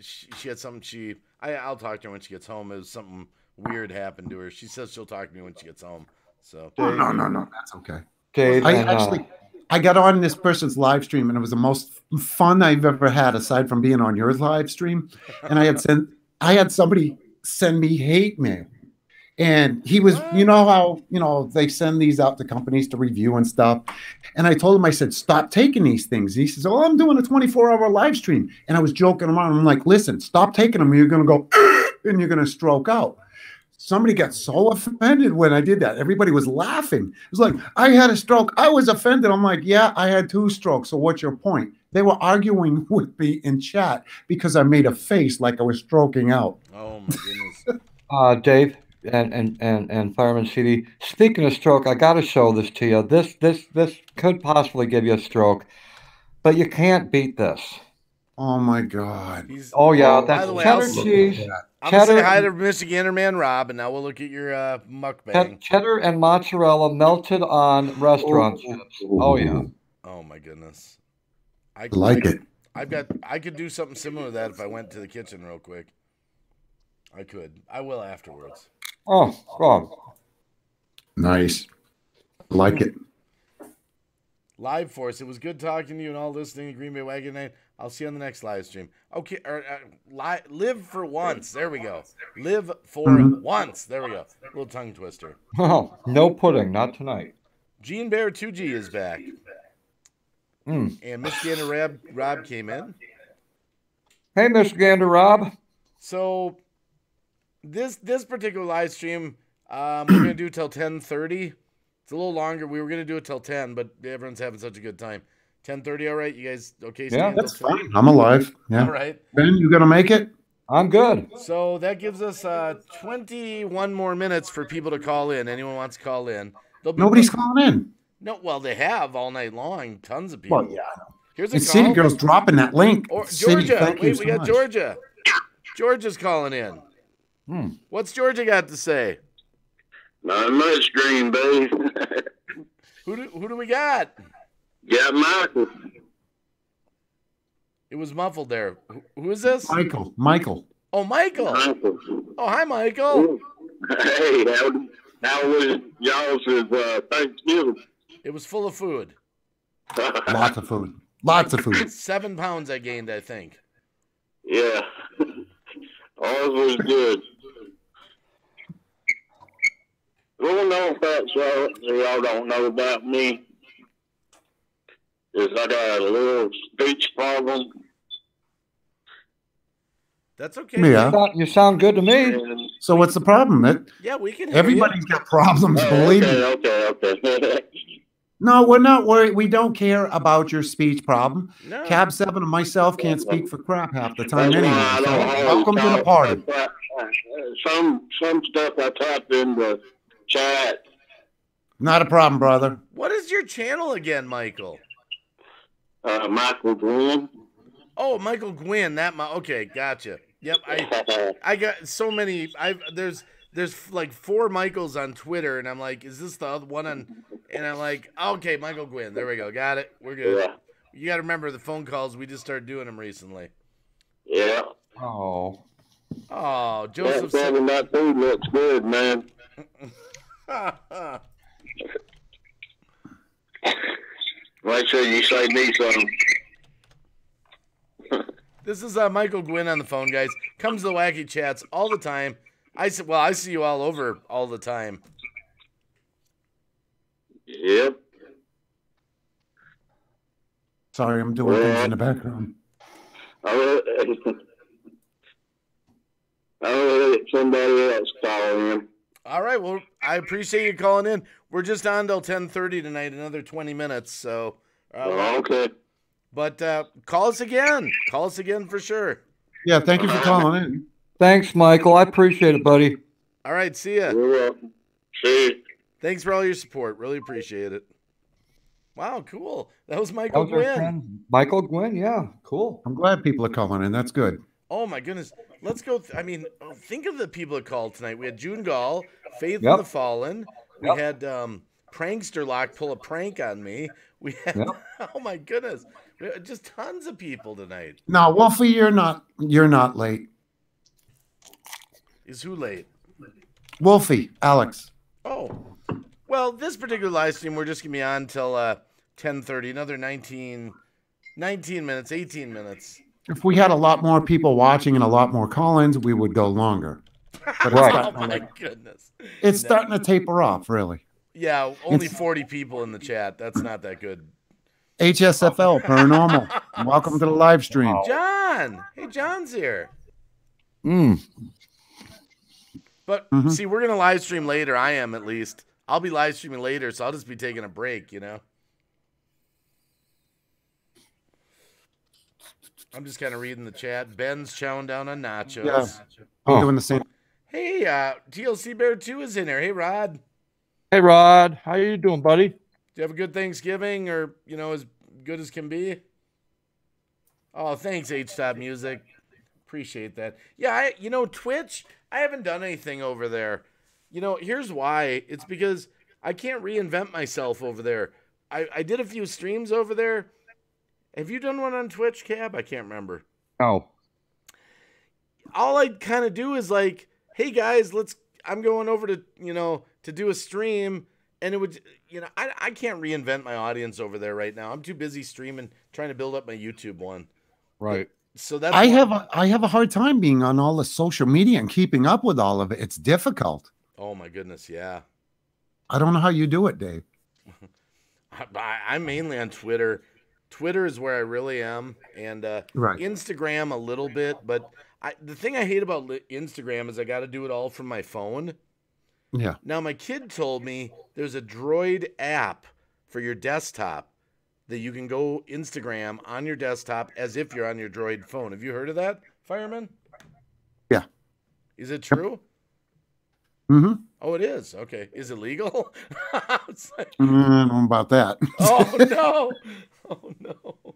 She had something. I'll talk to her when she gets home. It was something weird happened to her. She says she'll talk to me when she gets home. So no, that's okay. Dave, I got on this person's live stream, and it was the most fun I've ever had, aside from being on your live stream. And I had somebody send me hate mail. And he was, you know how, they send these out to companies to review and stuff. And I told him, I said, stop taking these things. He says, oh, I'm doing a 24-hour live stream. And I was joking around. I'm like, listen, stop taking them. You're going to go, and you're going to stroke out. Somebody got so offended when I did that. Everybody was laughing. It was like, I had a stroke. I was offended. I'm like, yeah, I had 2 strokes. So what's your point? They were arguing with me in chat because I made a face like I was stroking out. Oh, my goodness. Dave and Fireman CD. Speaking of stroke, I got to show this to you. This could possibly give you a stroke, but you can't beat this. Oh my God! Oh yeah, By that's the way, cheddar cheese. I'm gonna say hi to Michigander Man Rob, and now we'll look at your mukbang. Cheddar and mozzarella melted on restaurant chips. Oh yeah. Oh my goodness. I like it. I could do something similar to that if I went to the kitchen real quick. I could. I will afterwards. Oh, God. Nice. I like it. Live Force, it was good talking to you and all listening to Green Bay Wagon Night. I'll see you on the next live stream. Okay, live for once. There we go. Live for once. There we go. A little tongue twister. Oh, no pudding, not tonight. Gene Bear 2G is back. And Michigander Rob came in. Hey, Michigander Rob. So this particular live stream, we're gonna do till 10:30. It's a little longer. We were gonna do it till 10, but everyone's having such a good time. 10:30, all right? You guys okay? Yeah, that's fine. I'm alive. Yeah. All right. Ben, you gonna make it? I'm good. So that gives us 21 more minutes for people to call in. Anyone wants to call in? Nobody's calling in. No, well, they have all night long. Tons of people. Well, yeah. Here's a And call. City Girl's dropping that link. Georgia. Wait, we got Georgia. Georgia's calling in. What's Georgia got to say? Not much, Green Bay. Who do we got? Got Michael. It was muffled there. Who is this? Michael. Oh, Michael. Oh, hi, Michael. Hey, how was y'all's Thanksgiving? It was full of food. Lots of food. Lots of food. 7 pounds I gained, I think. Yeah. Ours was good. Well, no facts y'all don't know about me is I got a little speech problem. That's okay. Yeah. You sound good to me. So what's the problem? Yeah, we can hear Everybody's got problems, Oh, believe me. Okay. No, we're not worried. We don't care about your speech problem. No. Cab7 and myself can't speak for crap half the time That's anyway. why I So don't always welcome to the talk. party. Some stuff I type in the chat. Not a problem, brother. What is your channel again, Michael? Michael Gwynn. Oh, Michael Gwynn. Okay, gotcha. Yep, I got so many. There's like 4 Michaels on Twitter, and I'm like, is this the other one on? And I'm like, okay, Michael Gwynn. There we go. Got it. We're good. Yeah. You got to remember the phone calls. We just started doing them recently. Yeah. Oh. Oh, Joseph. That food looks good, man. Make sure you say me something. This is Michael Gwynn on the phone, guys. Comes to the wacky chats all the time. I see you all over all the time. Yep. Sorry, I'm doing things in the background. I'll let somebody else call in. All right. Well, I appreciate you calling in. We're just on till 10:30 tonight, another 20 minutes. So, okay. But call us again. Call us again for sure. Yeah, thank you for calling in. Thanks, Michael. I appreciate it, buddy. All right. See ya. You're welcome. See you. Thanks for all your support. Really appreciate it. Wow, cool. That was Michael Gwynn. Michael Gwynn, yeah, cool. I'm glad people are calling in. That's good. Oh my goodness. Let's go. Think of the people that called tonight. We had June Gall, Faith Yep. in the Fallen. We had Prankster Lock pull a prank on me. We had oh my goodness. We had just tons of people tonight. No, Wolfie, you're not late. Is who late? Wolfie, Alex. Oh. Well, this particular live stream, we're just going to be on till 10:30, another 19 minutes, 18 minutes. If we had a lot more people watching and a lot more call-ins, we would go longer. But Oh, my goodness. It's starting to taper off, really. Yeah, only 40 people in the chat. That's not that good. HSFL Paranormal. Welcome to the live stream. John. Hey, John's here. But, see, we're going to live stream later. I am, at least. I'll be live streaming later, so I'll just be taking a break, you know? I'm just kind of reading the chat. Ben's chowing down on nachos. Yeah. I'm doing the same. Hey, TLC Bear 2 is in there. Hey, Rod. Hey, Rod. How you doing, buddy? Do you have a good Thanksgiving or, as good as can be? Oh, thanks, H-Top Music. Appreciate that. Yeah, Twitch, I haven't done anything over there. Here's why. It's because I can't reinvent myself over there. I did a few streams over there. Have you done one on Twitch, Cab? I can't remember. No. All I kind of do is like, hey guys, I'm going over to, to do a stream, and it would, I can't reinvent my audience over there right now. I'm too busy streaming, trying to build up my YouTube one. Right. So that's I have a hard time being on all the social media and keeping up with all of it. It's difficult. Oh my goodness, yeah. I don't know how you do it, Dave. I'm mainly on Twitter. Twitter is where I really am, and Right. Instagram a little bit. But the thing I hate about Instagram is I got to do it all from my phone. Yeah. Now, my kid told me there's a Droid app for your desktop that you can go Instagram on your desktop as if you're on your Droid phone. Have you heard of that, Fireman? Yeah. Is it true? Mm-hmm. Oh, it is. Okay. Is it legal? I don't know about that. Oh, no. Oh, no.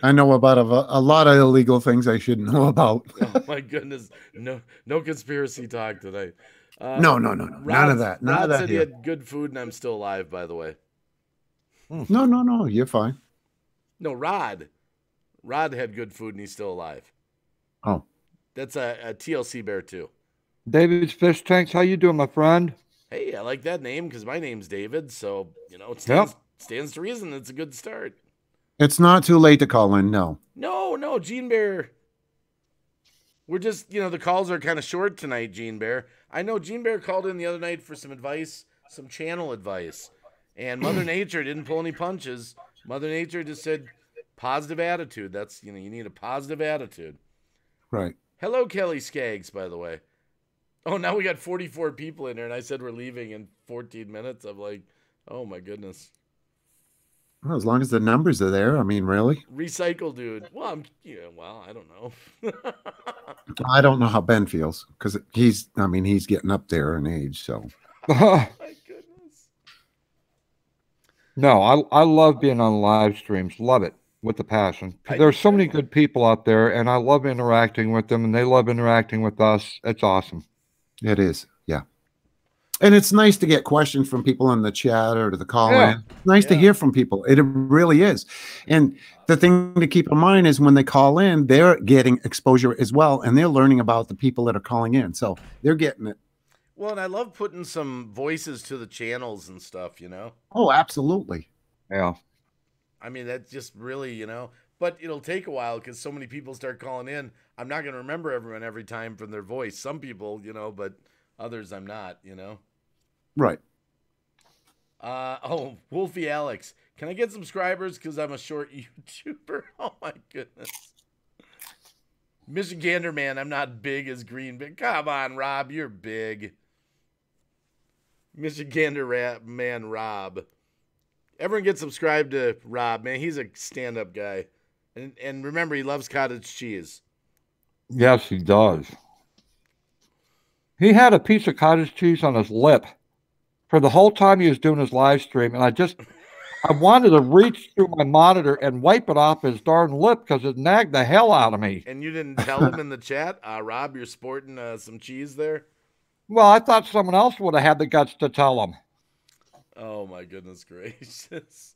I know about a lot of illegal things I shouldn't know about. Oh, my goodness. No conspiracy talk tonight. No. None of that. None Rod of that said he here. had good food, and I'm still alive, by the way. No. You're fine. No, Rod. Rod had good food, and he's still alive. Oh. That's a TLC Bear, too. David's Fish Tanks, how you doing, my friend? Hey, I like that name because my name's David, so, it stands to reason it's a good start. It's not too late to call in. No. No, Gene Bear. We're just, the calls are kind of short tonight, Gene Bear. I know Gene Bear called in the other night for some advice, some channel advice, and Mother Nature didn't pull any punches. Mother Nature just said positive attitude. That's, you need a positive attitude. Right. Hello, Kelly Skaggs, by the way. Oh, now we got 44 people in there, and I said we're leaving in 14 minutes. I'm like, oh, my goodness. Well, as long as the numbers are there, I mean, really? Recycle, dude. Well, I don't know. I don't know how Ben feels because he's getting up there in age. So, My goodness. No, I love being on live streams. Love it with a passion. There's so many good people out there, and I love interacting with them, and they love interacting with us. It's awesome. it is. Yeah. And it's nice to get questions from people in the chat or to the call in. Nice to hear from people. It really is. And the thing to keep in mind is when they call in, they're getting exposure as well. And they're learning about the people that are calling in. So they're getting it. Well, and I love putting some voices to the channels and stuff, Oh, absolutely. Yeah. I mean, that's just really, but it'll take a while because so many people start calling in. I'm not going to remember everyone every time from their voice. Some people, but others I'm not, Right. Wolfie Alex. Can I get subscribers because I'm a short YouTuber? Oh my goodness. Michigander man, I'm not big as Green Bay. Come on, Rob, you're big. Michigander man, Rob. Everyone get subscribed to Rob, man. He's a stand-up guy. And remember, he loves cottage cheese. Yes, he does. He had a piece of cottage cheese on his lip for the whole time he was doing his live stream, and I wanted to reach through my monitor and wipe it off his darn lip because it nagged the hell out of me. And you didn't tell him in the chat, Rob, you're sporting some cheese there? Well, I thought someone else would have had the guts to tell him. Oh, my goodness gracious.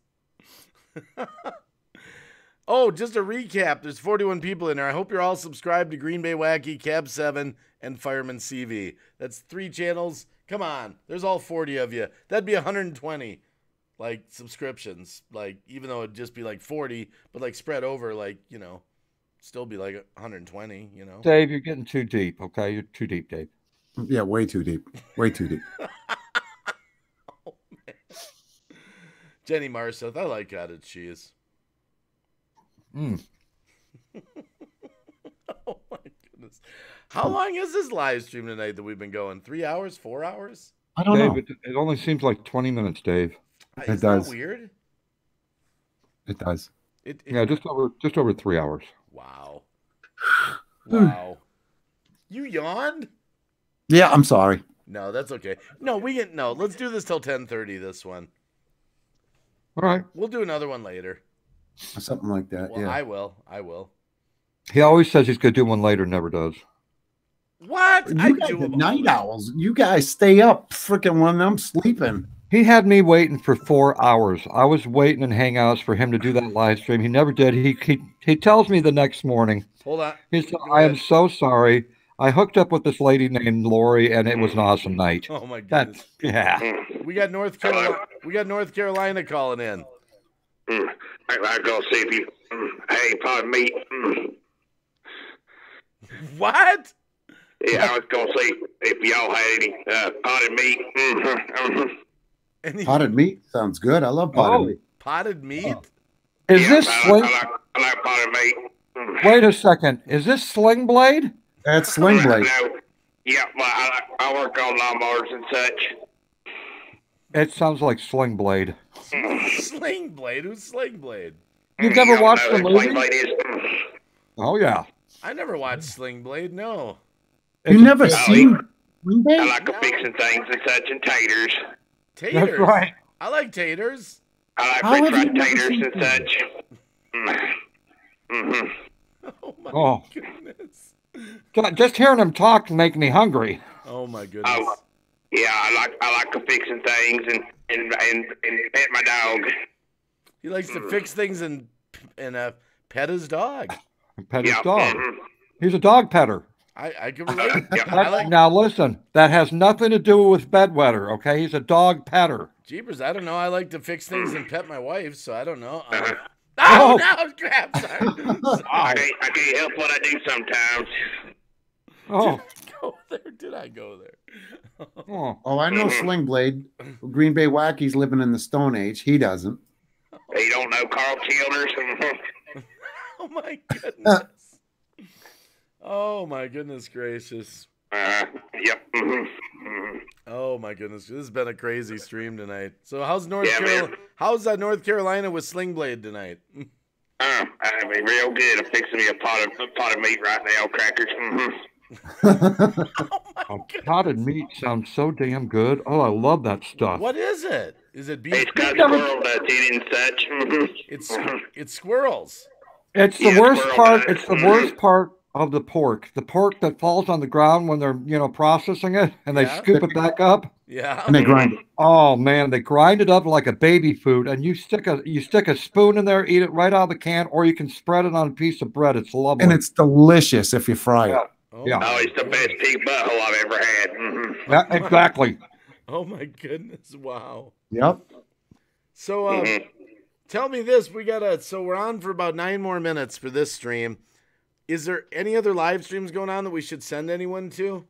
Oh, just a recap. There's 41 people in there. I hope you're all subscribed to Green Bay Wacky, Cab7, and Fireman CV. That's 3 channels. Come on. There's all 40 of you. That'd be 120, like, subscriptions. Like, even though it'd just be like 40, but, like, spread over, like, you know, still be like 120, you know. Dave, you're getting too deep, okay? You're too deep, Dave. Yeah, way too deep. Way too deep. Oh, man. Jenny Marseth, I like cottage cheese. Mm. Oh my goodness. How long is this live stream tonight that we've been going? 3 hours? 4 hours? I don't know. It only seems like 20 minutes, Dave. Is that weird? It does. Yeah, just over 3 hours. Wow. Wow. You yawned? Yeah, I'm sorry. No, that's okay. No, let's do this till 10:30, this one. All right. We'll do another one later. Something like that, Well, yeah. I will. He always says he's going to do one later, never does. What? You guys are night owls. You guys stay up freaking when I'm sleeping. He had me waiting for 4 hours. I was waiting in Hangouts for him to do that live stream. He never did. He tells me the next morning. Hold on. He said, I am so sorry. I hooked up with this lady named Lori, and it was an awesome night. Oh my goodness. Yeah. We got North Carolina calling in. I go see if you. Hey, pardon me. What? Yeah, I was gonna see if y'all had any potted meat. Potted meat sounds good. I love potted meat. Potted meat? Is this Sling? I like potted meat. Wait a second. Is this Sling Blade? That's Sling Blade. No. Yeah, well, I work on lawnmowers and such. It sounds like Sling Blade. Sling Blade? Who's Sling Blade? You've never watched the movie? Sling Blade is. Oh, yeah. I never watched Sling Blade, no. You never seen Sling Blade? I like fixing things and such and taters. Taters? That's right. I like taters. I How like have french you never fried taters seen and that? such. Oh my Oh. goodness. God, just hearing him talk make me hungry. Oh my goodness. Yeah, I like fixing things and pet my dog. He likes to fix things and pet his dog. Pet his dog. He's a dog petter. I can relate. I like, Now listen, that has nothing to do with bedwetter, okay? He's a dog petter. jeepers, I don't know. I like to fix things and pet my wife, so I don't know. Oh. No, crap. Sorry. I can't help what I do sometimes. Oh. Did I go there? Oh, I know Sling Blade. Green Bay Wacky's living in the Stone Age. He doesn't. You don't know Carl Childers? Oh my goodness. Oh my goodness gracious. Yep. Oh my goodness. This has been a crazy stream tonight. So how's North Yeah, Carolina? man. How's North Carolina with Sling Blade tonight? I mean, real good. I'm fixing me a pot of meat right now, crackers. Potted meat sounds so damn good. Oh, I love that stuff. What is it? Is it beef? It's got squirrel nuts in it and such. It's squirrels. It's the worst part. It's the worst part of the pork. The pork that falls on the ground when they're, processing it and they scoop it back up. Yeah. And they grind it. Oh man, they grind it up like a baby food, and you stick a spoon in there, eat it right out of the can, or you can spread it on a piece of bread. It's lovely. And it's delicious if you fry it. Yeah. Oh, it's the best pig butthole I've ever had. Yeah, exactly. Oh my goodness! Wow. Yep. So, tell me this: so we're on for about 9 more minutes for this stream. Is there any other live streams going on that we should send anyone to?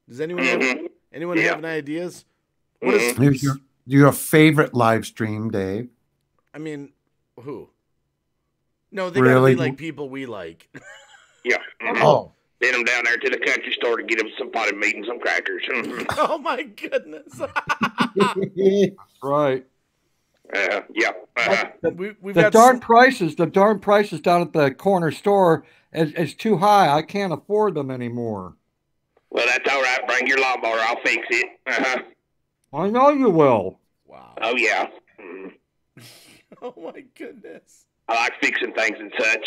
Does anyone have any ideas? What is Here's your favorite live stream, Dave? I mean, who? No, they gotta Really? be like people we like. Yeah. Oh. Send them down there to the country store to get them some potted meat and some crackers. Oh my goodness. Right. Yeah. We've The got darn prices down at the corner store is too high. I can't afford them anymore. Well, that's all right. Bring your lawnmower. I'll fix it. I know you will. Wow. Oh, yeah. Oh my goodness. I like fixing things and such.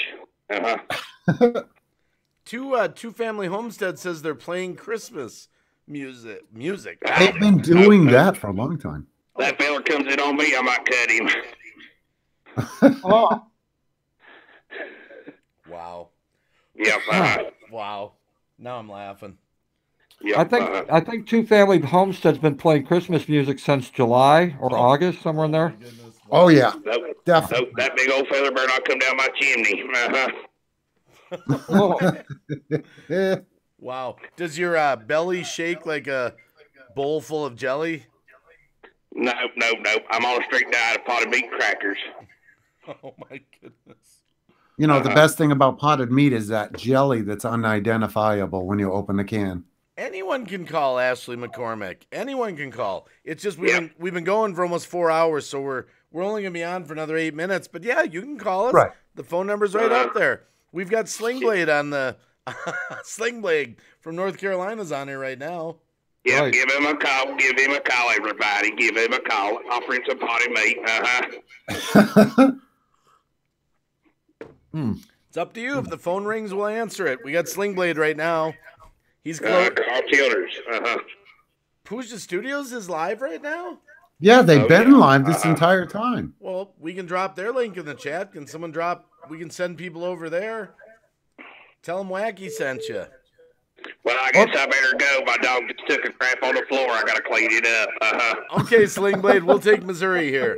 Two Family Homestead says they're playing Christmas music. They've been doing that for a long time. That fella comes in on me, I might cut him. Oh. Wow. Yep. Wow. Now I'm laughing. Yep. I think Two Family Homestead's been playing Christmas music since July or August, somewhere in there. Oh yeah, definitely. That big old feather better not come down my chimney. Wow. Does your belly shake like a bowl full of jelly? Nope. I'm on a strict diet of potted meat and crackers. Oh my goodness. You know, the best thing about potted meat is that jelly that's unidentifiable when you open the can. Anyone can call Ashley McCormick. Anyone can call. It's just we've been going for almost 4 hours, so we're only gonna be on for another 8 minutes. But yeah, you can call us. Right. The phone number's right up there. We've got Sling Blade on the Sling Blade from North Carolina's on here right now. Yeah, right. Give him a call. Give him a call, everybody. Give him a call. Offer him some potted meat. It's up to you. If the phone rings, we'll answer it. We got Sling Blade right now. He's close. Call Childers. Pooja Studios is live right now? Yeah, they've been live this entire time. Well, we can drop their link in the chat. Can someone we can send people over there. Tell them Wacky sent you. Well, I guess I better go. My dog just took a crap on the floor. I got to clean it up. Okay, Sling Blade. We'll take Missouri here.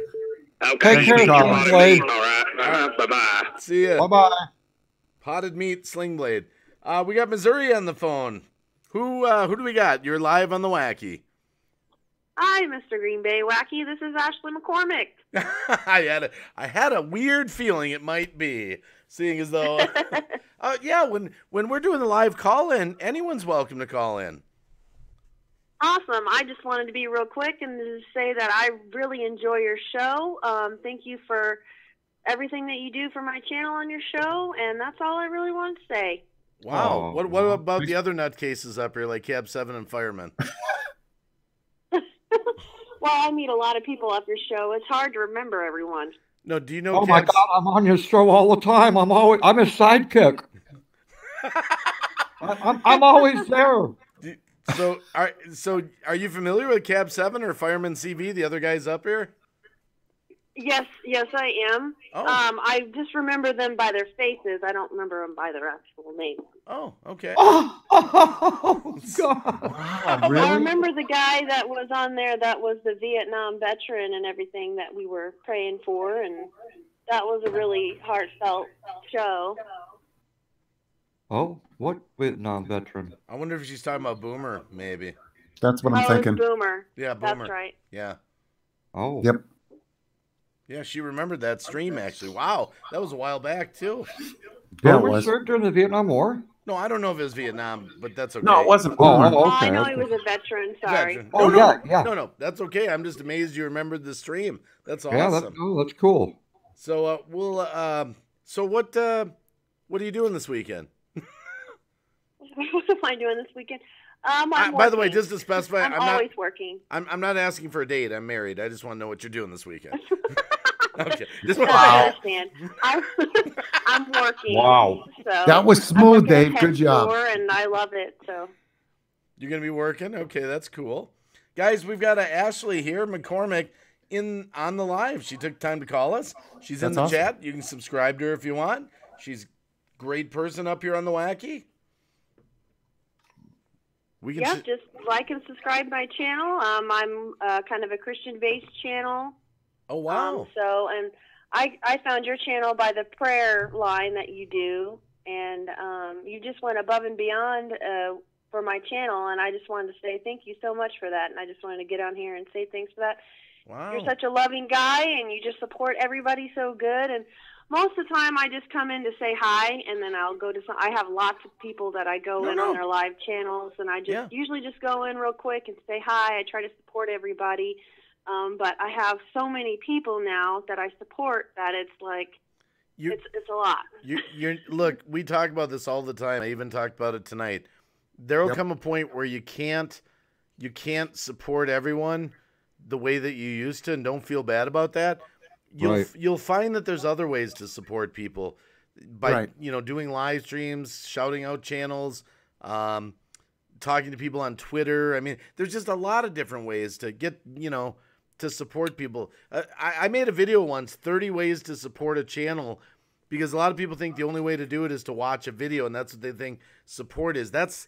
Okay. Take care, Sling Blade. All right. Bye-bye. See ya. Bye-bye. Potted meat, Sling Blade. We got Missouri on the phone. Who do we got? You're live on the Wacky. Hi, Mr. Green Bay Wacky. This is Ashley McCormick. I had a weird feeling it might be, seeing as though, yeah, when we're doing the live call-in, anyone's welcome to call in. Awesome. I just wanted to be real quick and to say that I really enjoy your show. Thank you for everything that you do for my channel on your show, and that's all I really wanted to say. Wow. What about the other nutcases up here, like Cab7 and Fireman? Well, I meet a lot of people off your show. It's hard to remember everyone. No, do you know? Oh my God, I'm on your show all the time. I'm a sidekick. I'm always there. So are you familiar with Cab7 or Fireman CV, the other guys up here? Yes, I am. Oh. I just remember them by their faces. I don't remember them by their actual names. Oh, okay. Oh God! Wow, really? I remember the guy that was on there that was the Vietnam veteran and everything that we were praying for, and that was a really heartfelt show. Oh, what Vietnam veteran? I wonder if she's talking about Boomer, maybe. That's what I'm thinking. Boomer. Yeah, Boomer. That's right. Yeah. Oh. Yep. Yeah, she remembered that stream, actually. Wow, that was a while back, too. Yeah, it Boomer was. served during the Vietnam War? No, I don't know if it was Vietnam, but that's okay. No, it wasn't. Oh, Oh, okay. I know he was a veteran. Sorry. Veteran. Oh, No, yeah. No, that's okay. I'm just amazed you remembered the stream. That's awesome. Yeah, that's cool. So so what are you doing this weekend? What am I doing this weekend? I'm by the way, working. just to specify, I'm always working. I'm not asking for a date. I'm married. I just want to know what you're doing this weekend. Okay. I understand. I'm working. Wow. So That was smooth, Dave. Good job. And I love it. So you're gonna be working? Okay, that's cool. Guys, we've got Ashley here, McCormick, on the live. She took time to call us. She's in the awesome. chat. You can subscribe to her if you want. She's a great person up here on the Wacky. Just like and subscribe to my channel. I'm kind of a Christian-based channel. Oh, wow. And I found your channel by the prayer line that you do, and you just went above and beyond for my channel, and I just wanted to say thank you so much for that, and I just wanted to get on here and say thanks for that. Wow. You're such a loving guy, and you just support everybody so good. And most of the time, I just come in to say hi, and then I'll go to some. I have lots of people that I go in on their live channels, and I just usually just go in real quick and say hi. I try to support everybody, but I have so many people now that I support that it's like it's a lot. Look, we talk about this all the time. I even talked about it tonight. There will come a point where you can't support everyone the way that you used to, and don't feel bad about that. You'll find that there's other ways to support people by doing live streams, shouting out channels, talking to people on Twitter. I mean, there's just a lot of different ways to get to support people. I made a video once, 30 ways to support a channel, because a lot of people think the only way to do it is to watch a video, and that's what they think support is. That's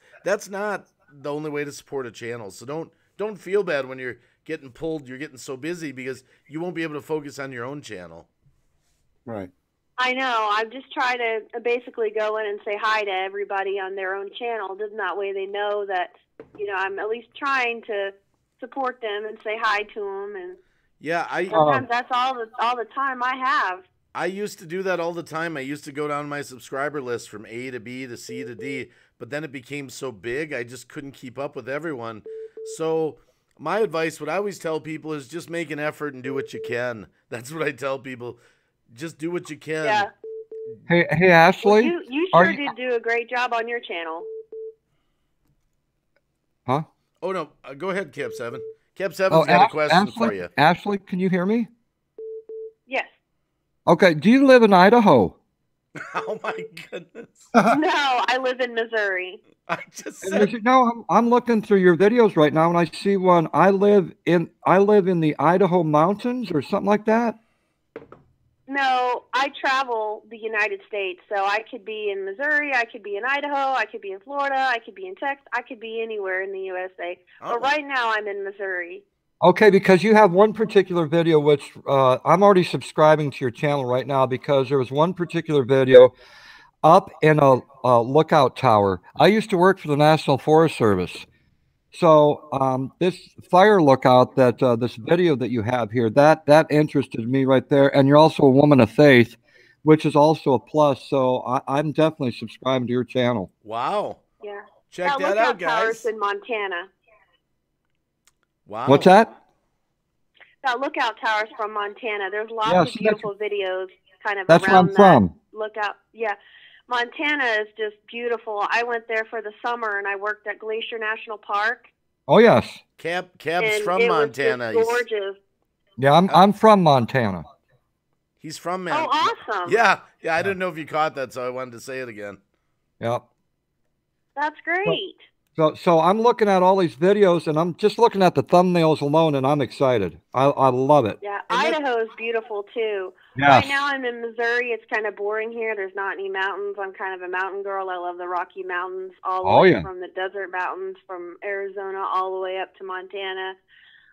not the only way to support a channel. So don't feel bad when you're getting pulled, you're getting so busy, because you won't be able to focus on your own channel. Right. I know. I just try to basically go in and say hi to everybody on their own channel. Then that way they know that, I'm at least trying to support them and say hi to them. And sometimes that's all the time I have. I used to do that all the time. I used to go down my subscriber list from A to B to C to D, but then it became so big, I just couldn't keep up with everyone. So my advice, what I always tell people, is just make an effort and do what you can. That's what I tell people. Just do what you can. Yeah. Hey, Ashley. Well, you sure did do a great job on your channel. Huh? Oh, no. Go ahead, Cab7. Cab7's got a question for you. Ashley, can you hear me? Yes. Okay. Do you live in Idaho? Oh, my goodness. No, I live in Missouri. I just said... No, I'm looking through your videos right now, and I see one. I live in the Idaho mountains or something like that. No, I travel the United States, so I could be in Missouri, I could be in Idaho, I could be in Florida, I could be in Texas, I could be anywhere in the USA. But right now I'm in Missouri. Okay, because you have one particular video, which I'm already subscribing to your channel right now, because there was one particular video up in a lookout tower. I used to work for the National Forest Service. So this fire lookout, this video that you have here, that interested me right there. And you're also a woman of faith, which is also a plus. So I'm definitely subscribing to your channel. Wow. Yeah. Check that lookout out, guys. Tower's in Montana. Wow. What's that? That lookout tower's from Montana. There's lots Yeah, of beautiful videos kind of that's around where I'm from. Lookout. Yeah. Montana is just beautiful. I went there for the summer, and I worked at Glacier National Park. Oh yes. Cab's And from it Montana. was just gorgeous. Yeah, I'm from Montana. He's from Montana. Oh, awesome. Yeah. I didn't know if you caught that, so I wanted to say it again. Yep. That's great. So I'm looking at all these videos, and I'm just looking at the thumbnails alone, and I'm excited. I love it. Yeah, Idaho is beautiful too. Yes. Right now I'm in Missouri. It's kind of boring here. There's not any mountains. I'm kind of a mountain girl. I love the Rocky Mountains, all the way from the desert mountains from Arizona all the way up to Montana.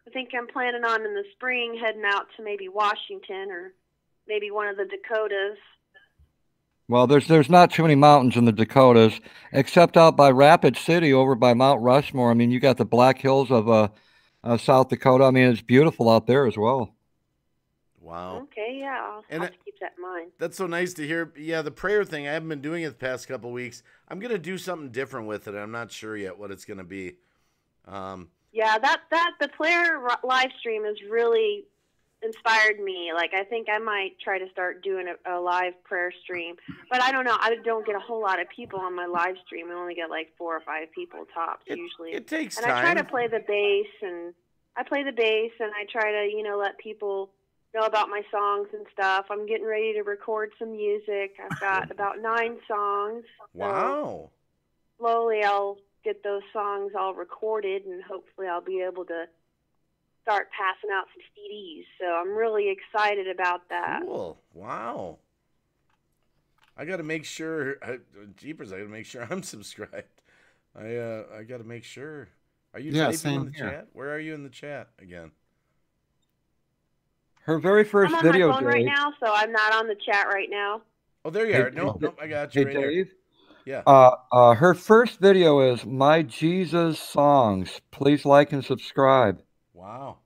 I think I'm planning on in the spring heading out to maybe Washington or maybe one of the Dakotas. Well, there's not too many mountains in the Dakotas, except out by Rapid City over by Mount Rushmore. I mean, you got the Black Hills of South Dakota. I mean, it's beautiful out there as well. Wow. Okay, yeah, I'll have to keep that in mind. That's so nice to hear. Yeah, the prayer thing, I haven't been doing it the past couple of weeks. I'm going to do something different with it. I'm not sure yet what it's going to be. Yeah, the prayer live stream has really inspired me. Like, I think I might try to start doing a live prayer stream. But I don't know. I don't get a whole lot of people on my live stream. I only get like 4 or 5 people tops usually. It takes time. And I try to play the bass, and I try to, let people know about my songs and stuff. I'm getting ready to record some music. I've got about 9 songs. Wow. So slowly I'll get those songs all recorded, and hopefully I'll be able to start passing out some CDs. So I'm really excited about that. Cool. Wow. I got to make sure, jeepers, I got to make sure I'm subscribed. I got to make sure. Are you typing in the chat? Where are you in the chat again? Her very first I'm on video, my phone Dave. right now, so I'm not on the chat right now. Oh, there you are. Nope, I got you Hey, right here. Dave. Yeah. Her first video is My Jesus Songs. Please like and subscribe. Wow.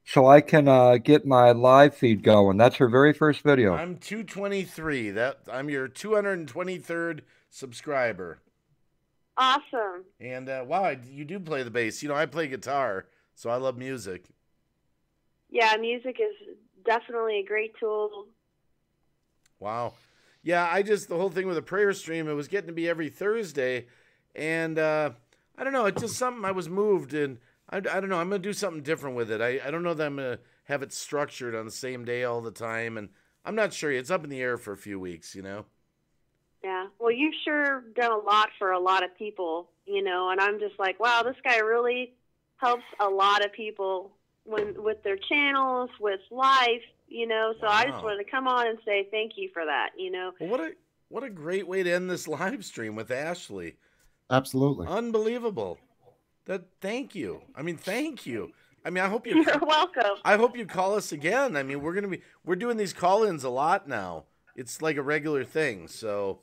so I can get my live feed going. That's her very first video. I'm 223. I'm your 223rd subscriber. Awesome. And wow, you do play the bass. You know, I play guitar, so I love music. Yeah, music is definitely a great tool. Wow. Yeah, the whole thing with the prayer stream, it was getting to be every Thursday, and I don't know, it's just something I was moved, and I don't know, I'm going to do something different with it. I don't know that I'm going to have it structured on the same day all the time, and I'm not sure. It's up in the air for a few weeks, you know? Yeah. Well, you've sure done a lot for a lot of people, you know, and I'm just like, wow, this guy really helps a lot of people with their channels, with life, you know, so I just Wow. wanted to come on and say thank you for that, you know. Well, what a great way to end this live stream with Ashley. Absolutely. Unbelievable. Thank you. I mean, thank you. I mean, I hope you. You're welcome. I hope you call us again. I mean, we're doing these call-ins a lot now. It's like a regular thing. So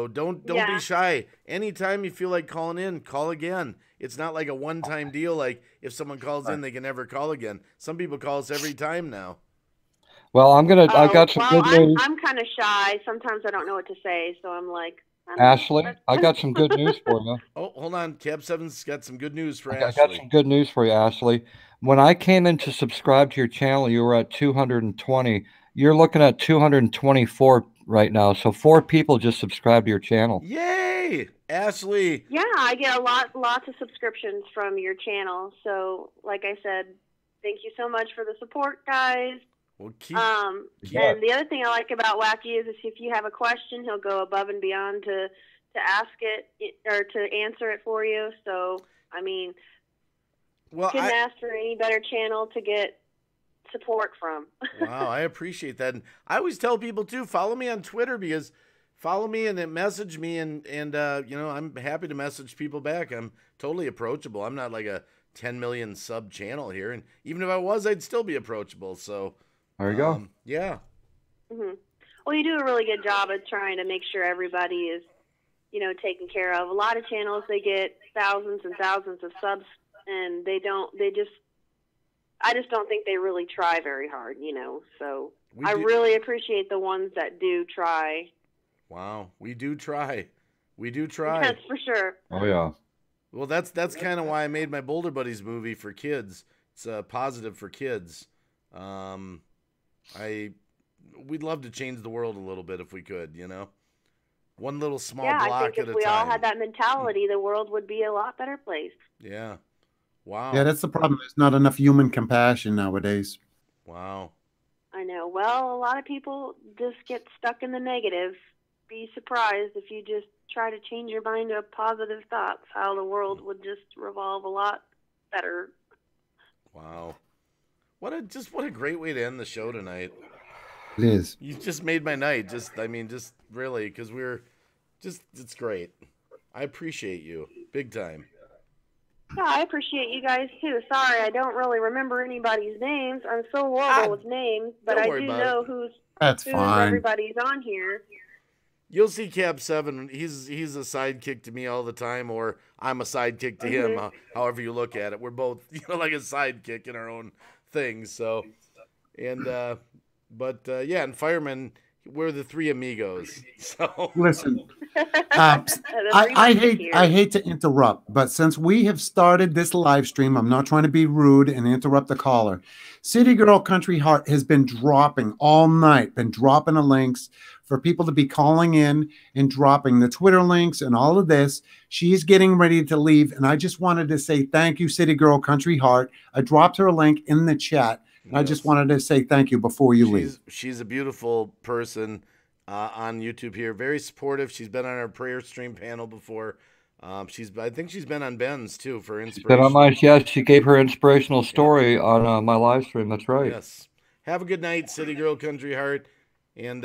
don't be shy. Anytime you feel like calling in, call again. It's not like a one-time deal. Like if someone calls in, they can never call again. Some people call us every time now. Well, I've got some good news. I'm kind of shy. Sometimes I don't know what to say, so I'm like, Ashley, I got some good news for you. Oh, hold on. Cab7's got some good news for I Ashley. got some good news for you, Ashley. When I came in to subscribe to your channel, you were at 220. You're looking at 224 right now. So 4 people just subscribed to your channel. Yay, Ashley. Yeah, I get lots of subscriptions from your channel. So, like I said, thank you so much for the support, guys. Well, And the other thing I like about Wacky is if you have a question, he'll go above and beyond to ask it or to answer it for you. So, I mean, couldn't ask for any better channel to get support from. Wow, I appreciate that. And I always tell people too, follow me on Twitter, because follow me and then message me, and you know, I'm happy to message people back. I'm totally approachable. I'm not like a 10 million sub channel here, and even if I was, I'd still be approachable. So there you go. Yeah. Mm-hmm. Well, you do a really good job of trying to make sure everybody is, you know, taken care of. A lot of channels, they get thousands and thousands of subs, and I just don't think they really try very hard, you know. So I really appreciate the ones that do try. Wow, we do try. We do try. That's for sure. Oh yeah. Well, that's kind of why I made my Boulder Buddies movie for kids. It's positive for kids. We'd love to change the world a little bit if we could, you know. One little small block at a time. I think if we all had that mentality, the world would be a lot better place. Yeah. Wow. Yeah, that's the problem. There's not enough human compassion nowadays. Wow. I know. Well, a lot of people just get stuck in the negative. Be surprised if you just try to change your mind to positive thoughts, how the world would just revolve a lot better. Wow. What a great way to end the show tonight. It is. You just made my night. Just really, because it's great. I appreciate you big time. Yeah, I appreciate you guys too. Sorry, I don't really remember anybody's names. I'm so horrible with names, but I do know who's fine. everybody's on here. You'll see Cab7. He's a sidekick to me all the time, or I'm a sidekick to him. However you look at it, we're both like a sidekick in our own things. So, and yeah, and Fireman, we're the 3 Amigos. So listen, I hate to interrupt, but since we have started this live stream, I'm not trying to be rude and interrupt the caller. City Girl Country Heart has been dropping all night, been dropping the links for people to be calling in and dropping the Twitter links and all of this. She's getting ready to leave, and I just wanted to say thank you, City Girl Country Heart. I dropped her link in the chat. Yes. I just wanted to say thank you before you leave. She's a beautiful person on YouTube here. Very supportive. She's been on our prayer stream panel before. I think she's been on Ben's too for inspiration. She gave her inspirational story on my live stream. That's right. Yes. Have a good night, City Girl Country Heart. And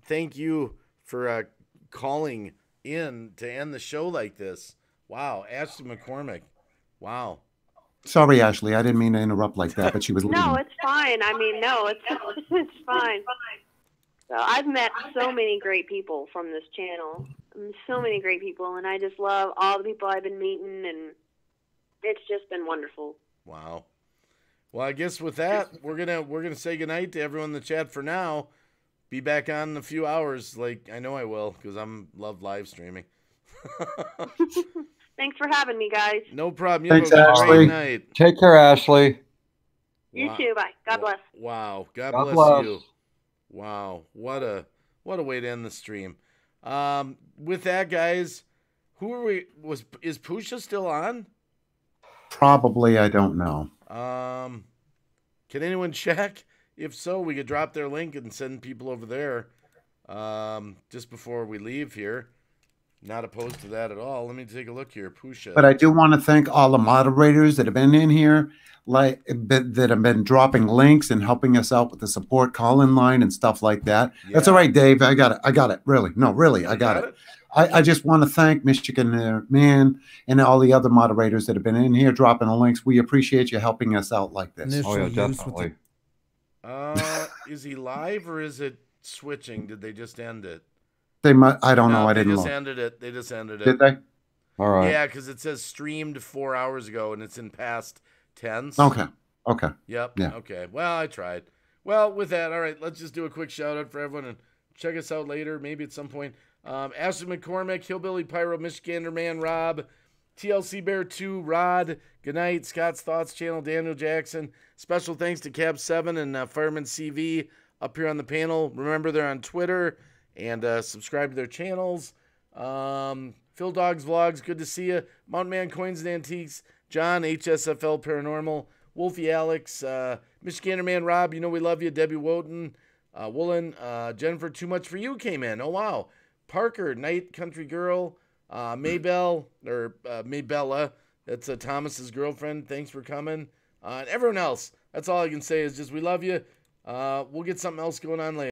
thank you for calling in to end the show like this. Wow. Ashley McCormick. Wow. Sorry, Ashley. I didn't mean to interrupt like that, but she was leaving. No, it's fine. I mean, no, it's fine. So I've met so many great people from this channel. So many great people, and I just love all the people I've been meeting, and it's just been wonderful. Wow. Well, I guess with that, we're gonna say goodnight to everyone in the chat for now. Be back on in a few hours. Like, I know I will, because love live streaming. Thanks for having me, guys. No problem. Thanks, have a Ashley. great night. Take care, Ashley. You too. Bye. God bless. Wow. God God bless bless. you. Wow. What a way to end the stream. With that, guys, who are we? Is Pusha still on? Probably, I don't know. Can anyone check? If so, we could drop their link and send people over there. Just before we leave here. Not opposed to that at all. Let me take a look here. Pusha. But I do want to thank all the moderators that have been in here, that have been dropping links and helping us out with the support call-in line and stuff like that. Yeah. That's all right, Dave. I got it. Really. No, really, I got it. I just want to thank Michigan Man and all the other moderators that have been in here dropping the links. We appreciate you helping us out like this. Oh, yeah, definitely. Is he live or is it switching? Did they just end it? They might. I don't know. I didn't look. They just ended it. Did they? All right. Yeah, because it says streamed 4 hours ago, and it's in past tense. Okay. Yep. Yeah. Okay. Well, I tried. Well, with that, all right, let's just do a quick shout-out for everyone and check us out later, maybe at some point. Ashley McCormick, Hillbilly Pyro, Michigander Man, Rob, TLC Bear 2, Rod, Goodnight, Scott's Thoughts Channel, Daniel Jackson. Special thanks to Cab7 and Fireman CV up here on the panel. Remember, they're on Twitter. And subscribe to their channels. Phil Dogs Vlogs, good to see you. Mountain Man Coins and Antiques. John, HSFL Paranormal. Wolfie Alex. Michigander Man Rob, you know we love you. Debbie Woden. Woolen. Jennifer, Too Much For You came in. Oh, wow. Parker, Night Country Girl. Maybella. That's Thomas's girlfriend. Thanks for coming. And everyone else. That's all I can say is just we love you. We'll get something else going on later.